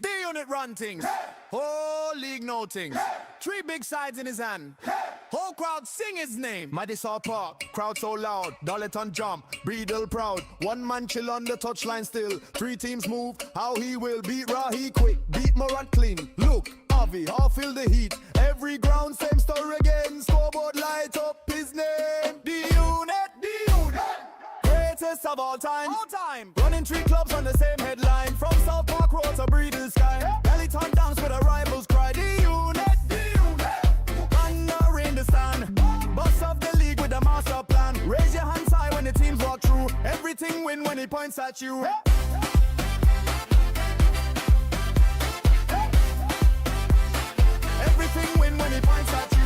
D-Unit run things. Whole league no things. 3 big sides in his hand. Whole crowd sing his name. Madison Park, crowd so loud. Dolleton jump, Breedle proud. 1 man chill on the touchline still. 3 teams move, how he will beat Rahi quick. Beat Morant clean. Look, Avi, how feel the heat. Every ground, same story again. Scoreboard light up his name. D-Unit, D-Unit. Greatest of all time. Running 3 clubs on the same headline. From South Park Road to Breedle Sky. Bellyton dance with a rivals cry. D-Unit, D-Unit. Thunder in the stand. Boss of the league with a master plan. Raise your hands high when the teams walk through. Everything win when he points at you. Everything win when he points at you.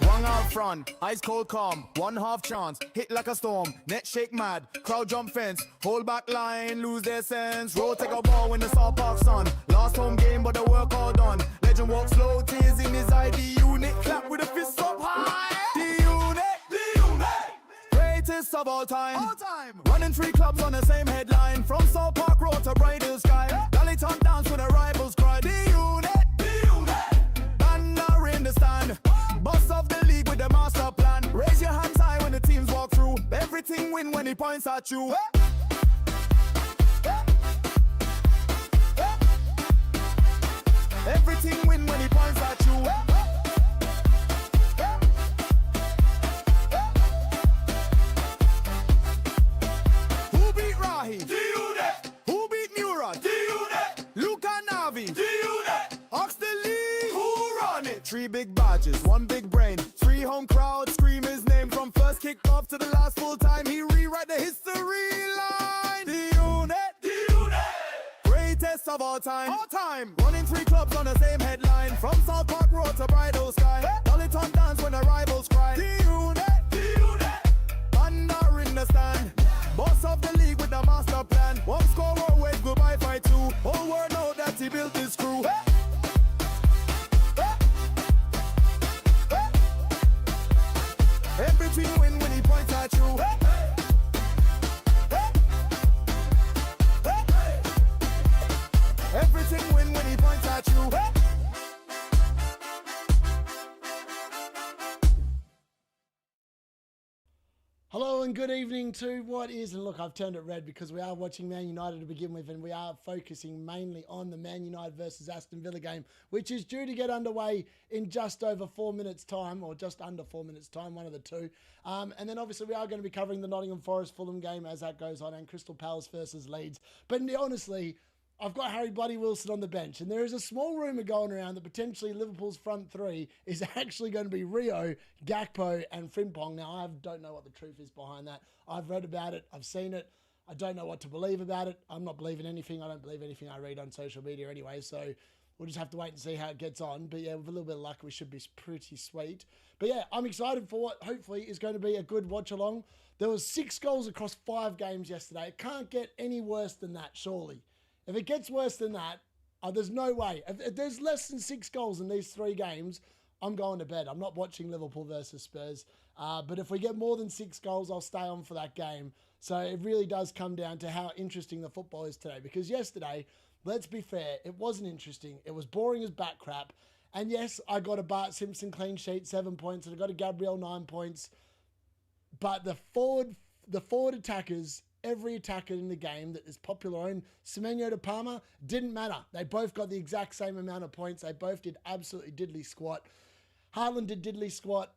One out front, ice cold calm, 1/2 chance, hit like a storm, net shake mad, crowd jump fence, hold back line, lose their sense, roll take a ball when the South Park sun, last home game but the work all done, legend walk slow, tears in his eye, D-Unit, clap with a fist up high, D-Unit, greatest of all time. Running 3 clubs on the same headline. From South Park Road to Breedle Sky. Bellyton dance with a rivals cry. D-Unit, D-Unit. Thunder in the stand. Boss of the league with the master plan. Raise your hands high when the teams walk through. Everything win when he points at you. Everything win when he points at you. D-Unit. Who beat Murat? D-Unit. Luca Navi. D-Unit. Ox the league. Who run it? 3 big badges, 1 big brain. 3 home crowd scream his name. From first kick-off to the last full time. He rewrite the history line. D-Unit. D-Unit. Greatest of all time. Running 3 clubs on the same headline. From South Park Road to Breedle Sky. Dolleton dance when the rivals cry. D-Unit. D-Unit. Thunder in the stand. Boss of the league with the master plan. 1 score, 1 wave, goodbye, fight 2. Whole world know that he built his crew. Everything win when he points at you. Everything win when he points at you. Hello and good evening to what is, and look, I've turned it red because we are watching Man United to begin with, and we are focusing mainly on the Man United versus Aston Villa game, which is due to get underway in just over 4 minutes time, or just under 4 minutes time, one of the two. And then obviously we are going to be covering the Nottingham Forest Fulham game as that goes on, and Crystal Palace versus Leeds. But honestly, I've got Harry Bloody Wilson on the bench, and there is a small rumour going around that potentially Liverpool's front 3 is actually going to be Rio, Gakpo and Frimpong. Now, I don't know what the truth is behind that. I've read about it. I've seen it. I don't know what to believe about it. I'm not believing anything. I don't believe anything I read on social media anyway, so we'll just have to wait and see how it gets on. But yeah, with a little bit of luck, we should be pretty sweet. But yeah, I'm excited for what hopefully is going to be a good watch-along. There was 6 goals across 5 games yesterday. It can't get any worse than that, surely. If it gets worse than that, there's no way. If there's less than 6 goals in these 3 games, I'm going to bed. I'm not watching Liverpool versus Spurs. But if we get more than 6 goals, I'll stay on for that game. So it really does come down to how interesting the football is today. Because yesterday, let's be fair, it wasn't interesting. It was boring as bat crap. And yes, I got a Bart Simpson clean sheet, 7 points. And I got a Gabriel, 9 points. But the forward attackers, every attacker in the game that is popular on Semenyo to Palmer, didn't matter. They both got the exact same amount of points. They both did absolutely diddly squat. Haaland did diddly squat.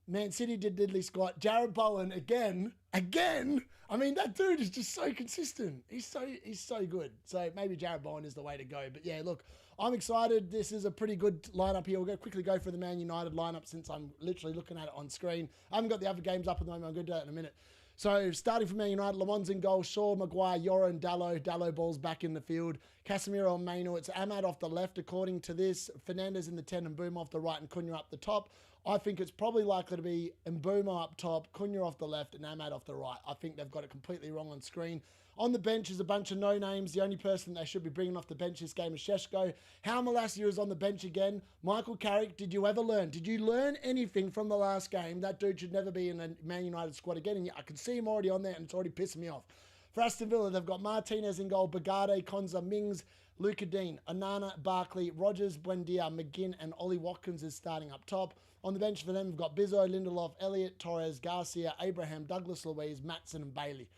Man City did diddly squat. Jared Bowen again. I mean, that dude is just so consistent. He's so good. So maybe Jared Bowen is the way to go. But yeah, look, I'm excited. This is a pretty good lineup here. We'll quickly go for the Man United lineup since I'm literally looking at it on screen. I haven't got the other games up at the moment. I'm going to do that in a minute. So, starting from Man United, Lamon's in goal, Shaw, Maguire, Yoro and Dallo ball's back in the field. Casemiro and Maino, it's Ahmad off the left, according to this. Fernandez in the 10 and Mbeumo off the right and Cunha up the top. I think it's probably likely to be Mbeumo up top, Cunha off the left and Ahmad off the right. I think they've got it completely wrong on screen. On the bench is a bunch of no-names. The only person they should be bringing off the bench this game is Sheshko. How Malacia is on the bench again. Michael Carrick, did you ever learn? Did you learn anything from the last game? That dude should never be in a Man United squad again. And I can see him already on there, and it's already pissing me off. For Aston Villa, they've got Martinez in goal, Bagade, Konza, Mings, Luka Dean, Onana, Barkley, Rogers, Buendia, McGinn, and Ollie Watkins is starting up top. On the bench for them, we've got Bizzo, Lindelof, Elliott, Torres, Garcia, Abraham, Douglas Luiz, Matson, and Bailey.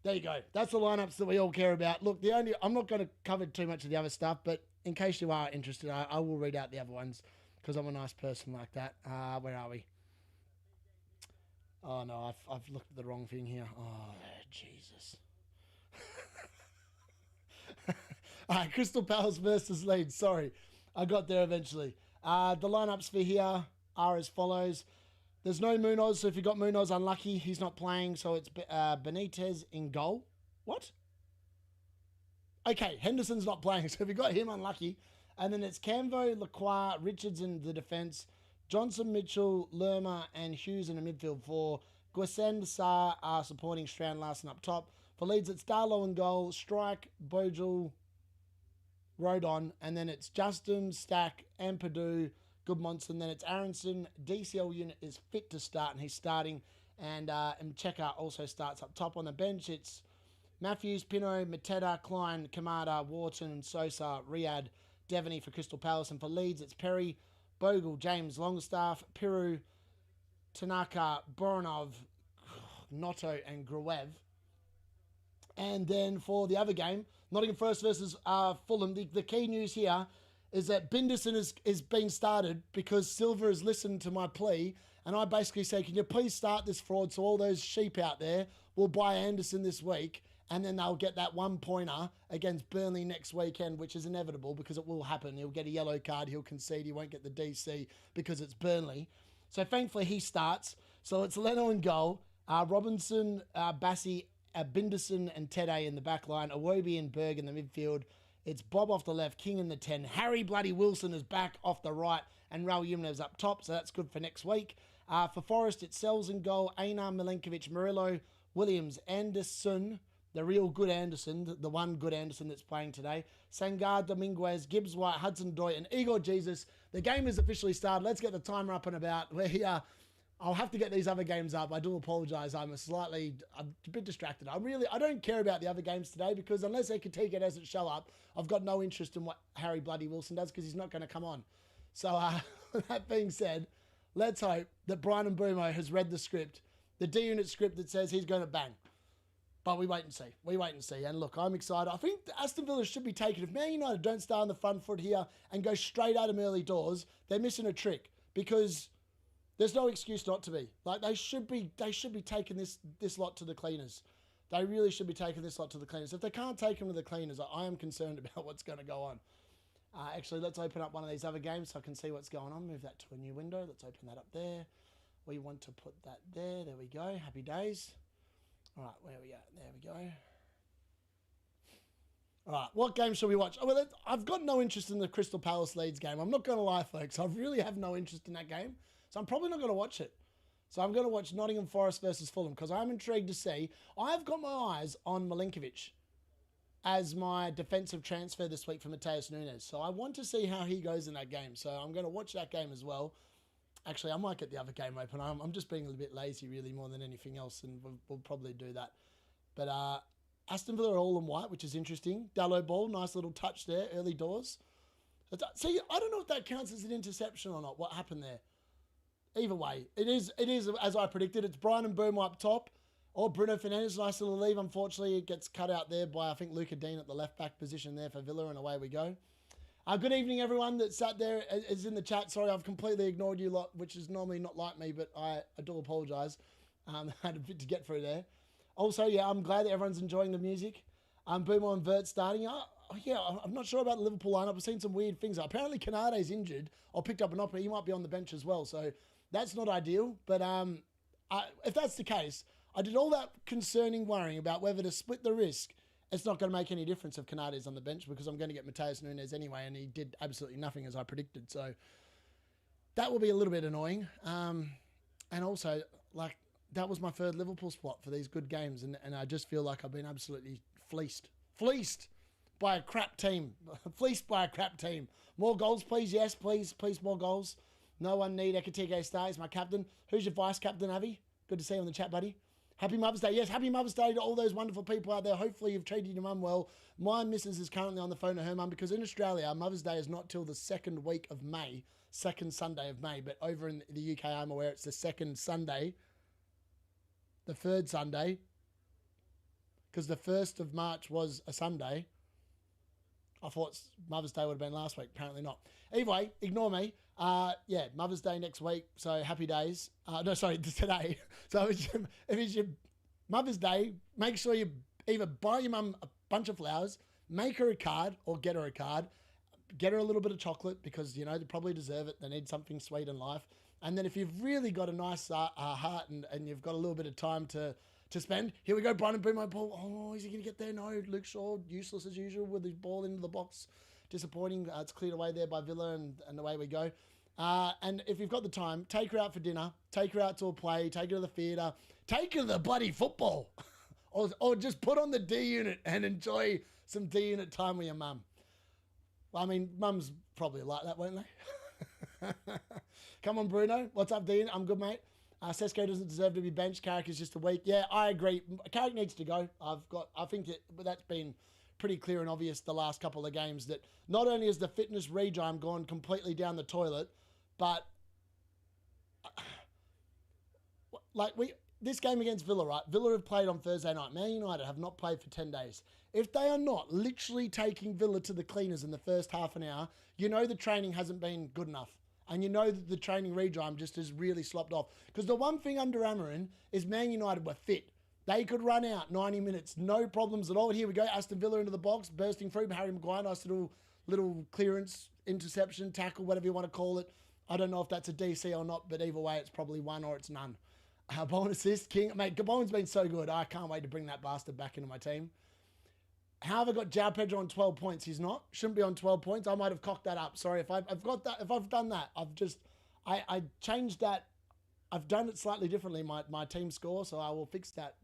There you go. That's the lineups that we all care about. Look, I'm not going to cover too much of the other stuff, but in case you are interested, I will read out the other ones because I'm a nice person like that. Where are we? Oh, no, I've looked at the wrong thing here. Oh, Jesus. All right, Crystal Palace versus Leeds. Sorry, I got there eventually. The lineups for here are as follows. There's no Munoz, so if you got Munoz, unlucky. He's not playing, so it's Benitez in goal. What? Okay, Henderson's not playing, so if you got him, unlucky. And then it's Camvo, Lacroix, Richards in the defence, Johnson, Mitchell, Lerma, and Hughes in the midfield for Guesen, Sarr are supporting Strand Larson up top. For Leeds, it's Darlow in goal, Strike, Bogle, Rodon, and then it's Justin, Stack, Ampadu, Goodmonson. Then it's Aronson. DCL unit is fit to start, and he's starting. And Mcheka also starts up top. On the bench, it's Matthews, Pino, Mateta, Klein, Kamada, Wharton, Sosa, Riyadh, Devaney for Crystal Palace. And for Leeds, it's Perry, Bogle, James, Longstaff, Piru, Tanaka, Boronov, Noto, and Gruev. And then for the other game, Nottingham Forest versus Fulham, the key news here is that Binderson is being started because Silva has listened to my plea, and I basically say, can you please start this fraud so all those sheep out there will buy Anderson this week, and then they'll get that 1-pointer against Burnley next weekend, which is inevitable because it will happen. He'll get a yellow card, he'll concede, he won't get the DC because it's Burnley. So thankfully he starts. So it's Leno in goal, Robinson, Bassi, Binderson and Tede in the back line, Iwobi and Berg in the midfield. It's Bob off the left, King in the 10. Harry bloody Wilson is back off the right, and Raul Jimenez up top, so that's good for next week. For Forest, it's Sells in goal, Einar, Milenkovic, Murillo, Williams, Anderson, the real good Anderson, the one good Anderson that's playing today, Sangar, Dominguez, Gibbs White, Hudson Doy, and Igor Jesus. The game is officially started. Let's get the timer up and about. We're here. I'll have to get these other games up. I do apologise. I'm a bit distracted. I don't care about the other games today because unless Ekatike doesn't show up, I've got no interest in what Harry bloody Wilson does because he's not going to come on. So that being said, let's hope that Brian Mbeumo has read the script, the D-Unit script that says he's going to bang. But we wait and see. We wait and see. And look, I'm excited. I think Aston Villa should be taken. If Man United don't start on the front foot here and go straight at them early doors, they're missing a trick because there's no excuse not to be. Like they should be taking this lot to the cleaners. They really should be taking this lot to the cleaners. If they can't take them to the cleaners, I am concerned about what's going to go on. Actually, let's open up one of these other games so I can see what's going on. Move that to a new window. Let's open that up there. We want to put that there. There we go. Happy days. All right, where are we at? There we go. All right, what game should we watch? Oh, well, I've got no interest in the Crystal Palace Leeds game. I'm not going to lie, folks. I really have no interest in that game. So I'm probably not going to watch it. So I'm going to watch Nottingham Forest versus Fulham because I'm intrigued to see. I've got my eyes on Milenkovic as my defensive transfer this week for Matheus Nunes. So I want to see how he goes in that game. So I'm going to watch that game as well. Actually, I might get the other game open. I'm just being a little bit lazy, really, more than anything else, and we'll probably do that. But Aston Villa are all in white, which is interesting. Dallo ball, nice little touch there, early doors. See, I don't know if that counts as an interception or not, what happened there. Either way, it is as I predicted. It's Brian and Mbeumo up top, or Bruno Fernandes, nice little leave. Unfortunately, it gets cut out there by, I think, Luka Dean at the left-back position there for Villa, and away we go. Good evening, everyone that sat there is in the chat. Sorry, I've completely ignored you lot, which is normally not like me, but I do apologise. I had a bit to get through there. Also, yeah, I'm glad that everyone's enjoying the music. Mbeumo and Vert starting. Yeah, I'm not sure about the Liverpool lineup. I've seen some weird things. Apparently, Konate's injured or picked up an opera. He might be on the bench as well, so that's not ideal. But if that's the case, I did all that concerning worrying about whether to split the risk. It's not going to make any difference if Konate's on the bench because I'm going to get Matheus Nunes anyway, and he did absolutely nothing as I predicted. So that will be a little bit annoying. And also, like, that was my third Liverpool spot for these good games, and I just feel like I've been absolutely fleeced by a crap team. Fleeced by a crap team. More goals, please. Yes, please, more goals. No one need Ekitike Star is my captain. Who's your vice captain, Avi? Good to see you on the chat, buddy. Happy Mother's Day. Yes, happy Mother's Day to all those wonderful people out there. Hopefully you've treated your mum well. My missus is currently on the phone to her mum because in Australia, Mother's Day is not till the second week of May, second Sunday of May. But over in the UK, I'm aware it's the second Sunday, the third Sunday, because the 1st of March was a Sunday. I thought Mother's Day would have been last week. Apparently not. Anyway, ignore me. Yeah, Mother's Day next week. So happy days. No, sorry, today. So if it's your Mother's Day, make sure you either buy your mum a bunch of flowers, make her a card, or get her a card. Get her a little bit of chocolate because, you know, they probably deserve it. They need something sweet in life. And then if you've really got a nice heart and you've got a little bit of time to spend, here we go, Brian Mbeumo Paul. Oh, is he going to get there? No, Luke Shaw, useless as usual with his ball into the box. Disappointing. It's cleared away there by Villa and away we go. And if you've got the time, take her out for dinner, take her out to a play, take her to the theatre, take her to the bloody football. or just put on the D-Unit and enjoy some D-Unit time with your mum. Well, I mean, mums probably like that, won't they? Come on, Bruno. What's up, D-Unit? I'm good, mate. Sesko doesn't deserve to be benched. Carrick is just a week. Yeah, I agree. Carrick needs to go. I think that's been pretty clear and obvious the last couple of games that not only has the fitness regime gone completely down the toilet, but this game against Villa, right? Villa have played on Thursday night. Man United have not played for 10 days. If they are not literally taking Villa to the cleaners in the first half an hour, you know the training hasn't been good enough. And you know that the training regime just has really slopped off. Because the one thing under Amarin is Man United were fit. They could run out 90 minutes, no problems at all. Here we go, Aston Villa into the box, bursting through. Harry Maguire, nice little clearance, interception, tackle, whatever you want to call it. I don't know if that's a DC or not, but either way, it's probably one or it's none. Bowen assist, King. Mate, Bowen's been so good. I can't wait to bring that bastard back into my team. How have I got João Pedro on 12 points? He's not. Shouldn't be on 12 points. I might have cocked that up. Sorry if I've got that. If I've done that, I changed that. I've done it slightly differently, my team score, so I will fix that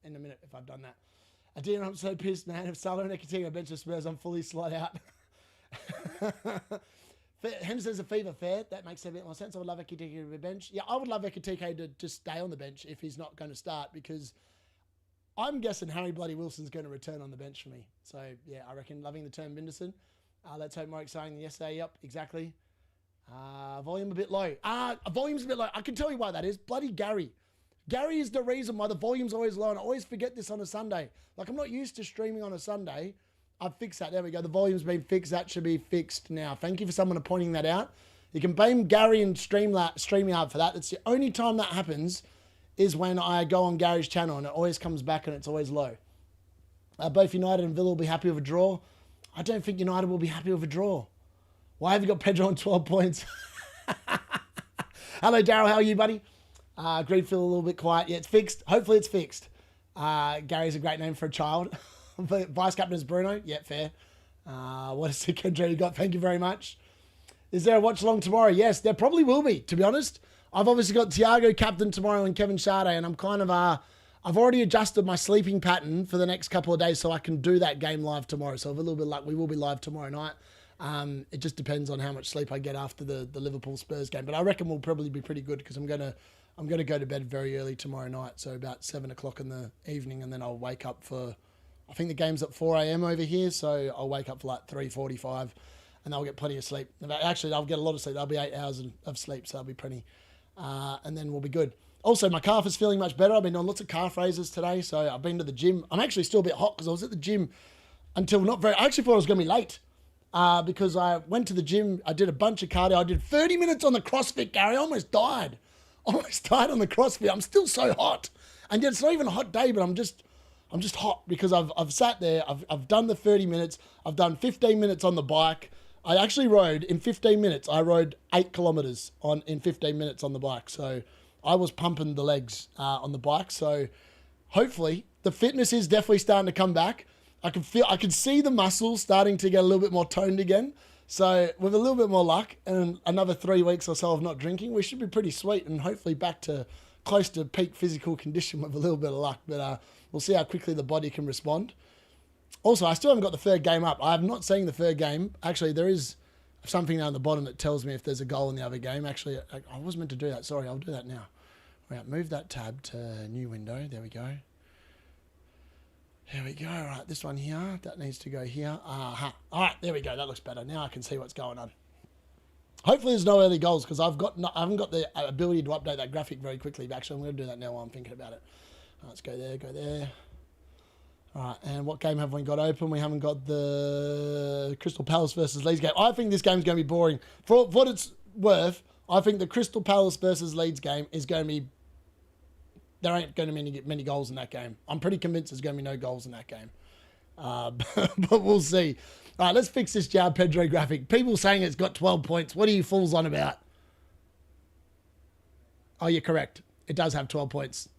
in a minute if I've done that. Adina, I'm so pissed, man. If Salah and Ekitike bench of Spurs, I'm fully slot out. Hem says a fever fair. That makes a bit more sense. I would love Ekitike to be bench. Yeah, I would love Ekitike to just stay on the bench if he's not going to start because I'm guessing Harry Bloody Wilson's going to return on the bench for me. So, yeah, I reckon loving the term Binderson. Let's hope more exciting than yesterday. Yep, exactly. Volume a bit low. Volume's a bit low. I can tell you why that is. Bloody Gary. Gary is the reason why the volume's always low, and I always forget this on a Sunday. Like, I'm not used to streaming on a Sunday. I've fixed that. There we go. The volume's been fixed. That should be fixed now. Thank you for someone pointing that out. You can blame Gary and StreamYard for that. That's the only time that happens is when I go on Gary's channel, and it always comes back, and it's always low. Both United and Villa will be happy with a draw. I don't think United will be happy with a draw. Why have you got Pedro on 12 points? Hello, Daryl. How are you, buddy? Greenfield a little bit quiet. Yeah, it's fixed. Hopefully it's fixed. Gary's a great name for a child. Vice captain is Bruno. Yeah, fair. What a sick country you got. Thank you very much. Is there a watch along tomorrow? Yes, there probably will be, to be honest. I've obviously got Thiago captain tomorrow and Kevin Sade, and I'm kind of, I've already adjusted my sleeping pattern for the next couple of days so I can do that game live tomorrow. So with a little bit of luck, we will be live tomorrow night. It just depends on how much sleep I get after the Liverpool Spurs game. But I reckon we'll probably be pretty good because I'm gonna go to bed very early tomorrow night, so about 7 o'clock in the evening, and then I'll wake up for, I think the game's at 4 a.m. over here, so I'll wake up for like 3:45, and I'll get plenty of sleep. Actually, I'll get a lot of sleep. That'll be 8 hours of sleep, so that'll be plenty, and then we'll be good. Also, my calf is feeling much better. I've been doing lots of calf raises today, so I've been to the gym. I'm actually still a bit hot because I was at the gym until not very. I actually thought I was going to be late. Because I went to the gym, I did a bunch of cardio. I did 30 minutes on the CrossFit, Gary. I almost died. Almost died on the CrossFit. I'm still so hot. And yet it's not even a hot day, but I'm just hot because I've sat there, I've done the 30 minutes, I've done 15 minutes on the bike. I actually rode, in 15 minutes, I rode 8 kilometers in 15 minutes on the bike. So I was pumping the legs on the bike. So hopefully the fitness is definitely starting to come back. I can see the muscles starting to get a little bit more toned again. So with a little bit more luck and another 3 weeks or so of not drinking, we should be pretty sweet and hopefully back to close to peak physical condition with a little bit of luck. But we'll see how quickly the body can respond. Also, I still haven't got the third game up. I have not seen the third game. Actually, there is something down the bottom that tells me if there's a goal in the other game. Actually, I was meant to do that. Sorry, I'll do that now. Right, move that tab to new window. There we go. There we go. Right, this one here. That needs to go here. Aha. All right, there we go. That looks better. Now I can see what's going on. Hopefully there's no early goals because I haven't got the ability to update that graphic very quickly. But actually, I'm going to do that now while I'm thinking about it. Right, let's go there, go there. All right, and what game have we got open? We haven't got the Crystal Palace versus Leeds game. I think this game's going to be boring. For what it's worth, I think the Crystal Palace versus Leeds game is going to be... There ain't going to be many goals in that game. I'm pretty convinced there's going to be no goals in that game. But we'll see. All right, let's fix this João Pedro graphic. People saying it's got 12 points. What are you fools on about? Oh, you're correct. It does have 12 points.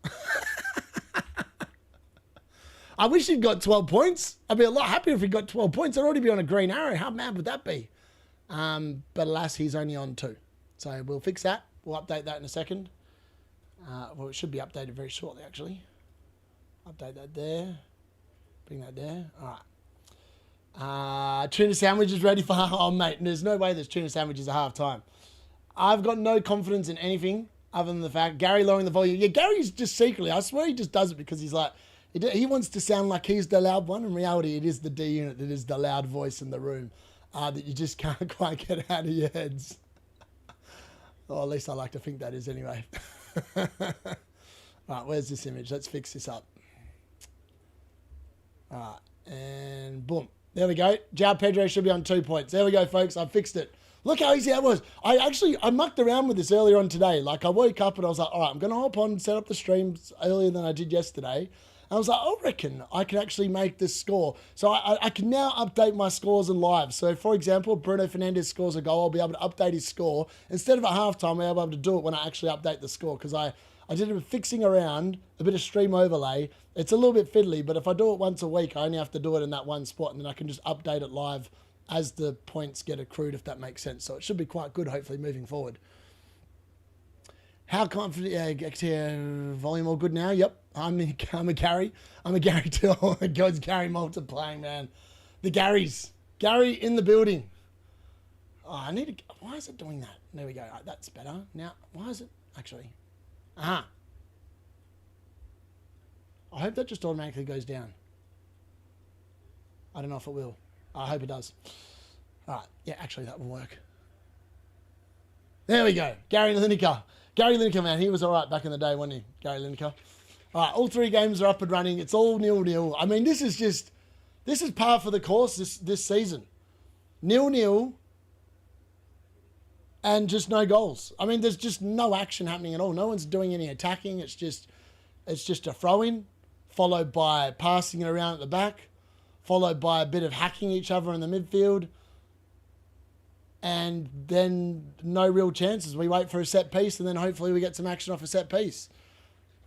I wish he'd got 12 points. I'd be a lot happier if he got 12 points. I'd already be on a green arrow. How mad would that be? But alas, he's only on 2. So we'll fix that. We'll update that in a second. Well, it should be updated very shortly, actually. Update that there. Bring that there. All right. Tuna sandwich is ready for... Oh, mate, there's no way there's tuna sandwiches at half time. I've got no confidence in anything other than the fact... Gary lowering the volume. Yeah, Gary's just secretly... I swear he just does it because he's like... He wants to sound like he's the loud one. In reality, it is the D-Unit that is the loud voice in the room that you just can't quite get out of your heads. Or at least I like to think that is anyway. Right, where's this image? Let's fix this up. All right, and boom. There we go. João Pedro should be on 2 points. There we go, folks. I fixed it. Look how easy that was. I mucked around with this earlier on today. Like, I woke up and I was like, all right, I'm going to hop on and set up the streams earlier than I did yesterday. And I was like, I reckon I can actually make this score. So I can now update my scores and live. So, for example, Bruno Fernandes scores a goal. I'll be able to update his score. Instead of at halftime, I'll be able to do it when I actually update the score. Because I did a bit of fixing around, a bit of stream overlay. It's a little bit fiddly, but if I do it once a week, I only have to do it in that one spot. And then I can just update it live as the points get accrued, if that makes sense. So it should be quite good, hopefully, moving forward. How confident? Yeah, volume all good now. Yep, I'm a Gary. I'm a Gary too. Oh my God, it's Gary multiplying, man. The Garys. Gary in the building. Oh, I need to... Why is it doing that? There we go. Right, that's better. Now, why is it actually... Aha. I hope that just automatically goes down. I don't know if it will. I hope it does. All right. Yeah, actually, that will work. There we go. Gary Lineker. Gary Lineker, man, he was all right back in the day, wasn't he? Gary Lineker. All right, all 3 games are up and running. It's all 0-0. I mean, this is par for the course this season. 0-0 and just no goals. I mean, there's just no action happening at all. No one's doing any attacking. It's just a throw-in, followed by passing it around at the back, followed by a bit of hacking each other in the midfield, and then no real chances. We wait for a set piece, and then hopefully we get some action off a set piece.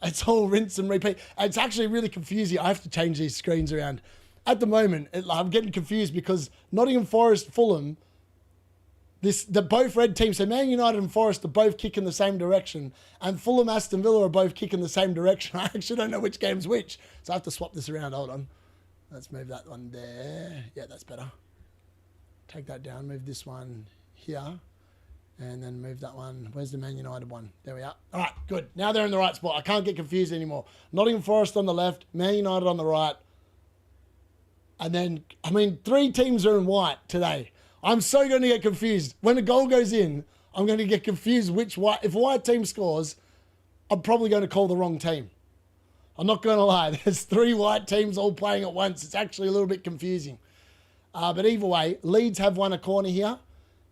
It's all rinse and repeat. It's actually really confusing. I have to change these screens around. At the moment, I'm getting confused because Nottingham Forest, Fulham, the both red teams, so Man United and Forest are both kicking the same direction, and Fulham, Aston Villa are both kicking the same direction. I actually don't know which game's which, so I have to swap this around. Hold on. Let's move that one there. Yeah, that's better. Take that down, move this one here, and then move that one. Where's the Man United one? There we are. All right, good. Now they're in the right spot. I can't get confused anymore. Nottingham Forest on the left, Man United on the right. And then, I mean, 3 teams are in white today. I'm so going to get confused. When a goal goes in, I'm going to get confused which white. If a white team scores, I'm probably going to call the wrong team. I'm not going to lie. There's 3 white teams all playing at once. It's actually a little bit confusing. But either way, Leeds have won a corner here,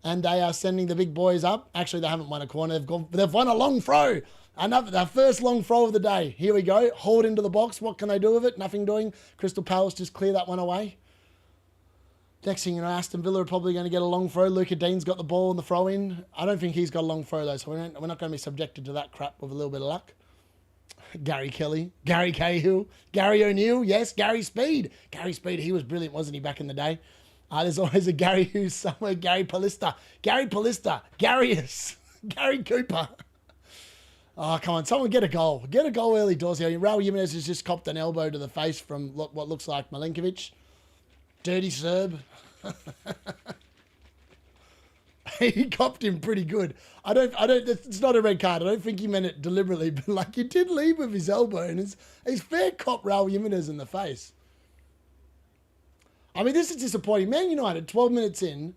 and they are sending the big boys up. Actually, they haven't won a corner. They've won a long throw. Their first long throw of the day. Here we go. Hauled into the box. What can they do with it? Nothing doing. Crystal Palace just clear that one away. Next thing you know, Aston Villa are probably going to get a long throw. Luca Dean's got the ball in the throw-in. I don't think he's got a long throw, though, so we're not going to be subjected to that crap with a little bit of luck. Gary Kelly, Gary Cahill, Gary O'Neill, yes, Gary Speed. Gary Speed, he was brilliant, wasn't he, back in the day? There's always a Gary who's somewhere. Gary Paulista, Gary Darius, Gary Cooper. Oh, come on. Someone get a goal. Get a goal early doors here. Raul Jimenez has just copped an elbow to the face from what looks like Milinkovic. Dirty Serb. He copped him pretty good. It's not a red card. I don't think he meant it deliberately, but like he did lead with his elbow and he's fair cop Raul Jimenez in the face. I mean, this is disappointing. Man United, 12 minutes in,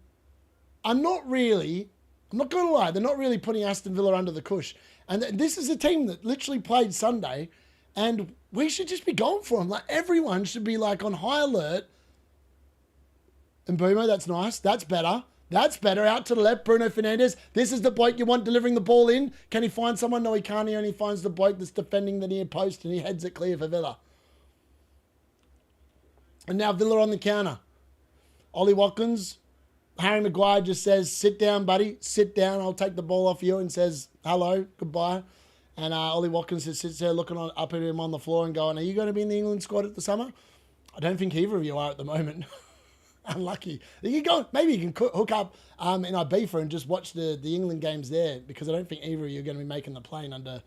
I'm not going to lie, they're not really putting Aston Villa under the cush. And this is a team that literally played Sunday, and we should just be going for them. Like, everyone should be, like, on high alert. And Mbeumo, that's nice. That's better. That's better. Out to the left, Bruno Fernandes. This is the bloke you want delivering the ball in. Can he find someone? No, he can't. He only finds the bloke that's defending the near post, and he heads it clear for Villa. And now Villa on the counter. Ollie Watkins. Harry Maguire just says, sit down, buddy. Sit down. I'll take the ball off you, and says, hello, goodbye. And Ollie Watkins just sits there looking up at him on the floor and going, are you going to be in the England squad at the summer? I don't think either of you are at the moment. Unlucky. You go. Maybe you can hook up in Ibiza and just watch the England games there, because I don't think either of you are going to be making the plane under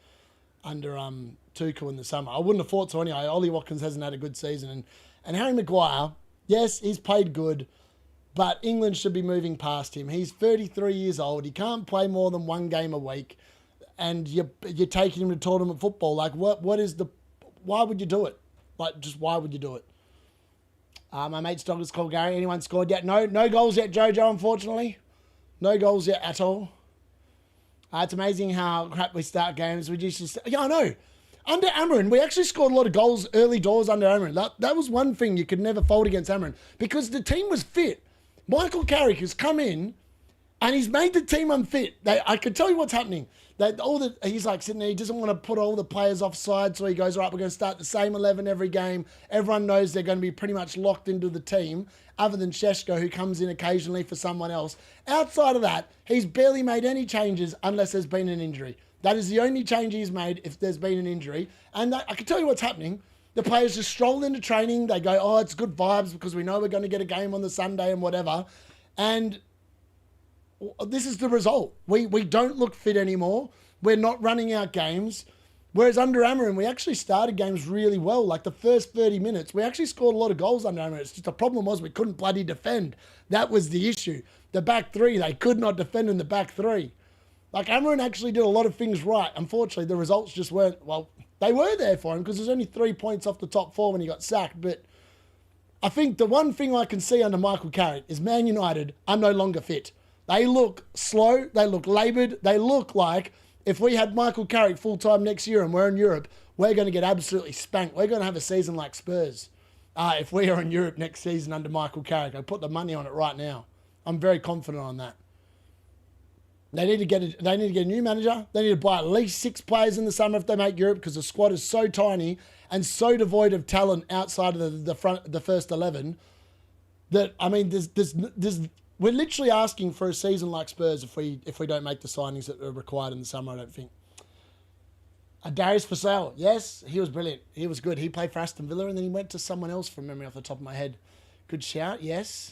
Tuchel in the summer. I wouldn't have thought so anyway. Ollie Watkins hasn't had a good season. And Harry Maguire, yes, he's played good, but England should be moving past him. He's 33 years old. He can't play more than one game a week. And you're taking him to tournament football. Like, why would you do it? Like, just why would you do it? My mate's dog is called Gary. Anyone scored yet? No goals yet, Jojo, unfortunately. No goals yet at all. It's amazing how crap we start games. We just... Yeah, I know. Under Amarin, we actually scored a lot of goals early doors under Amarin. That was one thing you could never fold against Amarin, because the team was fit. Michael Carrick has come in and he's made the team unfit. I can tell you what's happening. He's like sitting there, he doesn't want to put all the players offside, so he goes, all right, we're going to start the same 11 every game. Everyone knows they're going to be pretty much locked into the team, other than Sheshko, who comes in occasionally for someone else. Outside of that, he's barely made any changes unless there's been an injury. That is the only change he's made if there's been an injury. And I can tell you what's happening. The players just stroll into training. They go, oh, it's good vibes because we know we're going to get a game on the Sunday and whatever. And this is the result. We don't look fit anymore. We're not running our games. Whereas under Amarin, we actually started games really well. Like the first 30 minutes, we actually scored a lot of goals under Amarin. It's just the problem was we couldn't bloody defend. That was the issue. The back three, they could not defend in the back three. Like, Amarin actually did a lot of things right. Unfortunately, the results just weren't, well, they were there for him because there's only 3 points off the top 4 when he got sacked. But I think the one thing I can see under Michael Carrick is Man United are no longer fit. They look slow. They look laboured. They look like if we had Michael Carrick full-time next year and we're in Europe, we're going to get absolutely spanked. We're going to have a season like Spurs if we are in Europe next season under Michael Carrick. I put the money on it right now. I'm very confident on that. They need to get a new manager. They need to buy at least 6 players in the summer if they make Europe, because the squad is so tiny and so devoid of talent outside of the first 11 that, I mean, we're literally asking for a season like Spurs if we don't make the signings that are required in the summer, I don't think. Darius Vassell, yes, he was brilliant. He was good. He played for Aston Villa and then he went to someone else from memory off the top of my head. Good shout, yes.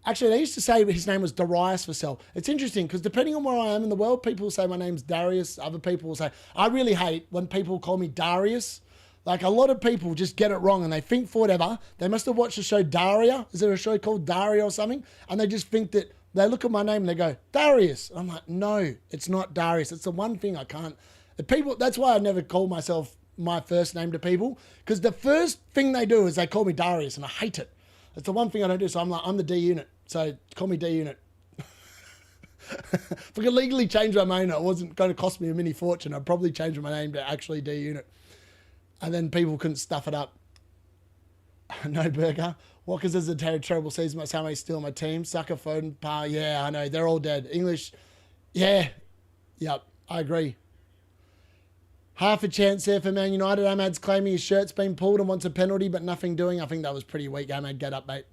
Actually, they used to say his name was Darius Vassell. It's interesting because depending on where I am in the world, people will say my name's Darius. Other people will say, I really hate when people call me Darius. Like, a lot of people just get it wrong and they think for whatever. They must have watched the show Daria. Is there a show called Daria or something? And they just think that, they look at my name and they go, Darius. And I'm like, no, it's not Darius. It's the one thing I can't. That's why I never call myself my first name to people, because the first thing they do is they call me Darius and I hate it. It's the one thing I don't do. So I'm like, I'm the D-Unit. So call me D-Unit. If I could legally change my name, it wasn't going to cost me a mini fortune. I'd probably change my name to actually D-Unit. And then people couldn't stuff it up. No burger. Walkers has a terrible season. That's how he's still on my team. Sucker, Foden, Pa. Yeah, I know. They're all dead. English. Yeah. Yep. I agree. Half a chance there for Man United. Ahmad's claiming his shirt's been pulled and wants a penalty, but nothing doing. I think that was pretty weak. Ahmad, get up, mate.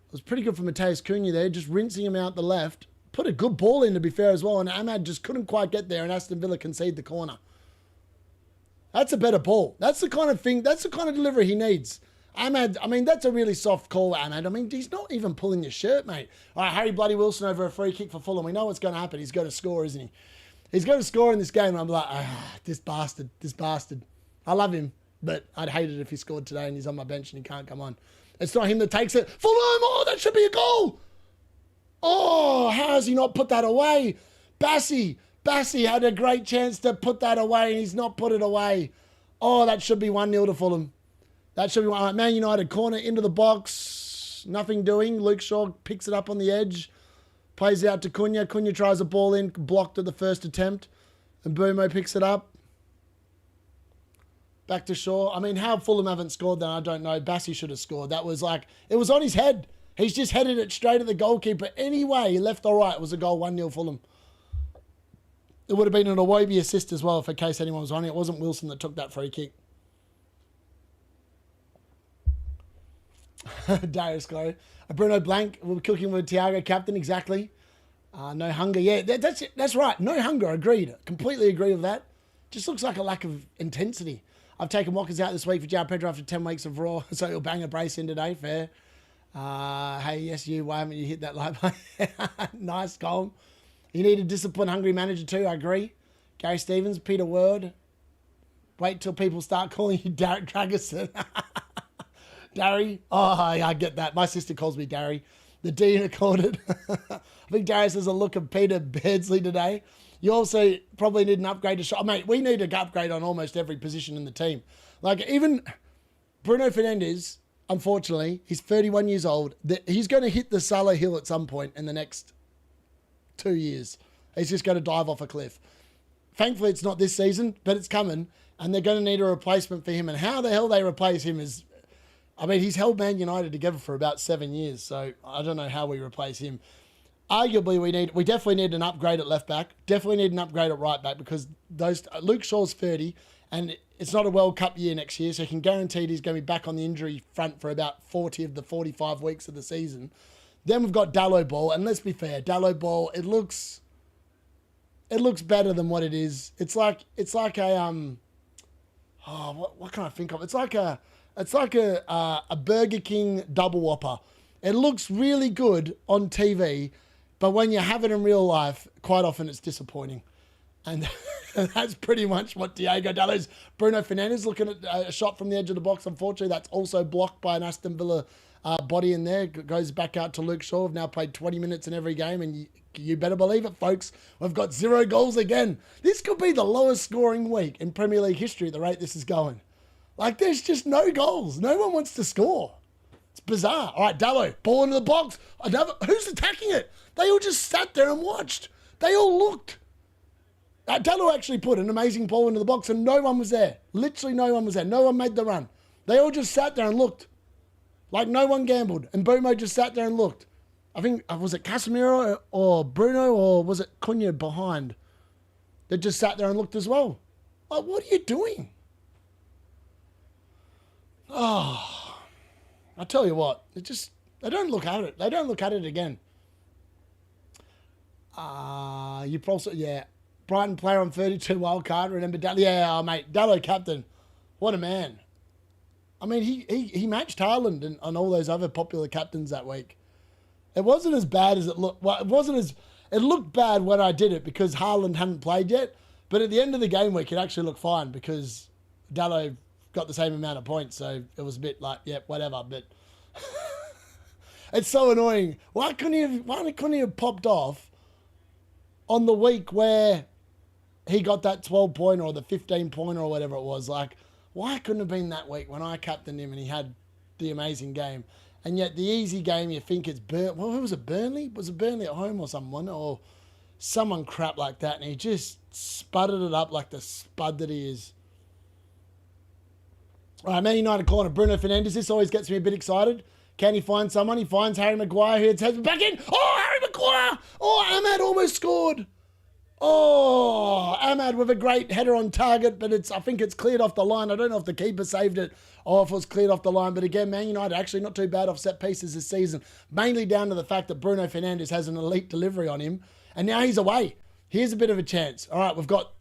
It was pretty good for Mateus Cunha there, just rinsing him out the left. Put a good ball in, to be fair, as well, and Ahmad just couldn't quite get there, and Aston Villa conceded the corner. That's a better ball. That's the kind of thing, that's the kind of delivery he needs. Ahmad, I mean, that's a really soft call, Ahmad. I mean, he's not even pulling your shirt, mate. All right, Harry Bloody Wilson over a free kick for Fulham. We know what's going to happen. He's going to score, isn't he? He's going to score in this game. And I'm like, this bastard. I love him, but I'd hate it if he scored today and he's on my bench and he can't come on. It's not him that takes it. Fulham, oh, that should be a goal. Oh, how has he not put that away? Bassi had a great chance to put that away and he's not put it away. Oh, that should be 1-0 to Fulham. That should be one. Man United corner into the box. Nothing doing. Luke Shaw picks it up on the edge. Plays out to Cunha. Cunha tries a ball in. Blocked at the first attempt. And Mbeumo picks it up. Back to Shaw. I mean, how Fulham haven't scored then, I don't know. Bassi should have scored. That was like, it was on his head. He's just headed it straight at the goalkeeper. Anyway, left or right, it was a goal, 1-0 Fulham. It would have been an Iwobi assist as well, if in case anyone was wondering. It wasn't Wilson that took that free kick. Darius Glow. Bruno blank. We're cooking with Thiago captain, exactly. No hunger. Yeah, that's right. No hunger. Agreed. Completely agree with that. Just looks like a lack of intensity. I've taken Walkers out this week for João Pedro after 10 weeks of Raw, so he'll bang a brace in today. Fair. Hey, yes, you. Why haven't you hit that like? Nice goal. You need a disciplined, hungry manager too. I agree. Gary Stevens, Peter Word. Wait till people start calling you Derek Dragerson. Darry. Oh, I get that. My sister calls me Darry. The D-Unit called it. I think Darius has a look of Peter Beardsley today. You also probably need an upgrade to shot. Mate, we need an upgrade on almost every position in the team. Like, even Bruno Fernandes, unfortunately, he's 31 years old. He's going to hit the Salah hill at some point in the next 2 years. He's just going to dive off a cliff. Thankfully, it's not this season, but it's coming. And they're going to need a replacement for him. And how the hell they replace him is... I mean, he's held Man United together for about 7 years, so I don't know how we replace him. Arguably, we definitely need an upgrade at left back. Definitely need an upgrade at right back because Luke Shaw's 30, and it's not a World Cup year next year, so I can guarantee he's going to be back on the injury front for about 40 of the 45 weeks of the season. Then we've got Dalot Ball, and let's be fair, Dalot Ball, it looks better than what it is. It's like a what can I think of? It's like a Burger King double whopper. It looks really good on TV, but when you have it in real life, quite often it's disappointing. And that's pretty much what Diego Dalot's. Bruno Fernandes looking at a shot from the edge of the box. Unfortunately, that's also blocked by an Aston Villa body in there. Goes back out to Luke Shaw. We've now played 20 minutes in every game, and you better believe it, folks. We've got 0 goals again. This could be the lowest scoring week in Premier League history at the rate this is going. Like, there's just no goals. No one wants to score. It's bizarre. All right, Dalot, ball into the box. Who's attacking it? They all just sat there and watched. They all looked. Dalot actually put an amazing ball into the box and no one was there. Literally no one was there. No one made the run. They all just sat there and looked. Like no one gambled. And Mbeumo just sat there and looked. I think, was it Casemiro or Bruno or was it Cunha behind? That just sat there and looked as well. Like, what are you doing? Oh, I tell you what, they don't look at it. They don't look at it again. You also, yeah, Brighton player on 32 wild card. Remember Dalot? Yeah, mate, Dalot captain. What a man. I mean, he matched Haaland and all those other popular captains that week. It wasn't as bad as it looked. Well, it looked bad when I did it because Haaland hadn't played yet. But at the end of the game week, it actually looked fine because Dalot got the same amount of points, so it was a bit like, yeah, whatever, but it's so annoying. Why couldn't he have popped off on the week where he got that 12-pointer or the 15-pointer or whatever it was? Like, why couldn't it have been that week when I captained him and he had the amazing game? And yet the easy game, you think it's who was it, Burnley? Was it Burnley at home or someone? Or someone crap like that, and he just spudded it up like the spud that he is. All right, Man United corner, Bruno Fernandes. This always gets me a bit excited. Can he find someone? He finds Harry Maguire, who heads back in. Oh, Harry Maguire! Oh, Ahmad almost scored. Oh, Ahmad with a great header on target, but I think it's cleared off the line. I don't know if the keeper saved it or if it was cleared off the line. But again, Man United actually not too bad off set pieces this season, mainly down to the fact that Bruno Fernandes has an elite delivery on him, and now he's away. Here's a bit of a chance. All right, we've got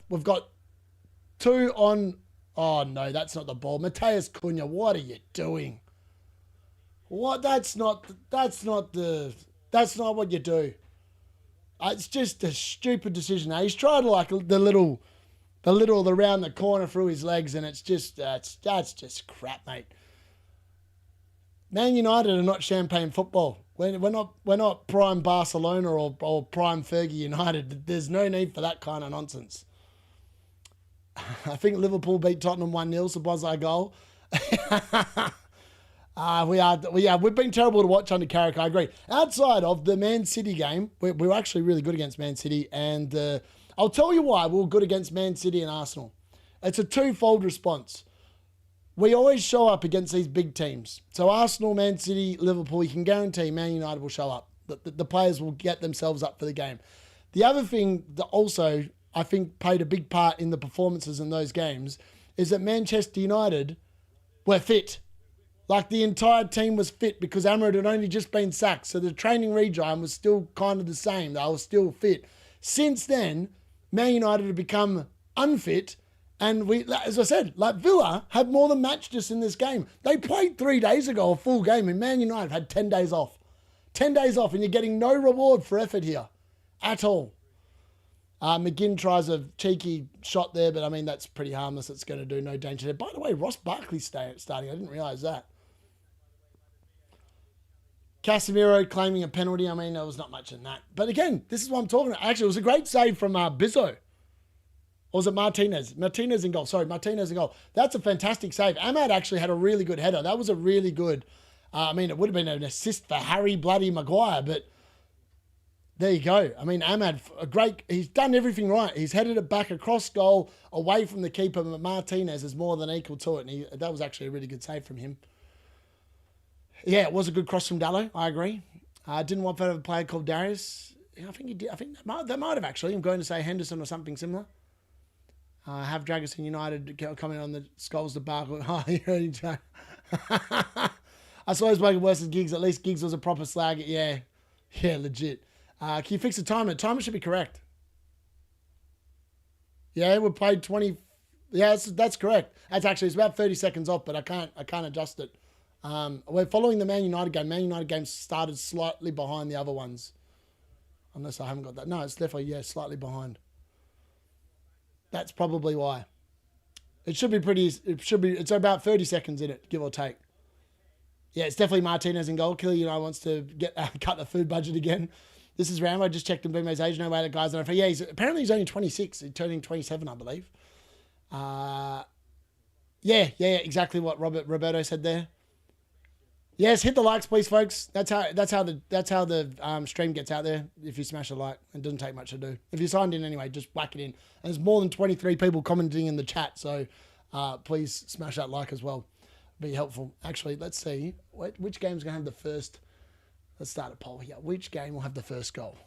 2 on. Oh, no, that's not the ball. Mateus Cunha, what are you doing? What? That's not what you do. It's just a stupid decision. Now, he's tried like the little around the corner through his legs, and it's just that's just crap, mate. Man United are not champagne football. We're not prime Barcelona or prime Fergie United. There's no need for that kind of nonsense. I think Liverpool beat Tottenham 1-0, Sabozai goal. We've been terrible to watch under Carrick, I agree. Outside of the Man City game, we were actually really good against Man City, and I'll tell you why we were good against Man City and Arsenal. It's a twofold response. We always show up against these big teams. So Arsenal, Man City, Liverpool, you can guarantee Man United will show up. The players will get themselves up for the game. The other thing that also, I think, played a big part in the performances in those games is that Manchester United were fit. Like the entire team was fit because Amrad had only just been sacked. So the training regime was still kind of the same. They were still fit. Since then, Man United have become unfit. And we, as I said, like Villa had more than matched us in this game. They played 3 days ago a full game, and Man United had 10 days off. 10 days off, and you're getting no reward for effort here at all. McGinn tries a cheeky shot there, but I mean, that's pretty harmless. It's going to do no danger there. By the way, Ross Barkley's starting. I didn't realise that. Casemiro claiming a penalty. I mean, there was not much in that. But again, this is what I'm talking about. Actually, it was a great save from Bizzo. Or was it Martinez? Martinez in goal. Sorry, Martinez in goal. That's a fantastic save. Ahmad actually had a really good header. That was a really good... I mean, it would have been an assist for Harry bloody Maguire, but there you go. I mean, Ahmad, he's done everything right. He's headed it back across goal, away from the keeper, but Martinez is more than equal to it, and that was actually a really good save from him. Yeah, it was a good cross from Dallo. I agree. Didn't want to have a player called Darius. Yeah, I think he did. I think that might have actually. I'm going to say Henderson or something similar. Have Dragosin United comment on the Skulls debacle. I suppose making worse than Giggs. At least Giggs was a proper slag. Yeah, legit. Can you fix the timer? The timer should be correct. Yeah, we played 20. Yeah, that's correct. It's about 30 seconds off, but I can't adjust it. We're following the Man United game. Man United game started slightly behind the other ones. Unless I haven't got that. No, it's definitely, slightly behind. That's probably why. It's about 30 seconds in it, give or take. Yeah, it's definitely Martinez in goal. Killer United wants to cut the food budget again. This is Rambo. I just checked Mbeumo's age. No way that guy's on. Yeah, apparently he's only 26. He's turning 27, I believe. Yeah, exactly what Roberto said there. Yes, hit the likes, please, folks. That's how the stream gets out there. If you smash a like, it doesn't take much to do. If you're signed in anyway, just whack it in. And there's more than 23 people commenting in the chat, so please smash that like as well. Be helpful. Actually, let's see which game's gonna have the first. Let's start a poll here. Which game will have the first goal?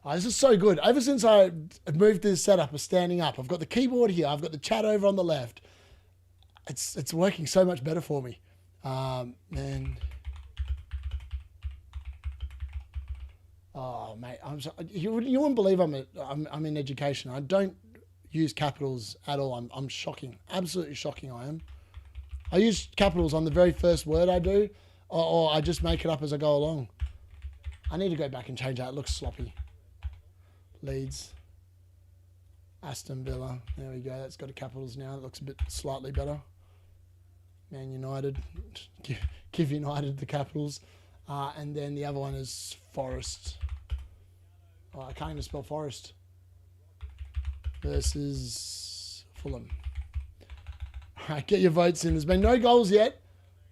Oh, this is so good. Ever since I moved to this setup of standing up, I've got the keyboard here. I've got the chat over on the left. It's working so much better for me. Man. Oh, mate. You wouldn't believe I'm in education. I don't use capitals at all. I'm shocking. Absolutely shocking I am. I use capitals on the very first word I do, or I just make it up as I go along. I need to go back and change that. It looks sloppy. Leeds, Aston Villa. There we go. That's got a capitals now. It looks a bit slightly better. Man United. Give United the capitals. And then the other one is Forest. Oh, I can't even spell Forest. Versus Fulham. All right, get your votes in. There's been no goals yet.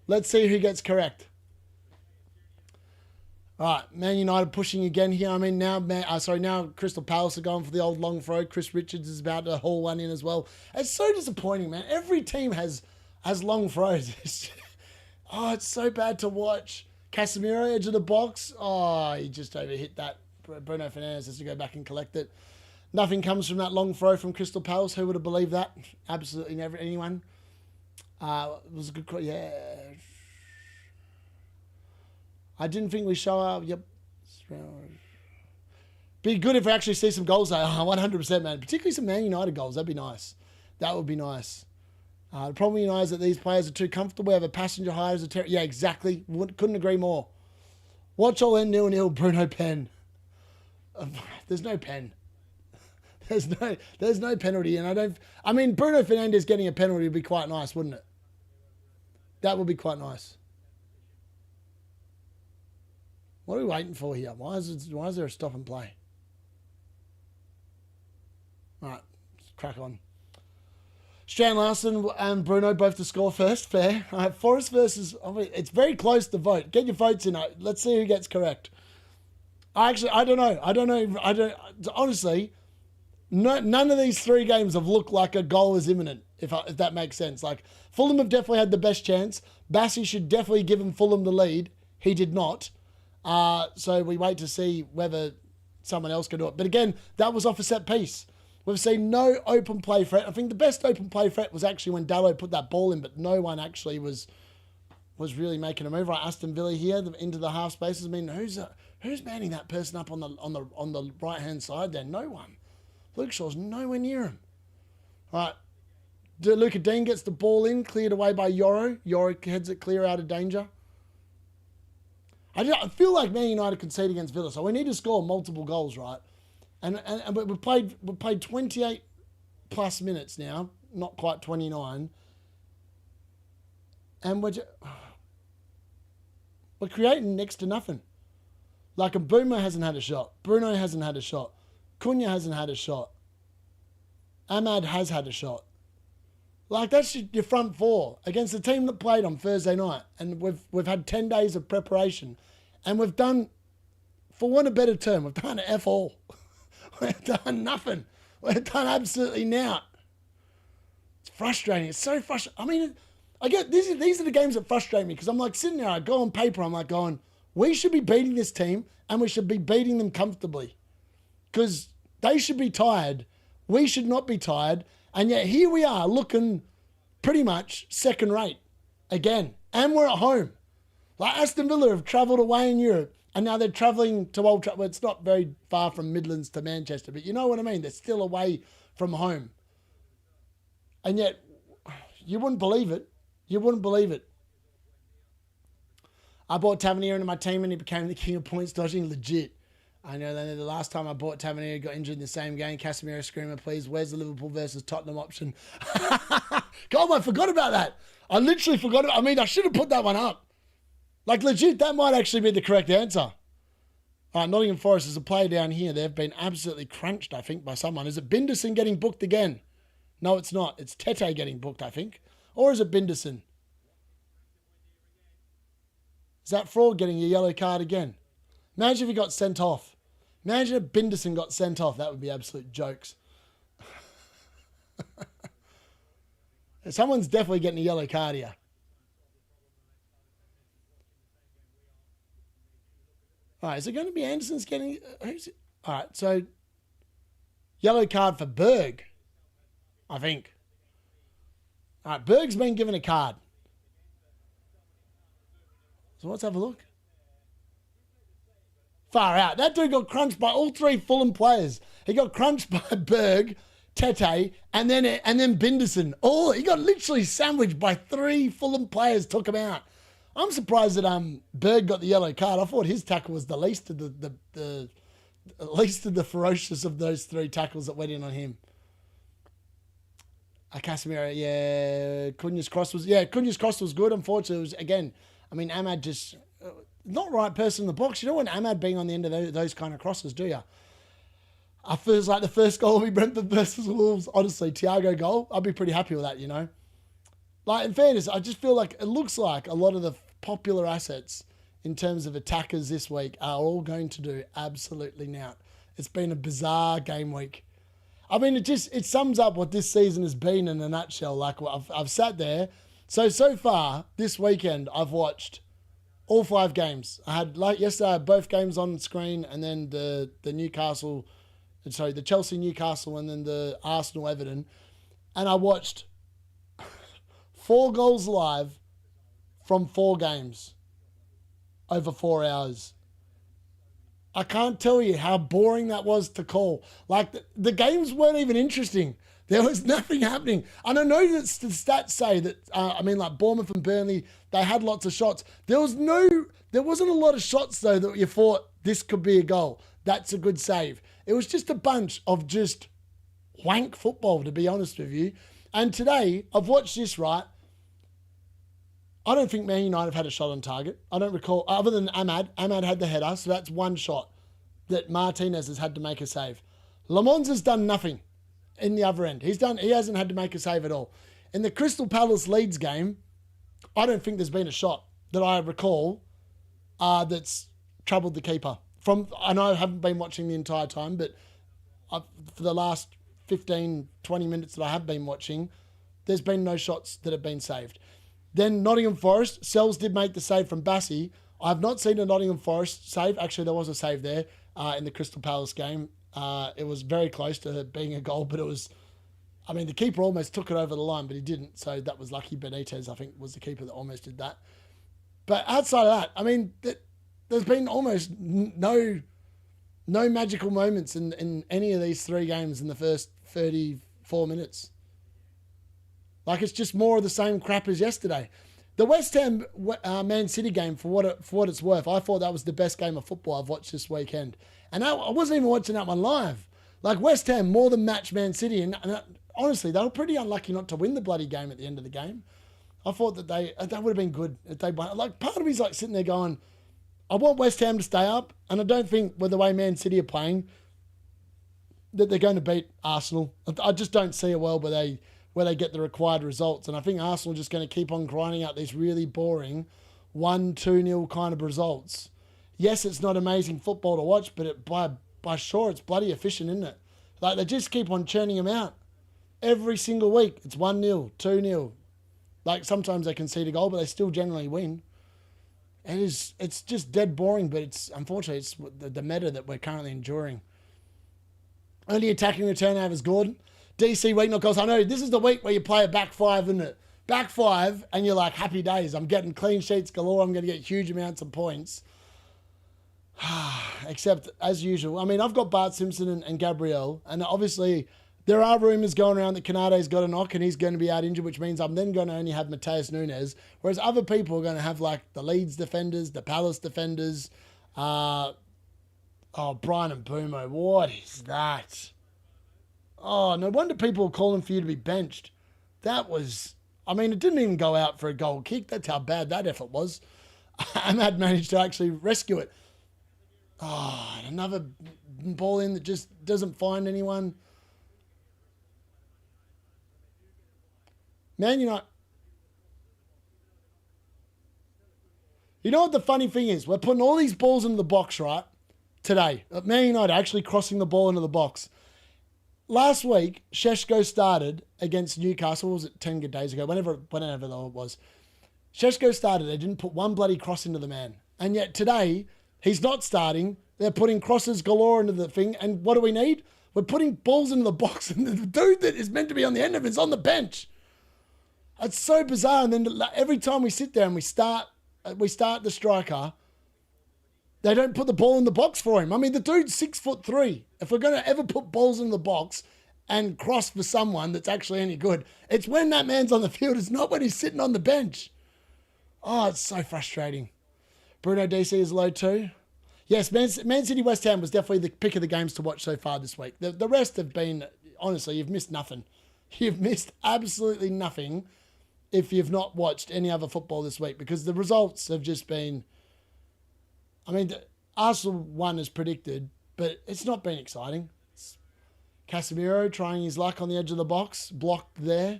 Let's see who gets correct. All right, Man United pushing again here. I mean, now Crystal Palace are going for the old long throw. Chris Richards is about to haul one in as well. It's so disappointing, man. Every team has long throws. It's so bad to watch. Casemiro, edge of the box. Oh, he just overhit that. Bruno Fernandes has to go back and collect it. Nothing comes from that long throw from Crystal Palace. Who would have believed that? Absolutely never. Anyone. It was a good... Yeah... I didn't think we show up. Yep. Be good if we actually see some goals though. 100%, man. Particularly some Man United goals. That'd be nice. That would be nice. The problem with United is that these players are too comfortable. We have a passenger hire as a yeah, exactly. Couldn't agree more. Watch all end 0-0. Bruno pen. There's no pen. There's no penalty, and I mean, Bruno Fernandes getting a penalty would be quite nice, wouldn't it? That would be quite nice. What are we waiting for here? Why is there a stop and play? All right, let's crack on. Strand Larson and Bruno both to score first. Fair. All right, Forest versus... it's very close to vote. Get your votes in. Let's see who gets correct. I don't know. Honestly, none of these three games have looked like a goal is imminent, if that makes sense. Like, Fulham have definitely had the best chance. Bassey should definitely give him Fulham the lead. He did not. So we wait to see whether someone else can do it. But again, that was off a set piece. We've seen no open play threat. I think the best open play threat was actually when Dalot put that ball in, but no one actually was really making a move. Right, Aston Villa here into the half spaces. I mean, who's manning that person up on the right hand side there? No one. Luke Shaw's nowhere near him. All right, Luca Dean gets the ball in, cleared away by Yoro. Yoro heads it clear out of danger. I feel like Man United concede against Villa, so we need to score multiple goals, right? And we played 28 plus minutes now, not quite 29, and we're creating next to nothing. Like, Mbeumo hasn't had a shot, Bruno hasn't had a shot, Cunha hasn't had a shot, Ahmad has had a shot. Like, that's your front four against the team that played on Thursday night, and we've had 10 days of preparation, and we've done, for want of a better term, we've done F all. We've done nothing. We've done absolutely nought. It's frustrating. It's so frustrating. I mean, I get these are the games that frustrate me, because I'm like sitting there, I go on paper, I'm like going, we should be beating this team, and we should be beating them comfortably, because they should be tired. We should not be tired. And yet here we are looking pretty much second rate again. And we're at home. Like, Aston Villa have travelled away in Europe, and now they're travelling to Old Trafford. Well, it's not very far from Midlands to Manchester, but you know what I mean? They're still away from home. And yet, you wouldn't believe it. You wouldn't believe it. I bought Tavernier into my team and he became the king of points dodging. Legit. I know that the last time I bought Tavernier, got injured in the same game. Casemiro screamer, please. Where's the Liverpool versus Tottenham option? God, I forgot about that. I literally forgot it. I mean, I should have put that one up. Like, legit, that might actually be the correct answer. All right, Nottingham Forest is a player down here. They've been absolutely crunched, I think, by someone. Is it Binderson getting booked again? No, it's not. It's Tete getting booked, I think. Or is it Binderson? Is that fraud getting a yellow card again? Imagine if he got sent off. Imagine if Binderson got sent off. That would be absolute jokes. Someone's definitely getting a yellow card here. All right, is it going to be Anderson's getting... who's it? All right, so yellow card for Berg, I think. All right, Berg's been given a card. So let's have a look. Far out. That dude got crunched by all three Fulham players. He got crunched by Berg, Tete, and then Binderson. Oh, he got literally sandwiched by three Fulham players, took him out. I'm surprised that Berg got the yellow card. I thought his tackle was the least of the least of the ferocious of those three tackles that went in on him. Casemiro, yeah. Cunha's cross was good. Unfortunately, it was, again, I mean, Ahmad just not right person in the box. You don't want Ahmad being on the end of those kind of crosses, do you? I feel like the first goal will be Brentford versus Wolves. Honestly, Thiago goal, I'd be pretty happy with that, you know. Like, in fairness, I just feel like it looks like a lot of the popular assets in terms of attackers this week are all going to do absolutely nought. It's been a bizarre game week. I mean, it sums up what this season has been in a nutshell. Like, I've sat there. So far this weekend, I've watched all 5 games. I had, like yesterday, I had both games on screen, and then the Chelsea Newcastle, and then the Arsenal Everton, and I watched 4 goals live from 4 games over 4 hours. I can't tell you how boring that was to call. Like, the games weren't even interesting. There was nothing happening. And I know that the stats say that, like Bournemouth and Burnley, they had lots of shots. There wasn't a lot of shots, though, that you thought this could be a goal. That's a good save. It was just a bunch of just wank football, to be honest with you. And today, I've watched this, right? I don't think Man United have had a shot on target. I don't recall, other than Ahmad. Ahmad had the header, so that's one shot that Martinez has had to make a save. Lamons has done nothing in the other end. He hasn't had to make a save at all. In the Crystal Palace Leeds game, I don't think there's been a shot that I recall that's troubled the keeper. I know I haven't been watching the entire time, but for the last 15, 20 minutes that I have been watching, there's been no shots that have been saved. Then Nottingham Forest, Sells did make the save from Bassi. I have not seen a Nottingham Forest save. Actually, there was a save there in the Crystal Palace game. It was very close to being a goal, but it was... the keeper almost took it over the line, but he didn't. So that was lucky. Benitez, I think, was the keeper that almost did that. But outside of that, there's been almost no magical moments in any of these three games in the first 34 minutes. It's just more of the same crap as yesterday. The West Ham Man City game, for what it's worth, I thought that was the best game of football I've watched this weekend. And I wasn't even watching that one live. West Ham more than matched Man City. And honestly, they were pretty unlucky not to win the bloody game at the end of the game. I thought that that would have been good if they won. Part of me's sitting there going, I want West Ham to stay up. And I don't think with the way Man City are playing that they're going to beat Arsenal. I just don't see a world where they get the required results. And I think Arsenal are just going to keep on grinding out these really boring 1-2-0 kind of results. Yes, it's not amazing football to watch, but by sure it's bloody efficient, isn't it? They just keep on churning them out. Every single week, it's 1-0, 2-0. Sometimes they concede a goal, but they still generally win. It's just dead boring, but unfortunately, it's the meta that we're currently enduring. Only attacking return is Gordon. DC week, not goals. I know this is the week where you play a back five, isn't it? Back five, and you're like, happy days. I'm getting clean sheets galore. I'm going to get huge amounts of points. Except, as usual, I've got Bart Simpson and Gabriel, and obviously there are rumours going around that Konate's got a knock and he's going to be out injured, which means I'm then going to only have Mateus Nunes, whereas other people are going to have the Leeds defenders, the Palace defenders. Brian and Mbeumo, what is that? Oh, no wonder people are calling for you to be benched. That was... it didn't even go out for a goal kick. That's how bad that effort was. Ahmad managed to actually rescue it. Oh, another ball in that just doesn't find anyone. Man United... You know what the funny thing is? We're putting all these balls into the box, right? Today. Man United actually crossing the ball into the box. Last week, Šeško started against Newcastle. What was it, 10 good days ago? Whenever it was. Šeško started. They didn't put one bloody cross into the man. And yet today, he's not starting. They're putting crosses galore into the thing. And what do we need? We're putting balls into the box. And the dude that is meant to be on the end of it is on the bench. It's so bizarre. And then every time we sit there and we start the striker, they don't put the ball in the box for him. The dude's 6'3". If we're going to ever put balls in the box and cross for someone that's actually any good, it's when that man's on the field. It's not when he's sitting on the bench. Oh, it's so frustrating. Bruno DC is low too. Yes, Man City West Ham was definitely the pick of the games to watch so far this week. The rest have been, honestly, you've missed nothing. You've missed absolutely nothing if you've not watched any other football this week, because the results have just been... Arsenal won as predicted, but it's not been exciting. It's Casemiro trying his luck on the edge of the box, blocked there.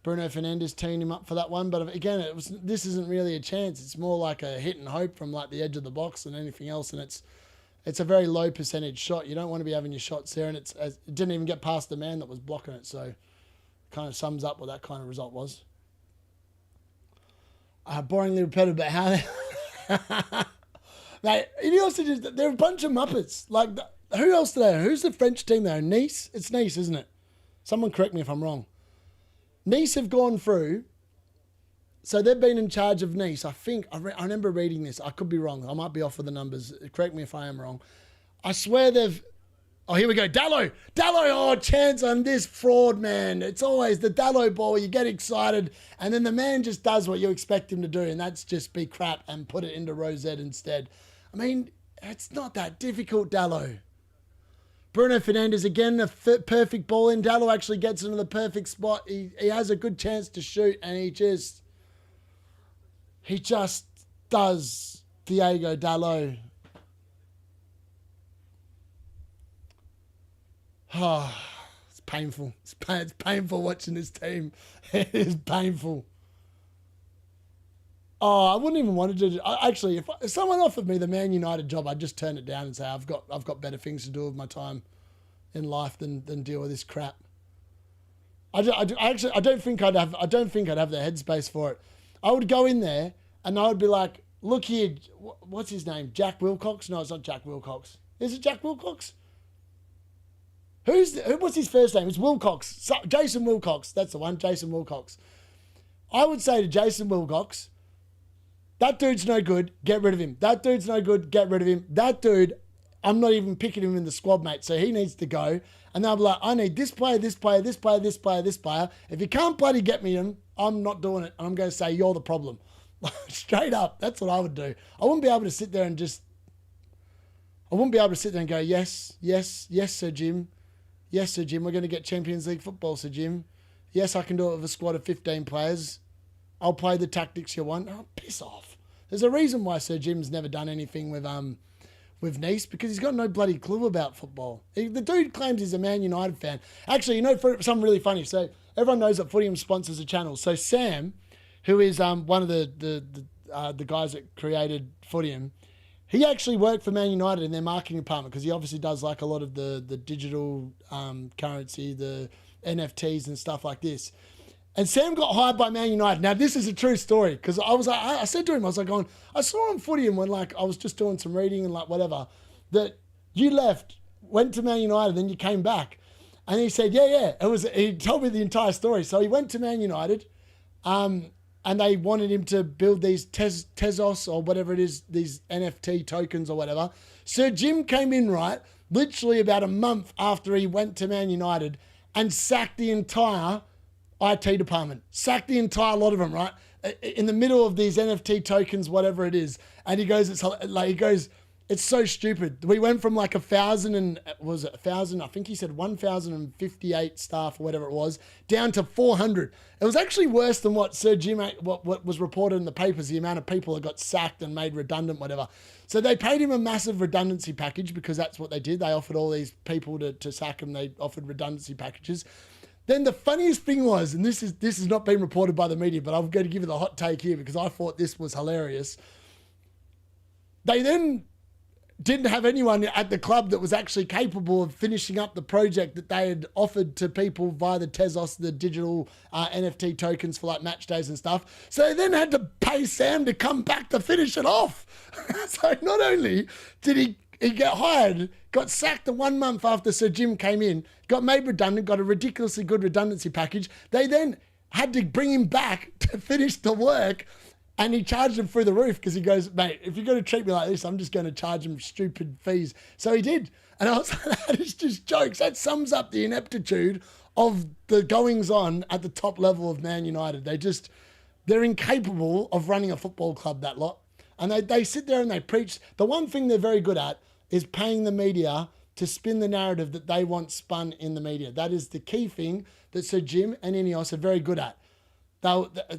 Bruno Fernandes teeing him up for that one, but again, this isn't really a chance. It's more like a hit and hope from the edge of the box than anything else, and it's a very low percentage shot. You don't want to be having your shots there, and it didn't even get past the man that was blocking it, so it kind of sums up what that kind of result was. Boringly repetitive, but how... Mate, they're a bunch of Muppets. Who else there? Who's the French team there? Nice? It's Nice, isn't it? Someone correct me if I'm wrong. Nice have gone through. So they've been in charge of Nice. I think, I remember reading this. I could be wrong. I might be off with the numbers. Correct me if I am wrong. I swear Oh, here we go. Dallo. Oh, chance on this fraud, man. It's always the Dallo ball. You get excited, and then the man just does what you expect him to do, and that's just be crap and put it into Rosette instead. I mean, it's not that difficult, Dallo. Bruno Fernandes, again, a perfect ball in. Dallo actually gets into the perfect spot. He has a good chance to shoot, and he just does Diego Dallo. Oh, it's painful. It's painful watching this team. It is painful. Oh, I wouldn't even want to do it. Actually, if someone offered me the Man United job, I'd just turn it down and say I've got better things to do with my time in life than deal with this crap. I don't think I'd have the headspace for it. I would go in there and I would be like, look here, what's his name? Jack Wilcox? No, it's not Jack Wilcox. Is it Jack Wilcox? What's his first name? It's Wilcox. Jason Wilcox. That's the one. Jason Wilcox. I would say to Jason Wilcox, that dude's no good. Get rid of him. That dude's no good. Get rid of him. That dude, I'm not even picking him in the squad, mate. So he needs to go. And they'll be like, I need this player, this player, this player, this player, this player. If you can't bloody get me him, I'm not doing it. And I'm going to say, you're the problem. Straight up. That's what I would do. I wouldn't be able to sit there and go, yes, Sir Jim. Yes, Sir Jim, we're going to get Champions League football, Sir Jim. Yes, I can do it with a squad of 15 players. I'll play the tactics you want. Oh, piss off. There's a reason why Sir Jim's never done anything with Nice, because he's got no bloody clue about football. The dude claims he's a Man United fan. Actually, for something really funny. So everyone knows that Footium sponsors a channel. So Sam, who is one of the guys that created Footium, he actually worked for Man United in their marketing department because he obviously does like a lot of the digital currency, the NFTs and stuff like this. And Sam got hired by Man United. Now, this is a true story because I said to him, I was like going, I saw on Footium when like I was just doing some reading and like whatever, that you left, went to Man United, then you came back. And he said, yeah. He told me the entire story. So he went to Man United, and they wanted him to build these Tezos or whatever it is, these NFT tokens or whatever. Sir Jim came in, right, literally about a month after he went to Man United and sacked the entire IT department. Sacked the entire lot of them, right? In the middle of these NFT tokens, whatever it is. And he goes, it's so stupid. We went from like 1,000 I think he said 1,058 staff or whatever it was, down to 400. It was actually worse than what Sir Jim, what was reported in the papers, the amount of people that got sacked and made redundant, whatever. So they paid him a massive redundancy package because that's what they did. They offered all these people to sack him. They offered redundancy packages. Then the funniest thing was, and this has not been reported by the media, but I'm going to give you the hot take here because I thought this was hilarious. They then didn't have anyone at the club that was actually capable of finishing up the project that they had offered to people via the Tezos, the digital NFT tokens for like match days and stuff. So they then had to pay Sam to come back to finish it off. So not only did he get hired, got sacked 1 month after Sir Jim came in, got made redundant, got a ridiculously good redundancy package. They then had to bring him back to finish the work. And he charged him through the roof because he goes, mate, if you're going to treat me like this, I'm just going to charge him stupid fees. So he did. And I was like, that is just jokes. That sums up the ineptitude of the goings on at the top level of Man United. They're incapable of running a football club, that lot. And they sit there and they preach. The one thing they're very good at is paying the media to spin the narrative that they want spun in the media. That is the key thing that Sir Jim and Ineos are very good at.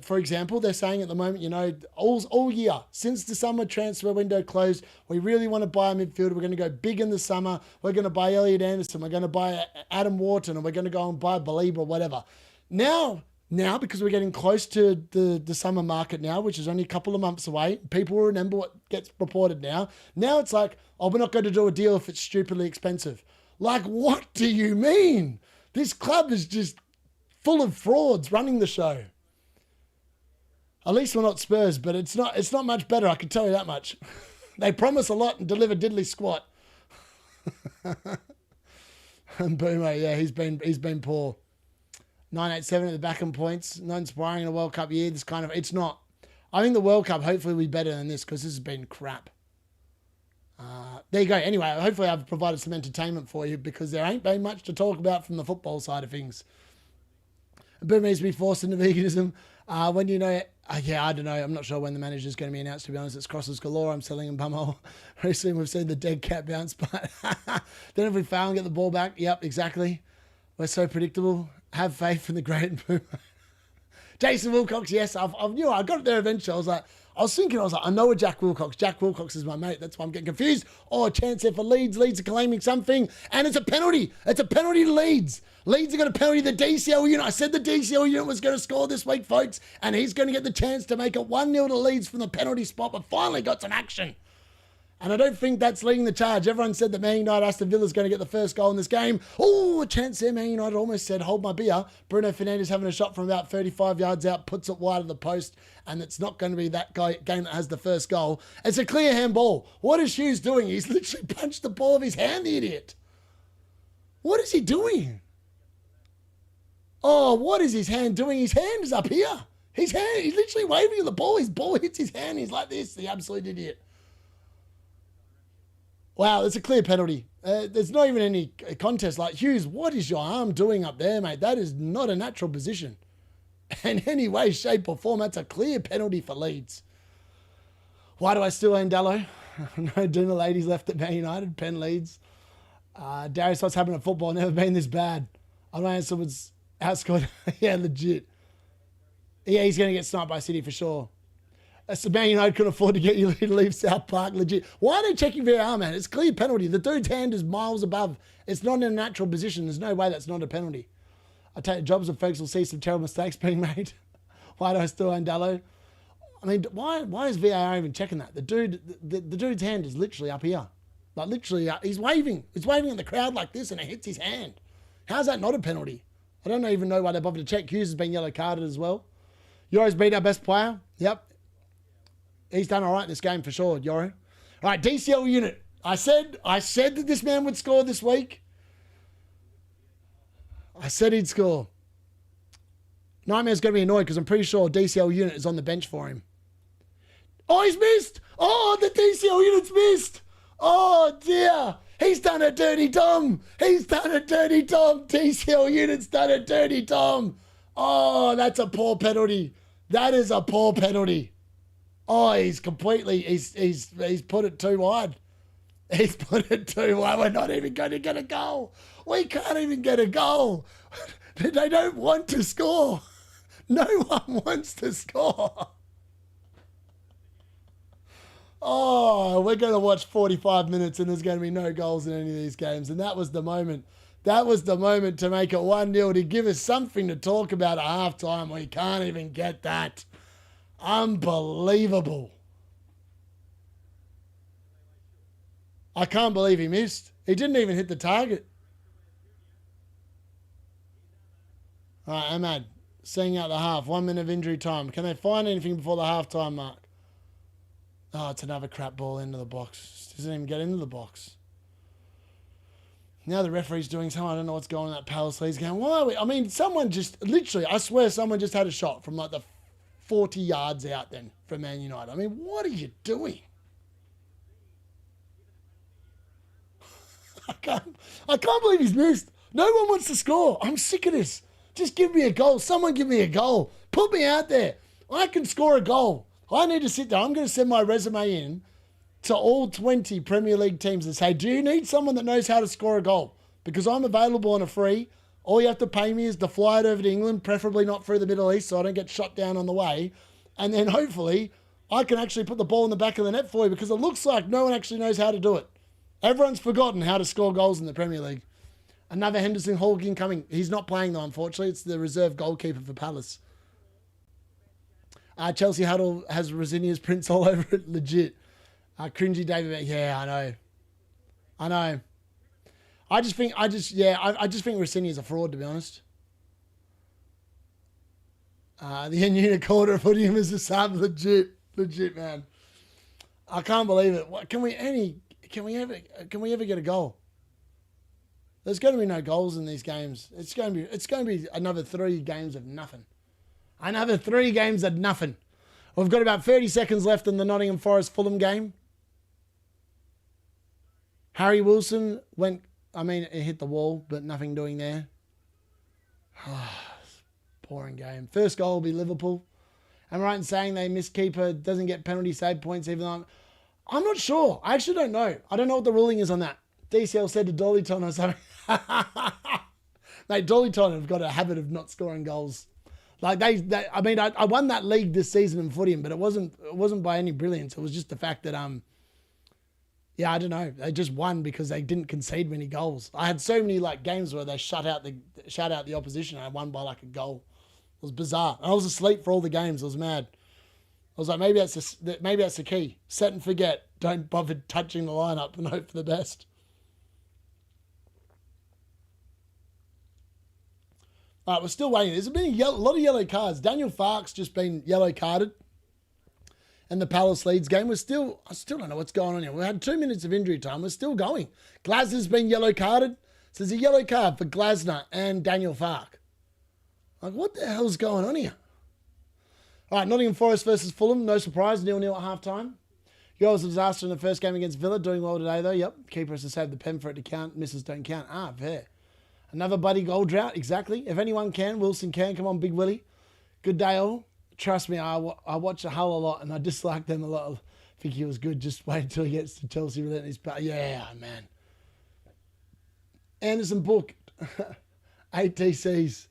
For example, they're saying at the moment, all year, since the summer transfer window closed, we really want to buy a midfielder. We're going to go big in the summer. We're going to buy Elliot Anderson. We're going to buy Adam Wharton, and we're going to go and buy Belieber or whatever. Now, because we're getting close to the summer market now, which is only a couple of months away, people will remember what gets reported now. Now it's like, we're not going to do a deal if it's stupidly expensive. Like, what do you mean? This club is just full of frauds running the show. At least we're not Spurs, but it's not much better, I can tell you that much. They promise a lot and deliver diddly squat. And Mbeumo, yeah, he's been poor. 987 at the back end points, not inspiring in a World Cup year. It's not. I think the World Cup hopefully will be better than this because this has been crap. There you go. Anyway, hopefully I've provided some entertainment for you because there ain't been much to talk about from the football side of things. Mbeumo needs to be forced into veganism. When you know, yeah, I don't know. I'm not sure when the manager is going to be announced, to be honest. It's crosses galore. I'm selling him bumhole. Recently, we've seen the dead cat bounce, but then if we fail and get the ball back, yep, exactly. We're so predictable. Have faith in the great Mbeumo. Jason Wilcox, yes, I got it there eventually. I was thinking, I know a Jack Wilcox. Jack Wilcox is my mate. That's why I'm getting confused. Oh, a chance there for Leeds. Leeds are claiming something. And it's a penalty. It's a penalty to Leeds. Leeds are going to penalty the DCL unit. I said the DCL unit was going to score this week, folks. And he's going to get the chance to make it 1-0 to Leeds from the penalty spot, but finally got some action. And I don't think that's leading the charge. Everyone said that Man United, Aston Villa is going to get the first goal in this game. Oh, a chance there. Man United almost said, hold my beer. Bruno Fernandes having a shot from about 35 yards out, puts it wide of the post, and it's not going to be that game that has the first goal. It's a clear handball. What is Hughes doing? He's literally punched the ball of his hand, the idiot. What is he doing? Oh, what is his hand doing? His hand is up here. His hand, he's literally waving at the ball. His ball hits his hand. He's like this, the absolute idiot. Wow, it's a clear penalty. There's not even any contest. Like, Hughes, what is your arm doing up there, mate? That is not a natural position. In any way, shape or form, that's a clear penalty for Leeds. Why do I still own Dallo? No dinner ladies left at Man United. Penn Leeds. Darius, what's happened at football? Never been this bad. I don't know if someone's outscored. Yeah, legit. Yeah, he's going to get sniped by City for sure. So Man United couldn't afford to get you to leave South Park, legit. Why are they checking VAR, man? It's a clear penalty. The dude's hand is miles above. It's not in a natural position. There's no way that's not a penalty. I take the jobs of folks will see some terrible mistakes being made. Why do I still own Dallo? I mean, why is VAR even checking that? The dude's hand is literally up here. Like, literally, he's waving. He's waving at the crowd like this and it hits his hand. How's that not a penalty? I don't even know why they bothered to check. Hughes has been yellow carded as well. Yoro's been our best player. Yep. He's done all right in this game for sure, Yoro. All right, DCL unit. I said that this man would score this week. I said he'd score. Nightmare's going to be annoyed because I'm pretty sure DCL unit is on the bench for him. Oh, he's missed. Oh, the DCL unit's missed. Oh, dear. He's done a dirty Tom. He's done a dirty Tom. DCL unit's done a dirty Tom. Oh, that's a poor penalty. That is a poor penalty. Oh, he's completely, he's put it too wide. He's put it too wide. We're not even going to get a goal. We can't even get a goal. They don't want to score. No one wants to score. Oh, we're going to watch 45 minutes and there's going to be no goals in any of these games. And that was the moment. That was the moment to make it 1-0, to give us something to talk about at halftime. We can't even get that. Unbelievable. I can't believe he missed. He didn't even hit the target. All right, Ahmad, seeing out the half. 1 minute of injury time. Can they find anything before the halftime mark? Oh, it's another crap ball into the box. Doesn't even get into the box. Now the referee's doing something. I don't know what's going on in that Palace Leeds game. Why are we? I mean, someone just, literally, I swear someone just had a shot from like the 40 yards out then for Man United. I mean, what are you doing? I can't believe he's missed. No one wants to score. I'm sick of this. Just give me a goal. Someone give me a goal. Put me out there. I can score a goal. I need to sit there. I'm going to send my resume in to all 20 Premier League teams and say, do you need someone that knows how to score a goal? Because I'm available on a free. All you have to pay me is to fly it over to England, preferably not through the Middle East so I don't get shot down on the way. And then hopefully I can actually put the ball in the back of the net for you, because it looks like no one actually knows how to do it. Everyone's forgotten how to score goals in the Premier League. Another Henderson Hawking coming. He's not playing though, unfortunately. It's the reserve goalkeeper for Palace. Chelsea Huddle has Rosinia's prints all over it. Legit. Cringy David. Yeah, I know. I just think Rossini's a fraud, to be honest. The N-Unit called her, putting him as a sub. Legit, man. I can't believe it. What, can we ever get a goal? There's going to be no goals in these games. It's going to be another 3 games of nothing. Another 3 games of nothing. We've got about 30 seconds left in the Nottingham Forest Fulham game. Harry Wilson went, it hit the wall, but nothing doing there. Boring game. First goal will be Liverpool. Am I right in saying they miss keeper, doesn't get penalty save points even though I'm not sure. I actually don't know. I don't know what the ruling is on that. DCL said to Dollyton or something. Mate, Dollyton have got a habit of not scoring goals. Like I won that league this season in footy, but it wasn't by any brilliance. It was just the fact that I don't know. They just won because they didn't concede many goals. I had so many games where they shut out the opposition and I won by a goal. It was bizarre. I was asleep for all the games. I was mad. I was like, maybe that's the key. Set and forget. Don't bother touching the lineup and hope for the best. All right, we're still waiting. There's been a lot of yellow cards. Daniel Farke's just been yellow carded. And the Palace Leeds game, I still don't know what's going on here. We had 2 minutes of injury time. We're still going. Glasner's been yellow carded. So there's a yellow card for Glasner and Daniel Farke. What the hell's going on here? All right, Nottingham Forest versus Fulham. No surprise, 0-0 at halftime. Goals a disaster in the first game against Villa. Doing well today, though. Yep, keeper has to save the pen for it to count. Misses don't count. Fair. Another buddy goal drought. Exactly. If anyone can, Wilson can. Come on, Big Willie. Good day, all. Trust me, I watch Hull a lot, and I dislike them a lot. I think he was good. Just wait until he gets to Chelsea. Yeah, man. Anderson book. 8 TCs.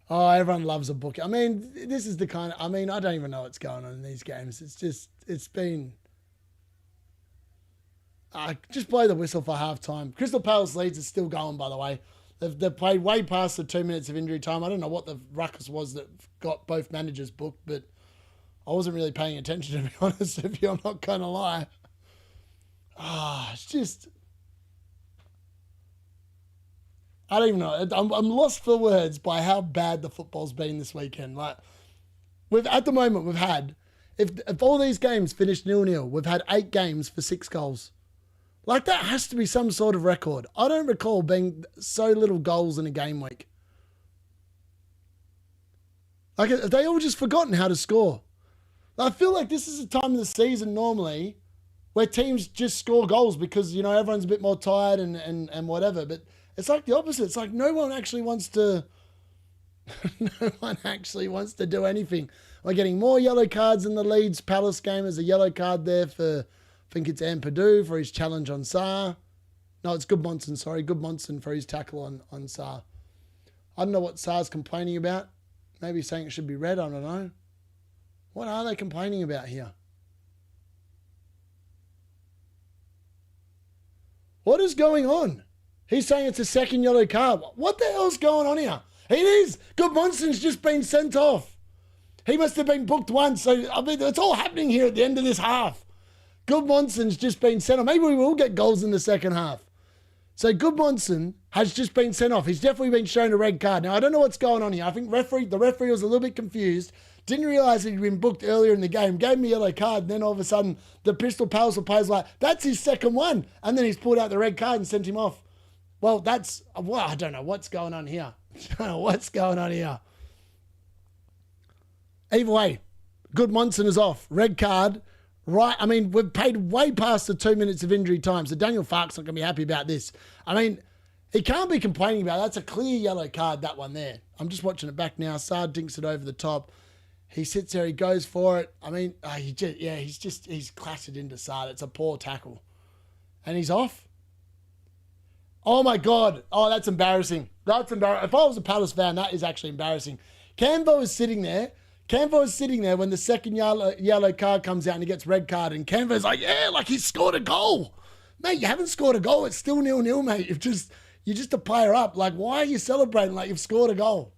Oh, everyone loves a book. This is the kind of... I don't even know what's going on in these games. It's been... just blow the whistle for half-time. Crystal Palace Leeds is still going, by the way. They've played way past the 2 minutes of injury time. I don't know what the ruckus was that got both managers booked, but I wasn't really paying attention, to be honest with you. I'm not going to lie. It's just... I don't even know. I'm lost for words by how bad the football's been this weekend. At the moment, we've had... If all these games finished 0-0, we've had 8 games for 6 goals. That has to be some sort of record. I don't recall being so little goals in a game week. Have they all just forgotten how to score? I feel like this is a time of the season normally where teams just score goals because, everyone's a bit more tired and whatever. But it's the opposite. It's no one actually wants to... no one actually wants to do anything. We're getting more yellow cards in the Leeds Palace game. There's a yellow card there for... I think it's Ampadu for his challenge on Sarr. No, it's Goodmonson, sorry. Goodmonson for his tackle on Sarr. I don't know what Sarr's complaining about. Maybe he's saying it should be red. I don't know. What are they complaining about here? What is going on? He's saying it's a second yellow card. What the hell's going on here? It is. Goodmonson's just been sent off. He must have been booked once. So, it's all happening here at the end of this half. Goodmonson's just been sent off. Maybe we will get goals in the second half. So Goodmonson has just been sent off. He's definitely been shown a red card. Now, I don't know what's going on here. I think the referee was a little bit confused. Didn't realise he'd been booked earlier in the game. Gave him a yellow card. And then all of a sudden, the Crystal Palace player's that's his second one. And then he's pulled out the red card and sent him off. Well, I don't know what's going on here. Either way, Goodmonson is off. Red card. Right, we've paid way past the 2 minutes of injury time, so Daniel Farke's not going to be happy about this. He can't be complaining about it. That's a clear yellow card, that one there. I'm just watching it back now. Sarr dinks it over the top. He sits there, he goes for it. He's clattered into Sarr. It's a poor tackle. And he's off. Oh, my God. Oh, that's embarrassing. That's embarrassing. If I was a Palace fan, that is actually embarrassing. Cambo is sitting there. Cambo's sitting there when the second yellow card comes out and he gets red card, and Cambo's he's scored a goal. Mate, you haven't scored a goal. It's still 0-0, mate. You're just a player up. Why are you celebrating like you've scored a goal?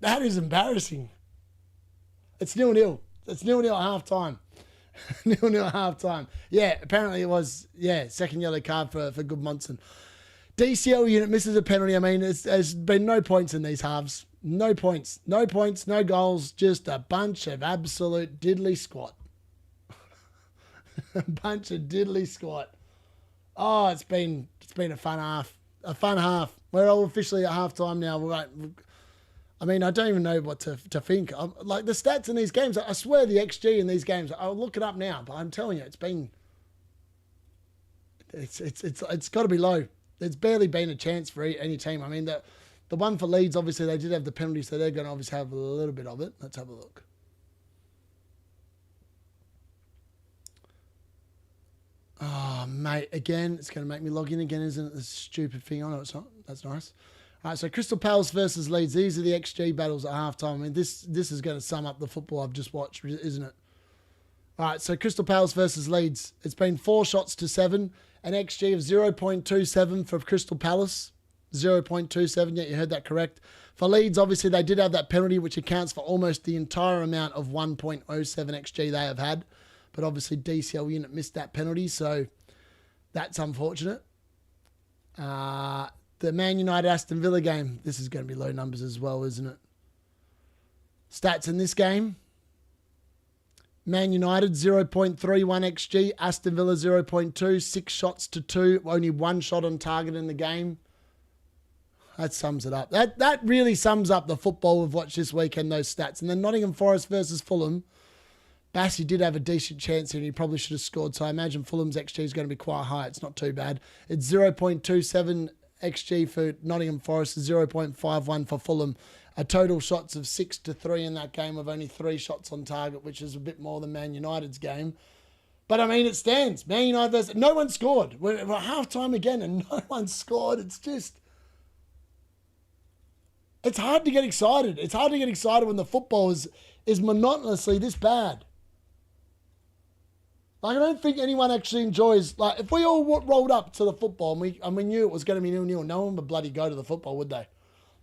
That is embarrassing. It's 0-0. It's 0-0 at half-time. 0-0 at half-time. Yeah, apparently it was, second yellow card for Goodmonson. DCL unit misses a penalty. There's been no points in these halves. No points, no goals, just a bunch of absolute diddly squat. A bunch of diddly squat. Oh, it's been a fun half. We're all officially at halftime now. I don't even know what to think. The stats in these games, I swear the XG in these games, I'll look it up now, but I'm telling you, it's been It's got to be low. There's barely been a chance for any team. I mean, the one for Leeds, obviously, they did have the penalty, so they're going to obviously have a little bit of it. Let's have a look. Oh, mate, again, it's going to make me log in again, isn't it? This stupid thing. Oh, no, it's not. That's nice. All right, so Crystal Palace versus Leeds. These are the XG battles at halftime. I mean, this is going to sum up the football I've just watched, isn't it? All right, so Crystal Palace versus Leeds. It's been 4 shots to 7. An XG of 0.27 for Crystal Palace. 0.27, yeah, you heard that correct. For Leeds, obviously, they did have that penalty, which accounts for almost the entire amount of 1.07 XG they have had. But obviously, DCL unit missed that penalty, so that's unfortunate. The Man United Aston Villa game. This is going to be low numbers as well, isn't it? Stats in this game. Man United 0.31 XG. Aston Villa 0.2. 6 shots to 2. Only 1 shot on target in the game. That sums it up. That really sums up the football we've watched this weekend, those stats. And then Nottingham Forest versus Fulham. Bassey did have a decent chance here and he probably should have scored. So I imagine Fulham's XG is going to be quite high. It's not too bad. It's 0.27 XG for Nottingham Forest, 0.51 for Fulham. A total shots of 6 to 3 in that game with only 3 shots on target, which is a bit more than Man United's game. But I mean, it stands. Man United versus... No one scored. We're half-time again and no one scored. It's just... It's hard to get excited. It's hard to get excited when the football is monotonously this bad. Like, I don't think anyone actually enjoys... Like, if we all rolled up to the football and we knew it was going to be 0-0, no one would bloody go to the football, would they?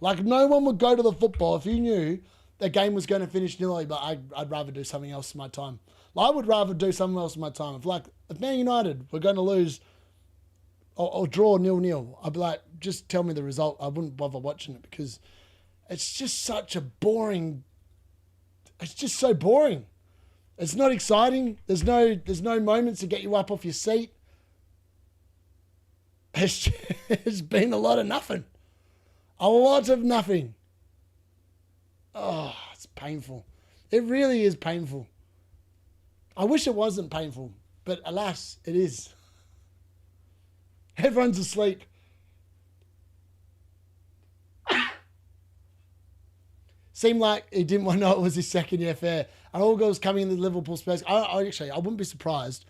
Like, no one would go to the football if you knew the game was going to finish 0-0, but I'd rather do something else in my time. Like, I would rather do something else in my time. If Man United were going to lose or draw 0-0, I'd be like, just tell me the result. I wouldn't bother watching it because it's just such a boring... It's just so boring. It's not exciting. There's no moments to get you up off your seat. It's been a lot of nothing. A lot of nothing. Oh, it's painful. It really is painful. I wish it wasn't painful, but alas, it is. Everyone's asleep. Seemed like he didn't want to know it was his second year fair. And all goes coming in the Liverpool Spurs. I wouldn't be surprised.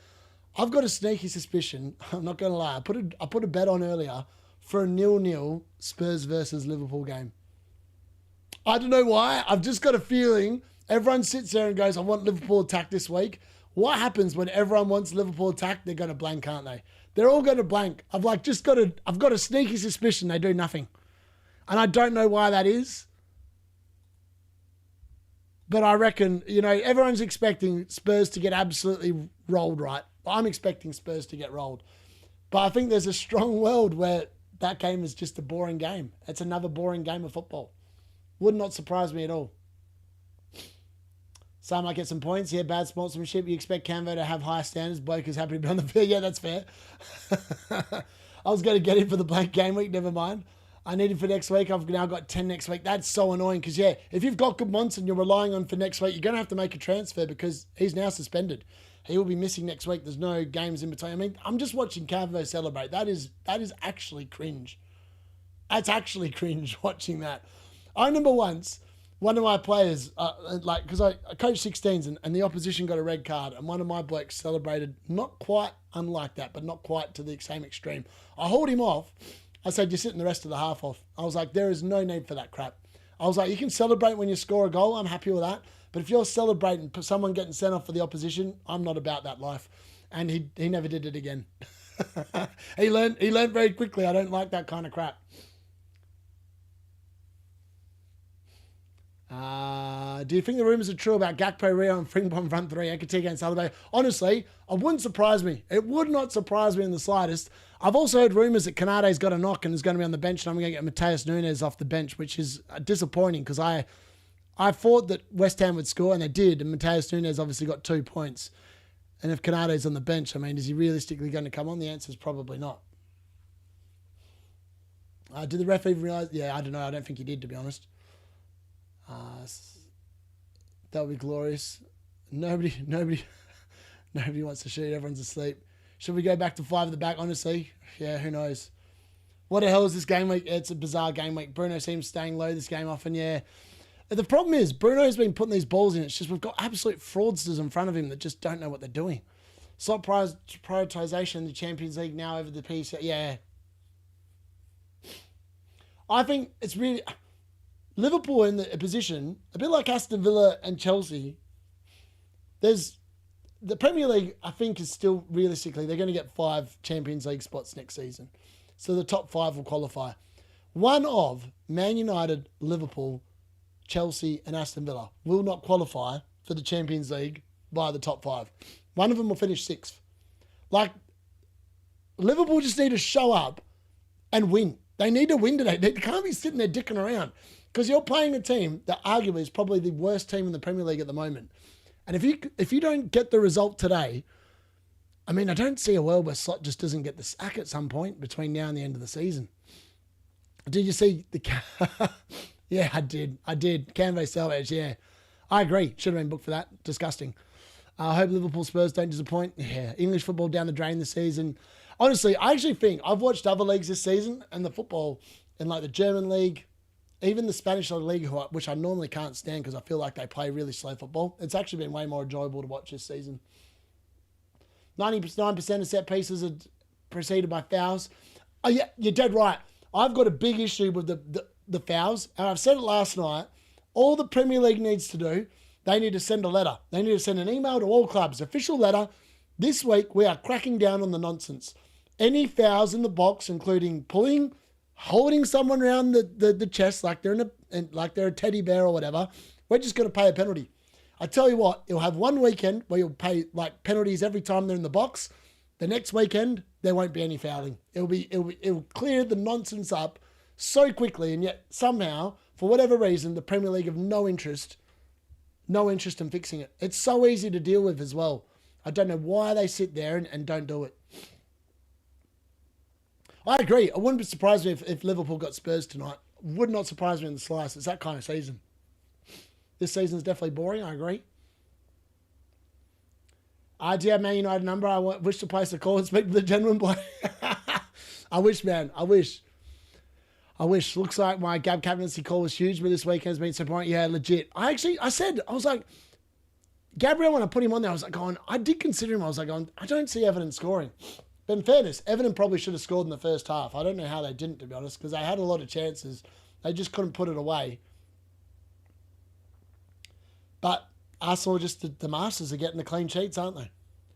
I've got a sneaky suspicion. I'm not going to lie. I put a bet on earlier for a 0-0 Spurs versus Liverpool game. I don't know why. I've just got a feeling everyone sits there and goes, I want Liverpool attack this week. What happens when everyone wants Liverpool attack? They're going to blank, aren't they? They're all going to blank. I've got a sneaky suspicion they do nothing. And I don't know why that is. But I reckon, everyone's expecting Spurs to get absolutely rolled, right? I'm expecting Spurs to get rolled. But I think there's a strong world where that game is just a boring game. It's another boring game of football. Would not surprise me at all. Some might get some points. Yeah, bad sportsmanship. You expect Canvo to have high standards. Bloke is happy to be on the field. Yeah, that's fair. I was going to get him for the blank game week. Never mind. I need him for next week. I've now got 10 next week. That's so annoying because, yeah, if you've got good Monson you're relying on for next week, you're going to have to make a transfer because he's now suspended. He will be missing next week. There's no games in between. I mean, I'm just watching Canvo celebrate. That is actually cringe. That's actually cringe watching that. I remember once, one of my players, because I coached 16s and the opposition got a red card and one of my blokes celebrated not quite unlike that, but not quite to the same extreme. I hauled him off. I said, you're sitting the rest of the half off. I was like, there is no need for that crap. I was like, you can celebrate when you score a goal. I'm happy with that. But if you're celebrating someone getting sent off for the opposition, I'm not about that life. And he never did it again. He learned very quickly. I don't like that kind of crap. Do you think the rumours are true about Gakpo, Rio and Frimpong front three, Nketiah and Salah? Honestly, it wouldn't surprise me. It would not surprise me in the slightest. I've also heard rumours that Konate's got a knock and is going to be on the bench and I'm going to get Matheus Nunes off the bench, which is disappointing because I thought that West Ham would score and they did, and Matheus Nunes obviously got 2 points. And if Konate's on the bench, I mean, is he realistically going to come on? The answer is probably not. Did the ref even realise? Yeah, I don't know. I don't think he did, to be honest. That would be glorious. Nobody wants to shoot. Everyone's asleep. Should we go back to 5 at the back? Honestly, yeah, who knows? What the hell is this game week? It's a bizarre game week. Bruno seems staying low this game often, yeah. The problem is, Bruno's been putting these balls in. It's just we've got absolute fraudsters in front of him that just don't know what they're doing. Slot prioritisation in the Champions League now over the PC. Yeah. I think it's really... Liverpool in a position, a bit like Aston Villa and Chelsea. There's... The Premier League, I think, is still realistically, they're going to get 5 Champions League spots next season. So the top 5 will qualify. One of Man United, Liverpool, Chelsea and Aston Villa will not qualify for the Champions League by the top 5. One of them will finish 6th. Like, Liverpool just need to show up and win. They need to win today. They can't be sitting there dicking around because you're playing a team that arguably is probably the worst team in the Premier League at the moment. And if you don't get the result today, I mean, I don't see a world where Slot just doesn't get the sack at some point between now and the end of the season. Did you see the... Yeah, I did. Canvas salvage, yeah. I agree. Should have been booked for that. Disgusting. I hope Liverpool Spurs don't disappoint. Yeah, English football down the drain this season. Honestly, I actually think I've watched other leagues this season and the football in like the German league, even the Spanish league, which I normally can't stand because I feel like they play really slow football. It's actually been way more enjoyable to watch this season. 99% of set pieces are preceded by fouls. Oh yeah, you're dead right. I've got a big issue with the fouls, and I've said it last night. All the Premier League needs to do, they need to send a letter. They need to send an email to all clubs, official letter. This week, we are cracking down on the nonsense. Any fouls in the box, including pulling, holding someone around the chest like they're like they're a teddy bear or whatever, we're just going to pay a penalty. I tell you what, you'll have one weekend where you'll pay like penalties every time they're in the box. The next weekend, there won't be any fouling. It'll clear the nonsense up so quickly, and yet somehow, for whatever reason, the Premier League have no interest in fixing it. It's so easy to deal with as well. I don't know why they sit there and don't do it. I agree. I wouldn't be surprised me if Liverpool got Spurs tonight. Would not surprise me in the slice. It's that kind of season. This season's definitely boring. I agree. Do you have Man United number? I wish to place a call and speak to the gentleman play. I wish, man. I wish. Looks like my Gab captaincy call was huge, but this weekend has been disappointing. Yeah, legit. I was like, Gabriel, when I put him on there, I was like going, I did consider him. I was like going, I don't see Everton scoring. But in fairness, Everton probably should have scored in the first half. I don't know how they didn't, to be honest, because they had a lot of chances. They just couldn't put it away. But Arsenal, just the masters are getting the clean sheets, aren't they?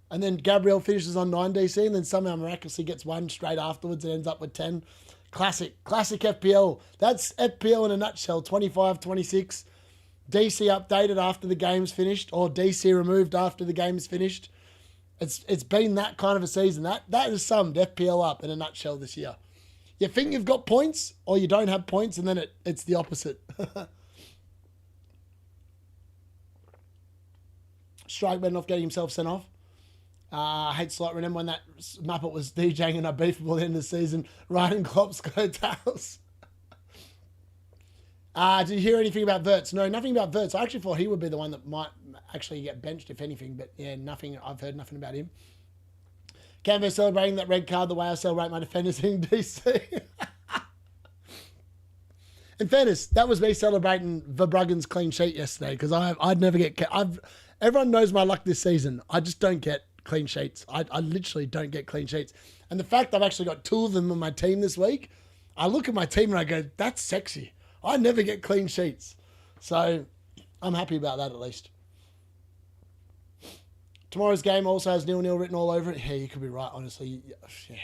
And then Gabriel finishes on 9 DC and then somehow miraculously gets 1 straight afterwards and ends up with 10. Classic FPL. That's FPL in a nutshell. 25-26. DC updated after the game's finished, or DC removed after the game's finished. It's been that kind of a season. That has summed FPL up in a nutshell this year. You think you've got points, or you don't have points, and then it's the opposite. Strike went off getting himself sent off. I hate Slot. Remember when that Muppet was DJing and unbeatable at the end of the season, riding Klopp's coattails? Did you hear anything about Wirtz? No, nothing about Wirtz. I actually thought he would be the one that might actually get benched, if anything. But yeah, nothing. I've heard nothing about him. Canvas celebrating that red card the way I celebrate my defenders in DC. In fairness, that was me celebrating Verbruggen's clean sheet yesterday, because I'd never get... Everyone knows my luck this season. I just don't get clean sheets. I literally don't get clean sheets. And the fact I've actually got 2 of them on my team this week, I look at my team and I go, that's sexy. I never get clean sheets. So I'm happy about that at least. Tomorrow's game also has 0-0 written all over it. Yeah, you could be right, honestly. Yeah.